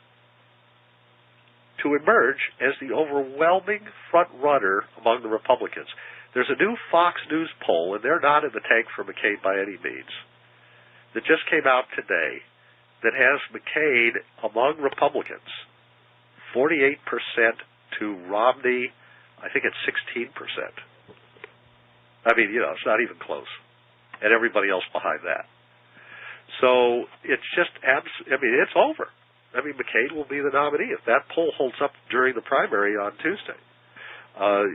to emerge as the overwhelming front runner among the Republicans. There's a new Fox News poll, and they're not in the tank for McCain by any means, that just came out today that has McCain among Republicans 48% to Romney, I think it's 16%. I mean, you know, it's not even close. And everybody else behind that. So it's just, it's over. I mean, McCain will be the nominee if that poll holds up during the primary on Tuesday.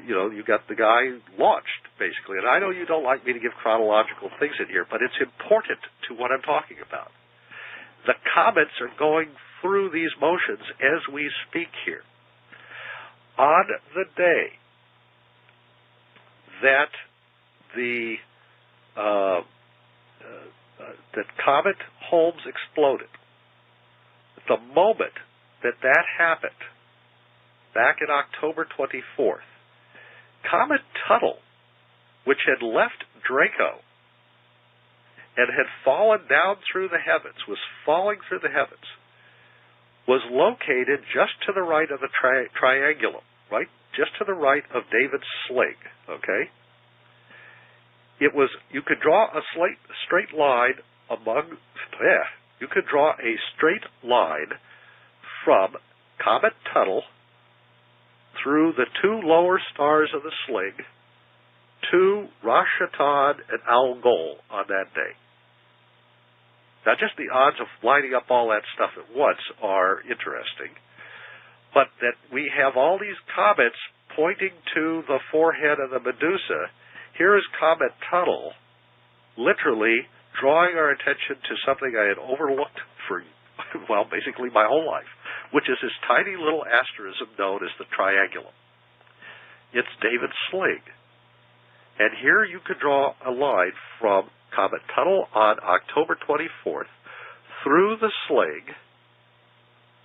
You got the guy launched, basically. And I know you don't like me to give chronological things in here, but it's important to what I'm talking about. The comets are going through these motions as we speak here. On the day that that Comet Holmes exploded, the moment that happened, back in October 24th, Comet Tuttle, which had left Draco and had fallen down through the heavens, was falling through the heavens, was located just to the right of the triangulum, right? Just to the right of David's sling, okay? You could draw a straight line you could draw a straight line from Comet Tuttle through the two lower stars of the sling to Rosh-Hashanah and Algol on that day. Now, just the odds of lining up all that stuff at once are interesting, but that we have all these comets pointing to the forehead of the Medusa. Here is Comet Tuttle literally drawing our attention to something I had overlooked for, basically my whole life, which is this tiny little asterism known as the triangulum. It's David's sling. And here you could draw a line from Comet Tuttle on October 24th through the sling,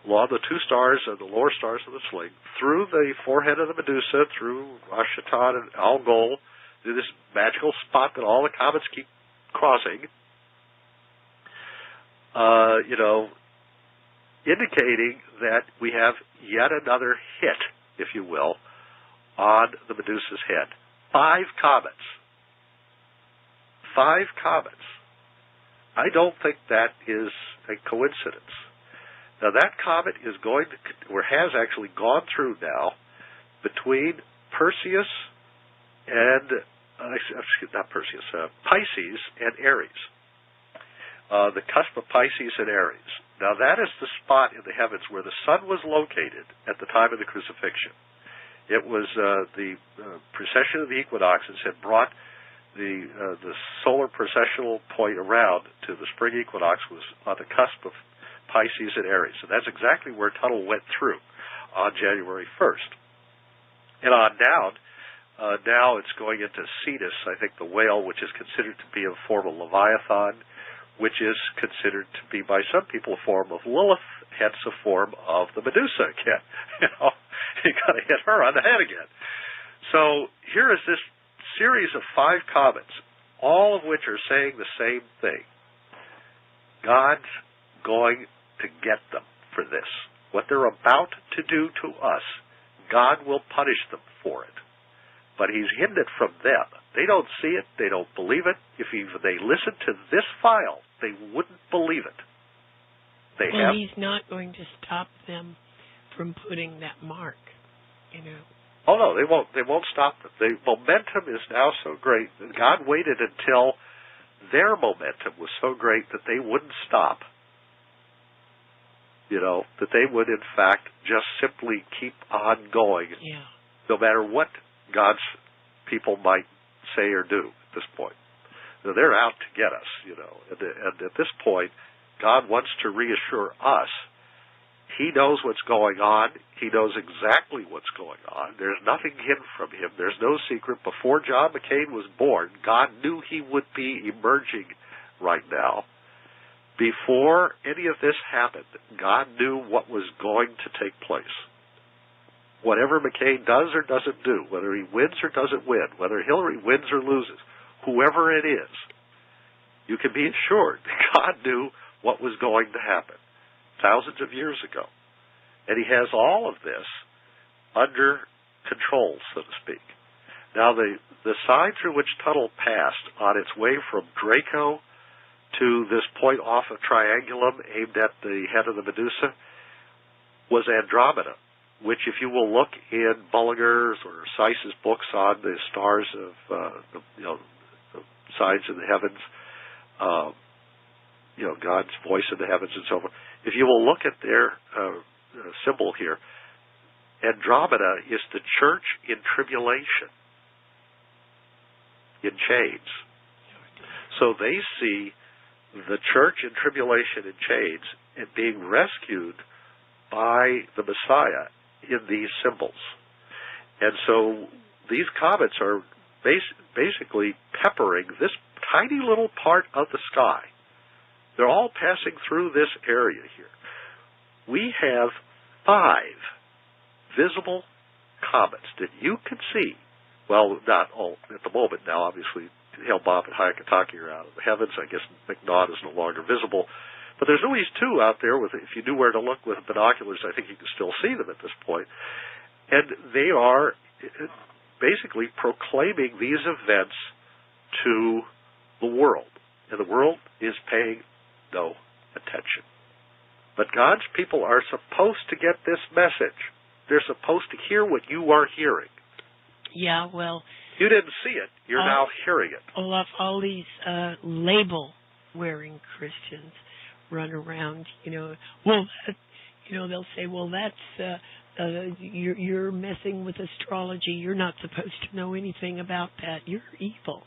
along the two stars and the lower stars of the sling, through the forehead of the Medusa, through Rosh-Hashanah and Algol, to this magical spot that all the comets keep crossing, indicating that we have yet another hit, if you will, on the Medusa's head. 5 comets. 5 comets. I don't think that is a coincidence. Now, that comet is going to, or has actually gone through now, between Perseus and, Pisces and Aries. The cusp of Pisces and Aries. Now, that is the spot in the heavens where the sun was located at the time of the crucifixion. It was the precession of the equinoxes had brought the solar precessional point around to the spring equinox was on the cusp of Pisces and Aries. And that's exactly where Tuttle went through on January 1st. And on down, now it's going into Cetus, I think the whale, which is considered to be a form of Leviathan, which is considered to be by some people a form of Lilith, hence a form of the Medusa again. You got to hit her on the head again. So here is this series of 5 comets, all of which are saying the same thing. God's going to get them for this. What they're about to do to us, God will punish them for it. But he's hidden it from them. They don't see it. They don't believe it. If even they listen to this file, they wouldn't believe it. He's not going to stop them from putting that mark, you know. Oh, no, they won't. They won't stop them. The momentum is now so great that God waited until their momentum was so great that they wouldn't stop. You know, that they would, in fact, just simply keep on going, no matter what God's people might say or do at this point. So they're out to get us, you know. And at this point, God wants to reassure us. He knows what's going on. He knows exactly what's going on. There's nothing hidden from him. There's no secret. Before John McCain was born, God knew he would be emerging right now. Before any of this happened, God knew what was going to take place. Whatever McCain does or doesn't do, whether he wins or doesn't win, whether Hillary wins or loses, whoever it is, you can be assured that God knew what was going to happen thousands of years ago. And he has all of this under control, so to speak. Now, the side through which Tuttle passed on its way from Draco to this point off of Triangulum aimed at the head of the Medusa was Andromeda, which, if you will look in Bullinger's or Seiss's books on the stars of the signs in the heavens, God's voice in the heavens and so forth, if you will look at their symbol here, Andromeda is the church in tribulation, in chains. So they see the church in tribulation in chains and being rescued by the Messiah in these symbols. And so these comets are basically peppering this tiny little part of the sky. They're all passing through this area here. We have 5 visible comets that you can see. Well, not all at the moment now, obviously. Hale-Bopp and Hage.Typhon are out of the heavens. I guess McNaught is no longer visible. But there's always 2 out there. If you knew where to look with binoculars, I think you can still see them at this point. And they are basically proclaiming these events to the world. And the world is paying no attention. But God's people are supposed to get this message. They're supposed to hear what you are hearing. Yeah, well... You didn't see it. You're now hearing it. Olaf, all these label-wearing Christians run around, they'll say, well, that's, you're messing with astrology. You're not supposed to know anything about that. You're evil.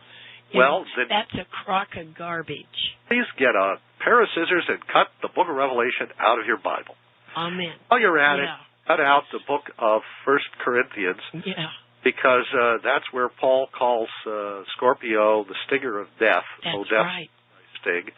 That's a crock of garbage. Please get a pair of scissors and cut the book of Revelation out of your Bible. Amen. While you're at it, cut out the book of 1 Corinthians. Yeah. Because that's where Paul calls Scorpio the stinger of death. That's right. Sting.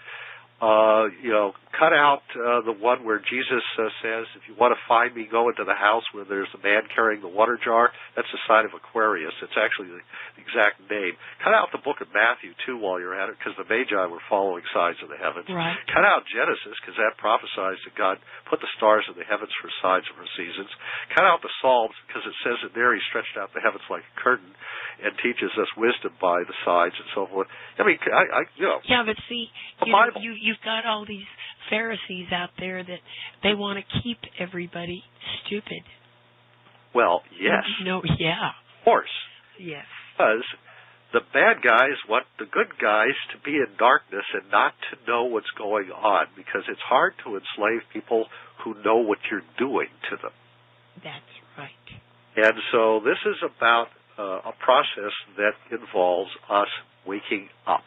Cut out the one where Jesus says, if you want to find me, go into the house where there's a man carrying the water jar. That's the sign of Aquarius. It's actually the exact name. Cut out the book of Matthew, too, while you're at it, because the Magi were following signs of the heavens. Right. Cut out Genesis, because that prophesies that God put the stars in the heavens for signs of her seasons. Cut out the Psalms, because it says that there he stretched out the heavens like a curtain and teaches us wisdom by the signs and so forth. I mean, Yeah, but see, you've got all these Pharisees out there that they want to keep everybody stupid. Well, yes. Yeah. Of course. Yes. Because the bad guys want the good guys to be in darkness and not to know what's going on, because it's hard to enslave people who know what you're doing to them. That's right. And so this is about a process that involves us waking up.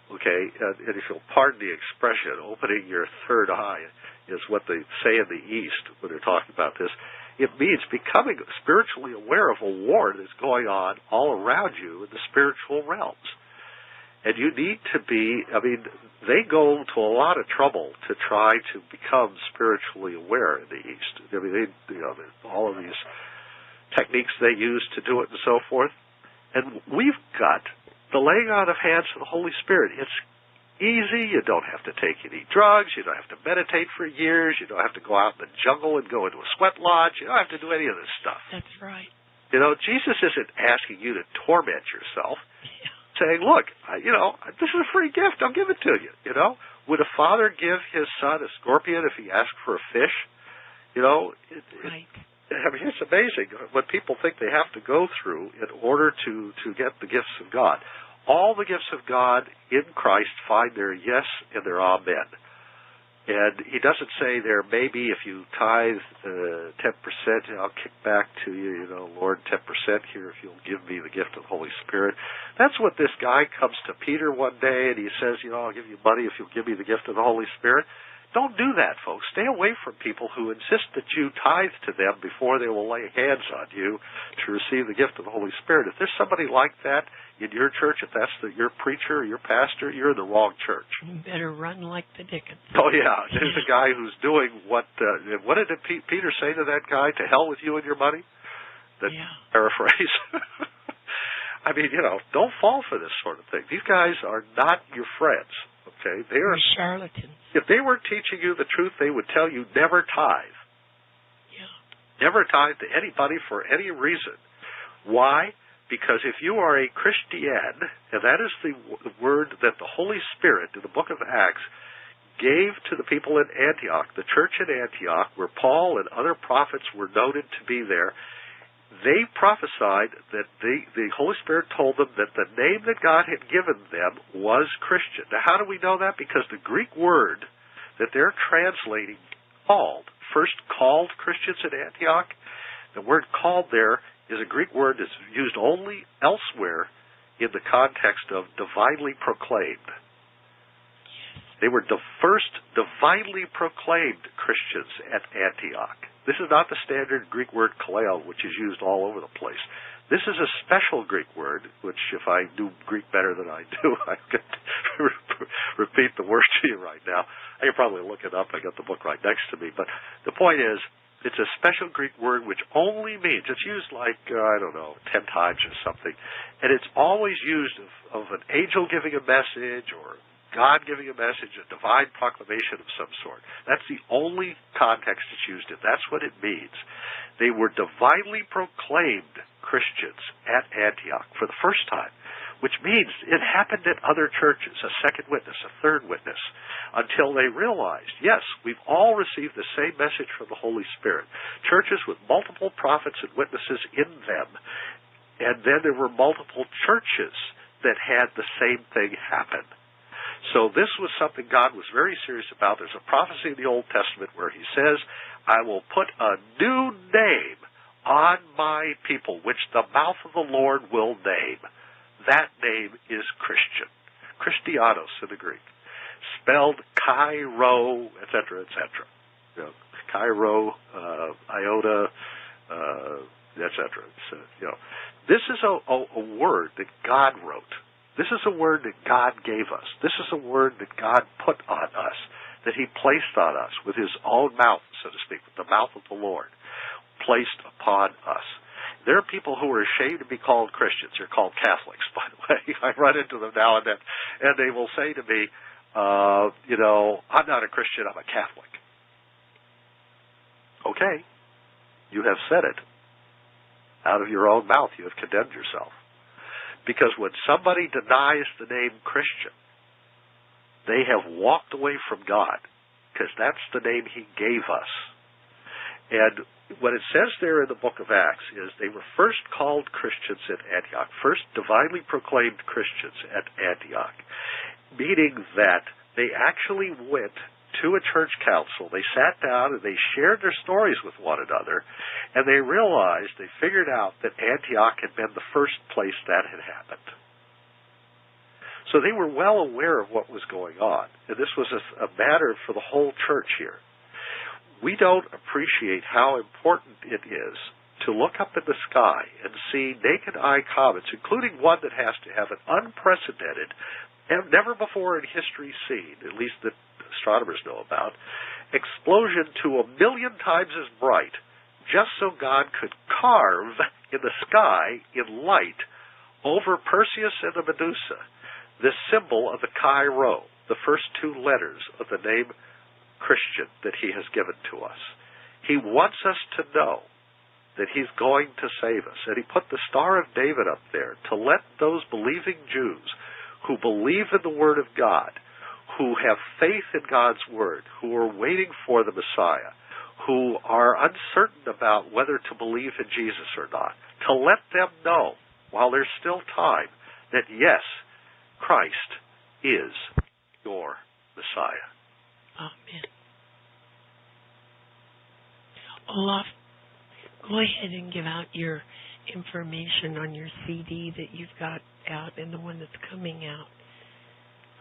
Okay, and if you'll pardon the expression, opening your third eye is what they say in the East when they're talking about this. It means becoming spiritually aware of a war that's going on all around you in the spiritual realms. And you need to be, they go to a lot of trouble to try to become spiritually aware in the East. All of these techniques they use to do it and so forth. And we've got the laying on of hands of the Holy Spirit. It's easy. You don't have to take any drugs. You don't have to meditate for years. You don't have to go out in the jungle and go into a sweat lodge. You don't have to do any of this stuff. That's right. You know, Jesus isn't asking you to torment yourself, saying, look, this is a free gift. I'll give it to you. You know, would a father give his son a scorpion if he asked for a fish? You know, Right. I mean, it's amazing what people think they have to go through in order to get the gifts of God. All the gifts of God in Christ find their yes and their amen. And he doesn't say there, maybe if you tithe 10%, I'll kick back to you, Lord, 10% here if you'll give me the gift of the Holy Spirit. That's what this guy comes to Peter one day and he says, I'll give you money if you'll give me the gift of the Holy Spirit. Don't do that, folks. Stay away from people who insist that you tithe to them before they will lay hands on you to receive the gift of the Holy Spirit. If there's somebody like that in your church, if that's your preacher or your pastor, you're in the wrong church. You better run like the dickens. Oh, yeah. There's a guy who's doing what did Peter say to that guy? To hell with you and your money? Paraphrase. I mean, don't fall for this sort of thing. These guys are not your friends. Okay, they are charlatans. If they were teaching you the truth, they would tell you never tithe. Yeah. Never tithe to anybody for any reason. Why? Because if you are a Christian, and that is the word that the Holy Spirit in the book of Acts gave to the people in Antioch, the church in Antioch, where Paul and other prophets were noted to be there, they prophesied that the Holy Spirit told them that the name that God had given them was Christian. Now, how do we know that? Because the Greek word that they're translating first called Christians at Antioch, the word called there is a Greek word that's used only elsewhere in the context of divinely proclaimed. They were the first divinely proclaimed Christians at Antioch. This is not the standard Greek word kaleo, which is used all over the place. This is a special Greek word, which if I knew Greek better than I do, I could repeat the word to you right now. I could probably look it up. I got the book right next to me. But the point is, it's a special Greek word which only means, it's used like, 10 times or something, and it's always used of an angel giving a message or God giving a message, a divine proclamation of some sort. That's the only context it's used in. That's what it means. They were divinely proclaimed Christians at Antioch for the first time, which means it happened at other churches, a second witness, a third witness, until they realized, yes, we've all received the same message from the Holy Spirit. Churches with multiple prophets and witnesses in them, and then there were multiple churches that had the same thing happen. So this was something God was very serious about. There's a prophecy in the Old Testament where he says, I will put a new name on my people, which the mouth of the Lord will name. That name is Christian. Christianos in the Greek. Spelled Cairo, etc., etc. Cairo, iota, etc. So, this is a word that God wrote. This is a word that God gave us. This is a word that God put on us, that he placed on us with his own mouth, so to speak, with the mouth of the Lord, placed upon us. There are people who are ashamed to be called Christians. They're called Catholics, by the way. I run into them now and then, and they will say to me, I'm not a Christian, I'm a Catholic. Okay, you have said it. Out of your own mouth, you have condemned yourself. Because when somebody denies the name Christian, they have walked away from God, because that's the name he gave us. And what it says there in the book of Acts is they were first called Christians at Antioch, first divinely proclaimed Christians at Antioch, meaning that they actually went to a church council. They sat down and they shared their stories with one another, and they realized, they figured out that Antioch had been the first place that had happened. So they were well aware of what was going on, and this was a matter for the whole church here. We don't appreciate how important it is to look up in the sky and see naked eye comets, including one that has to have an unprecedented, never before in history seen, at least that astronomers know about, explosion to 1 million times as bright, just so God could carve in the sky, in light, over Perseus and the Medusa, this symbol of the Chi Rho, the first two letters of the name Christian that he has given to us. He wants us to know that he's going to save us. And he put the Star of David up there to let those believing Jews who believe in the Word of God, who have faith in God's Word, who are waiting for the Messiah, who are uncertain about whether to believe in Jesus or not, to let them know, while there's still time, that yes, Christ is your Messiah. Amen. Olaf, go ahead and give out your information on your CD that you've got out and the one that's coming out.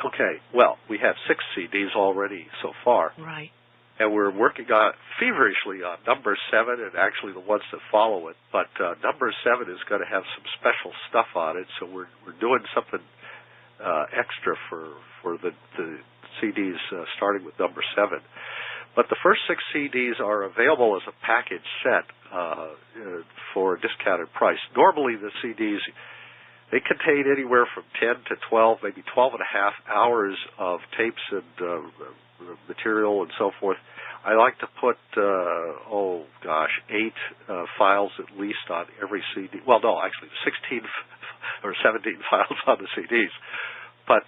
Okay, well, we have 6 CDs already so far. Right. And we're working on feverishly on number 7 and actually the ones that follow it. But number 7 is going to have some special stuff on it, so we're doing something extra for the CDs starting with number 7. But the first 6 CDs are available as a package set for a discounted price. Normally the CDs, they contain anywhere from 10 to 12, maybe 12 and a half hours of tapes and material and so forth. I like to put, 8 files at least on every CD. Well, no, actually 16 or 17 files on the CDs. But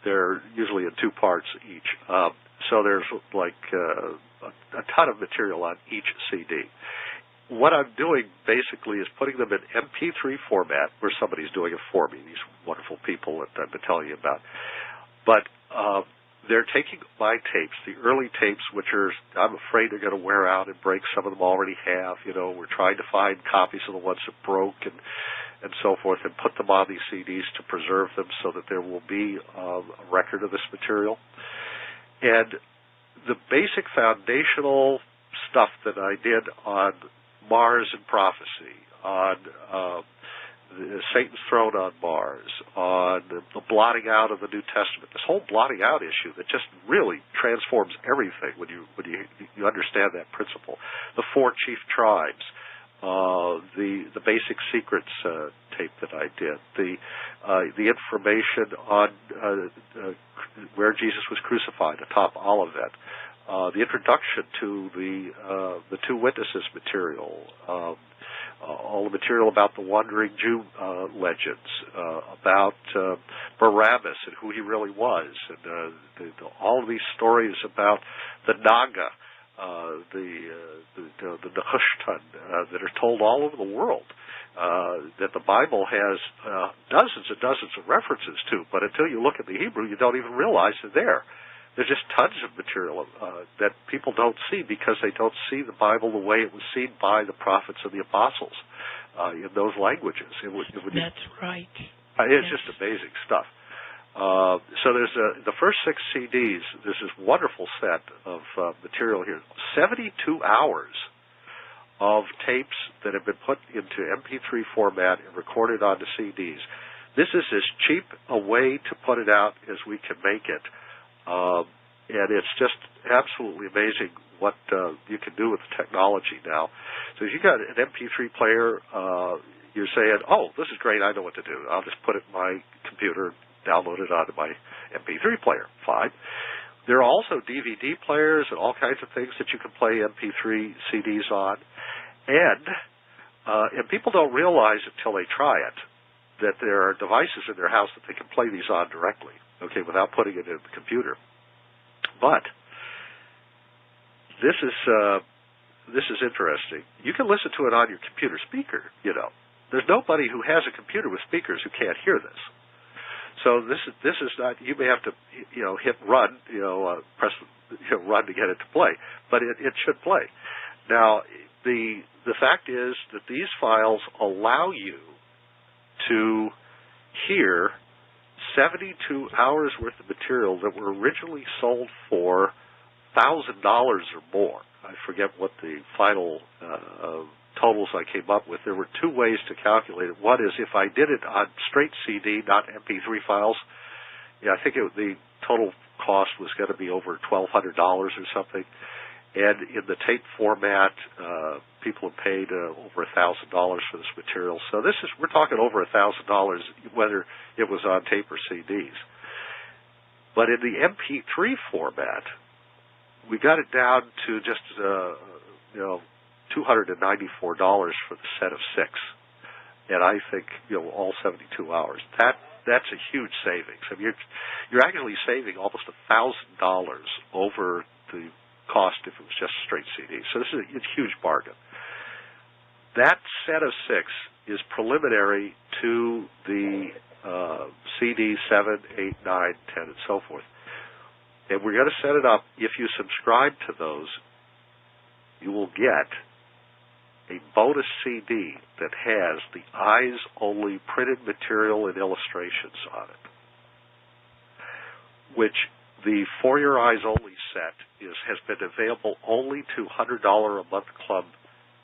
they're usually in 2 parts each. So there's like a ton of material on each CD. What I'm doing basically is putting them in MP3 format, where somebody's doing it for me, these wonderful people that I've been telling you about. But they're taking my tapes, the early tapes, which are, I'm afraid are going to wear out and break. Some of them already have. You know, we're trying to find copies of the ones that broke and so forth, and put them on these CDs to preserve them so that there will be a record of this material. And the basic foundational stuff that I did on Mars and prophecy, on Satan's throne on Mars, on the blotting out of the New Testament, this whole blotting out issue that just really transforms everything when you understand that principle. The 4 chief tribes, the basic secrets tape that I did, the information on where Jesus was crucified atop Olivet, the introduction to the 2 witnesses material, all the material about the Wandering Jew legends, about Barabbas and who he really was, and all of these stories about the Naga, the Nehushtan that are told all over the world, that the Bible has dozens and dozens of references to, but until you look at the Hebrew, you don't even realize they're there. There's just tons of material that people don't see because they don't see the Bible the way it was seen by the prophets and the apostles in those languages. That's right. It's just amazing stuff. So there's the first 6 CDs. There's this wonderful set of material here. 72 hours of tapes that have been put into MP3 format and recorded onto CDs. This is as cheap a way to put it out as we can make it. And it's just absolutely amazing what you can do with the technology now. So if you got an MP3 player, you're saying, oh, this is great, I know what to do. I'll just put it in my computer, download it onto my MP3 player. Fine. There are also DVD players and all kinds of things that you can play MP3 CDs on. And people don't realize until they try it that there are devices in their house that they can play these on directly, okay, without putting it in the computer. But this is interesting. You can listen to it on your computer speaker, you know. There's nobody who has a computer with speakers who can't hear this. So this is not, you may have to, you know, hit run, press run to get it to play, but it should play. Now, the fact is that these files allow you to hear 72 hours worth of material that were originally sold for $1,000 or more. I forget what the final totals I came up with. There were 2 ways to calculate it. One is if I did it on straight CD, not MP3 files, I think the total cost was going to be over $1,200 or something. And in the tape format, people have paid over $1,000 for this material. So we're talking over $1,000, whether it was on tape or CDs. But in the MP3 format, we got it down to just $294 for the set of 6, and I think all 72 hours. That's a huge savings. I mean, you're actually saving almost $1,000 over the cost if it was just straight CD. So this is a huge bargain. That set of 6 is preliminary to the CD 7, 8, 9, 10, and so forth. And we're going to set it up. If you subscribe to those, you will get a bonus CD that has the eyes-only printed material and illustrations on it, which the For Your Eyes Only set has been available only to $100 a month club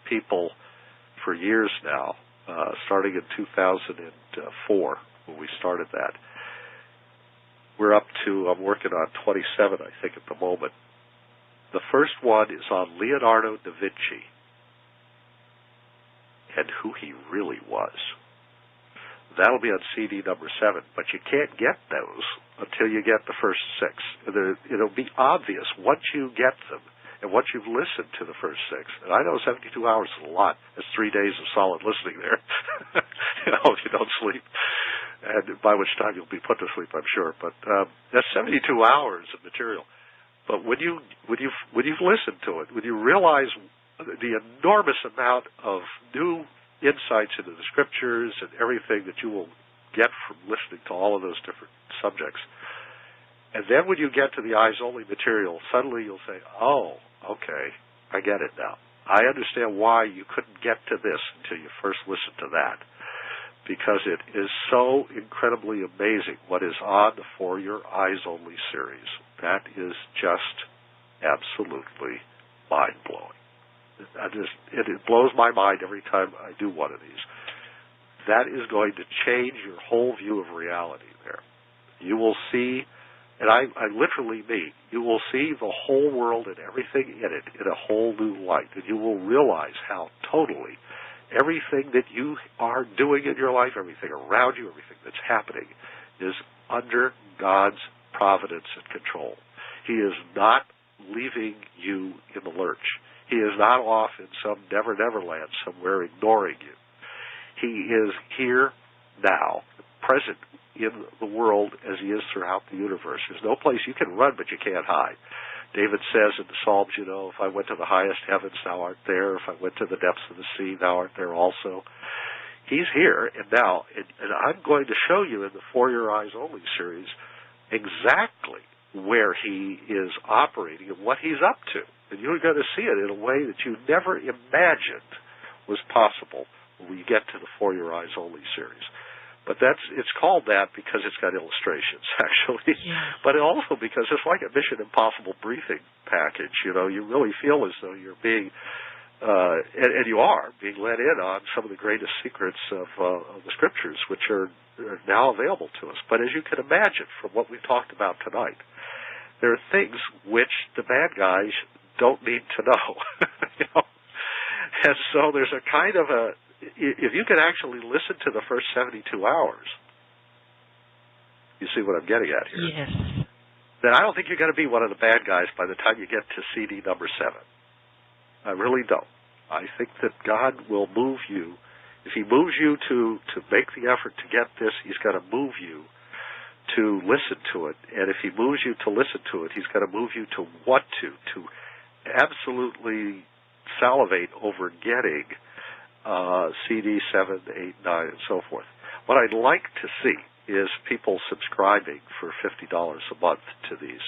people for years now, starting in 2004 when we started that. We're up to, I'm working on 27, I think, at the moment. The first one is on Leonardo da Vinci and who he really was. That'll be on CD number 7, but you can't get those until you get the first 6. It'll be obvious once you get them and once you've listened to the first 6. And I know 72 hours is a lot. That's 3 days of solid listening there. If you don't sleep. And by which time you'll be put to sleep, I'm sure. But that's 72 hours of material. But when you've listened to it, when you realize the enormous amount of new insights into the scriptures and everything that you will get from listening to all of those different subjects, and then when you get to the eyes-only material, suddenly you'll say, oh, okay, I get it now. I understand why you couldn't get to this until you first listened to that, because it is so incredibly amazing what is on the For Your Eyes Only series. That is just absolutely mind-blowing. It blows my mind every time I do one of these. That is going to change your whole view of reality there. You will see, and I literally mean, you will see the whole world and everything in it in a whole new light, and you will realize how totally everything that you are doing in your life, everything around you, everything that's happening, is under God's providence and control. He is not leaving you in the lurch. He is not off in some never land somewhere ignoring you. He is here now, present in the world as he is throughout the universe. There's no place you can run, but you can't hide. David says in the Psalms, if I went to the highest heavens, thou art there. If I went to the depths of the sea, thou art there also. He's here and now, and I'm going to show you in the For Your Eyes Only series exactly where he is operating and what he's up to. And you're going to see it in a way that you never imagined was possible when we get to the For Your Eyes Only series. But it's called that because it's got illustrations, actually. Yeah. But also because it's like a Mission Impossible briefing package. You really feel as though you're being, and you are, being let in on some of the greatest secrets of the Scriptures, which are now available to us. But as you can imagine from what we've talked about tonight, there are things which the bad guys don't need to know. And so there's a kind of if you can actually listen to the first 72 hours, you see what I'm getting at here? Yes. Then I don't think you're going to be one of the bad guys by the time you get to CD number 7. I really don't. I think that God will move you. If he moves you to make the effort to get this, he's going to move you to listen to it. And if he moves you to listen to it, he's going to move you to want to absolutely salivate over getting CD 7, 8, 9, and so forth. What I'd like to see is people subscribing for $50 a month to these.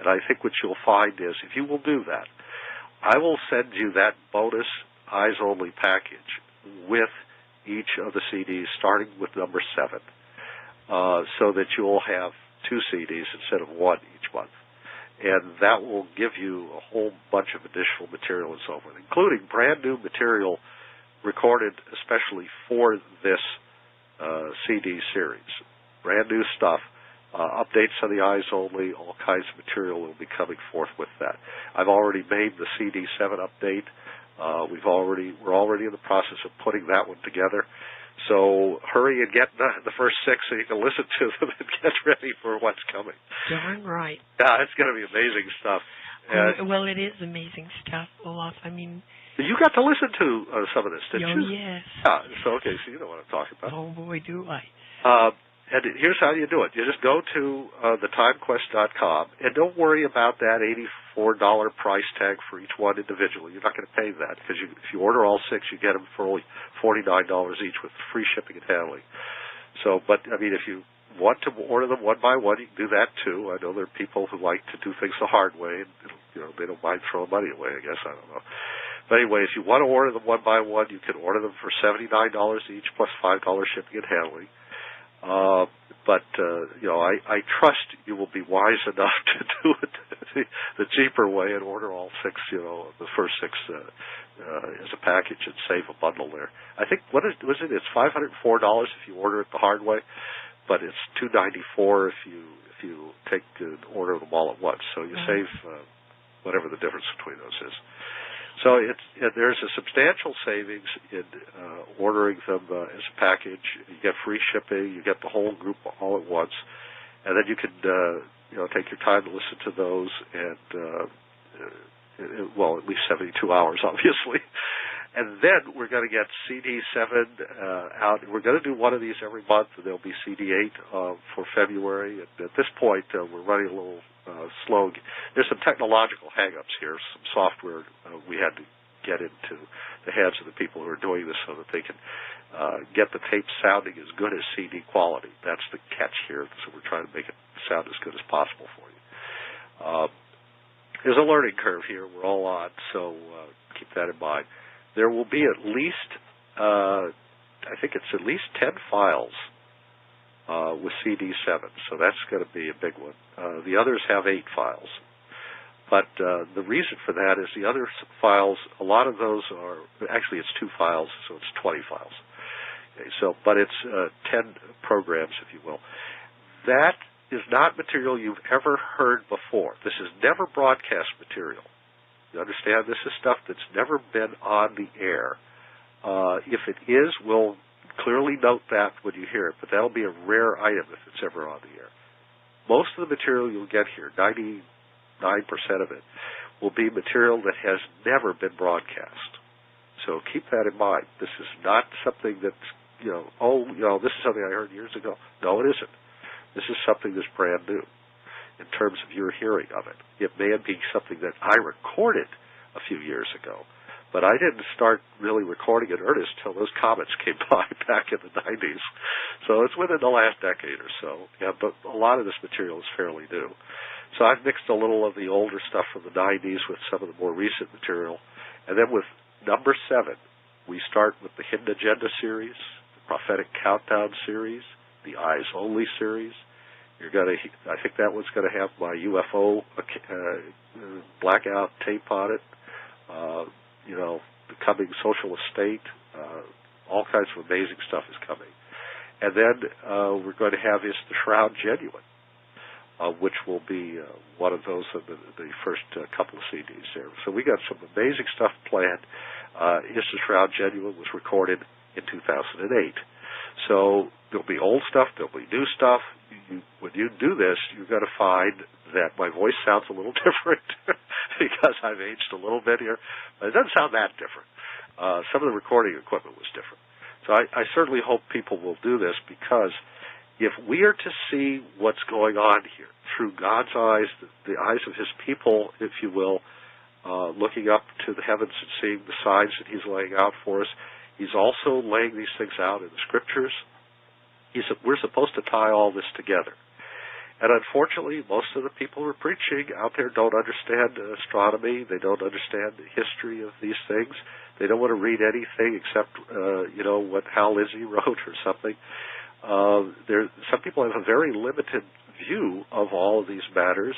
And I think what you'll find is, if you will do that, I will send you that bonus eyes-only package with each of the CDs, starting with number 7, so that you'll have 2 CDs instead of 1 each month. And that will give you a whole bunch of additional material and so forth, including brand new material recorded especially for this CD series. Brand new stuff updates on the eyes only, all kinds of material will be coming forth with that. I've already made the CD7 update. We're already in the process of putting that one together. So hurry and get the first 6 so you can listen to them and get ready for what's coming. Darn right. Yeah, it's going to be amazing stuff. Well, it is amazing stuff, Olaf. I mean, you got to listen to some of this, didn't you? Oh, yes. Yeah, so you know what I'm talking about. Oh, boy, do I. And here's how you do it. You just go to thetimequest.com, and don't worry about that $84 price tag for each one individually. You're not going to pay that, because if you order all 6, you get them for only $49 each with free shipping and handling. So, but, I mean, if you want to order them one by one, you can do that, too. I know there are people who like to do things the hard way, and, they don't mind throwing money away, I guess. I don't know. But anyway, if you want to order them one by one, you can order them for $79 each plus $5 shipping and handling. I trust you will be wise enough to do it the cheaper way and order all 6, the first 6 as a package and save a bundle there. I think, it's $504 if you order it the hard way, but it's $294 if you take and order them all at once. So you save whatever the difference between those is. So there's a substantial savings in ordering them as a package. You get free shipping. You get the whole group all at once, and then you can take your time to listen to those, and at least 72 hours, obviously. And then we're going to get CD7 out. We're going to do one of these every month, and there'll be CD8 for February. And at this point, we're running a little slow. There's some technological hang-ups here, some software we had to get into the hands of the people who are doing this so that they can get the tape sounding as good as CD quality. That's the catch here, so we're trying to make it sound as good as possible for you. There's a learning curve here we're all on, so keep that in mind. There will be at least, I think it's at least 10 files with CD7, so that's going to be a big one. The others have 8 files. But the reason for that is the other files, a lot of those are, actually it's 2 files, so it's 20 files. Okay, but it's 10 programs, if you will. That is not material you've ever heard before. This is never broadcast material. You understand? This is stuff that's never been on the air. If it is, we'll clearly note that when you hear it, but that'll be a rare item if it's ever on the air. Most of the material you'll get here, 99% of it, will be material that has never been broadcast. So keep that in mind. This is not something that's, this is something I heard years ago. No, it isn't. This is something that's brand new in terms of your hearing of it. It may be something that I recorded a few years ago, but I didn't start really recording in earnest till those comets came by back in the 90s. So it's within the last decade or so. Yeah, but a lot of this material is fairly new. So I've mixed a little of the older stuff from the 90s with some of the more recent material. And then with number 7, we start with the Hidden Agenda series, the Prophetic Countdown series, the Eyes Only series. I think that one's going to have my UFO blackout tape on it. The coming social estate. All kinds of amazing stuff is coming. And then we're going to have Is the Shroud Genuine, which will be one of those of the first couple of CDs there. So we got some amazing stuff planned. Is the Shroud Genuine was recorded in 2008. So there'll be old stuff, there'll be new stuff. When you do this, you're going to find that my voice sounds a little different because I've aged a little bit here. But it doesn't sound that different. Some of the recording equipment was different. So I certainly hope people will do this, because if we are to see what's going on here through God's eyes, the eyes of His people, if you will, looking up to the heavens and seeing the signs that He's laying out for us, He's also laying these things out in the Scriptures. We're supposed to tie all this together. And unfortunately, most of the people who are preaching out there don't understand astronomy. They don't understand the history of these things. They don't want to read anything except, what Hal Lizzie wrote or something. Some people have a very limited view of all of these matters.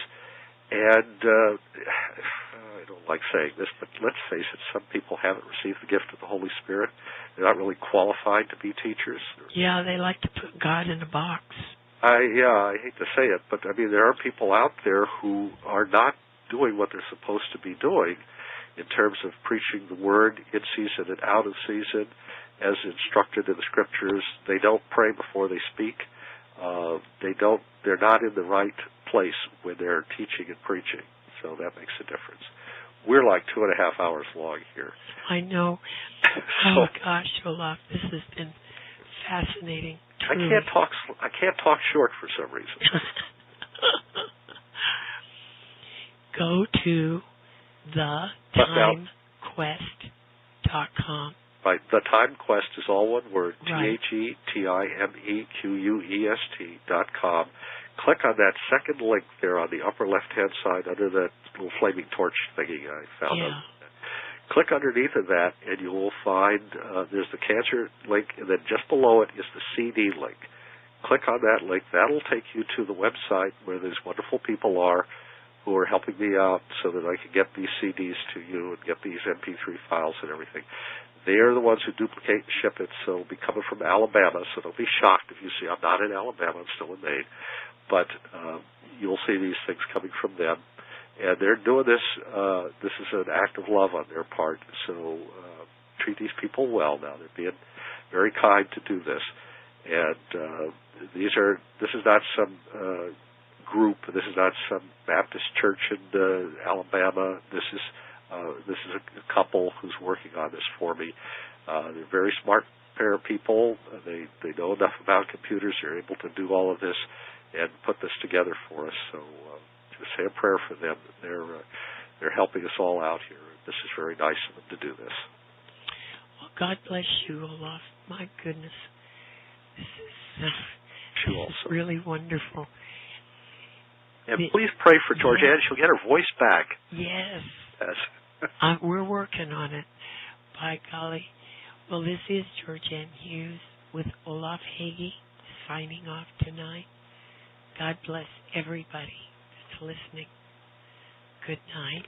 And I don't like saying this, but let's face it, some people haven't received the gift of the Holy Spirit. They're not really qualified to be teachers. Yeah, they like to put God in a box. I hate to say it, but I mean, there are people out there who are not doing what they're supposed to be doing in terms of preaching the word in season and out of season, as instructed in the scriptures. They don't pray before they speak. They're not in the right place when they're teaching and preaching. So that makes a difference. We're like 2.5 hours long here. I know. So, oh gosh, Olaf, this has been fascinating. I can't talk short for some reason. Go to theTimeQuest.com. Right. The Time Quest is all one word. Right. TheTimeQuest.com. Click on that second link there on the upper left-hand side under that little flaming torch thingy I found. Yeah. Click underneath of that, and you will find there's the cancer link, and then just below it is the CD link. Click on that link. That'll take you to the website where these wonderful people are who are helping me out so that I can get these CDs to you and get these MP3 files and everything. They are the ones who duplicate and ship it, so it'll be coming from Alabama, so don't be shocked if you see I'm not in Alabama, I'm still in Maine. But you'll see these things coming from them. And they're doing this, this is an act of love on their part, so treat these people well now. They're being very kind to do this. And this is not some group, this is not some Baptist church in Alabama. This is a couple who's working on this for me. They're a very smart pair of people. They know enough about computers. They're able to do all of this and put this together for us. So just say a prayer for them. They're helping us all out here. This is very nice of them to do this. Well, God bless you, Olaf. My goodness, this is really wonderful. And please pray for Georgianne. She'll get her voice back. Yes. Yes. We're working on it. By golly. Well, this is Georgianne Hughes with Olaf Hage signing off tonight. God bless everybody that's listening. Good night.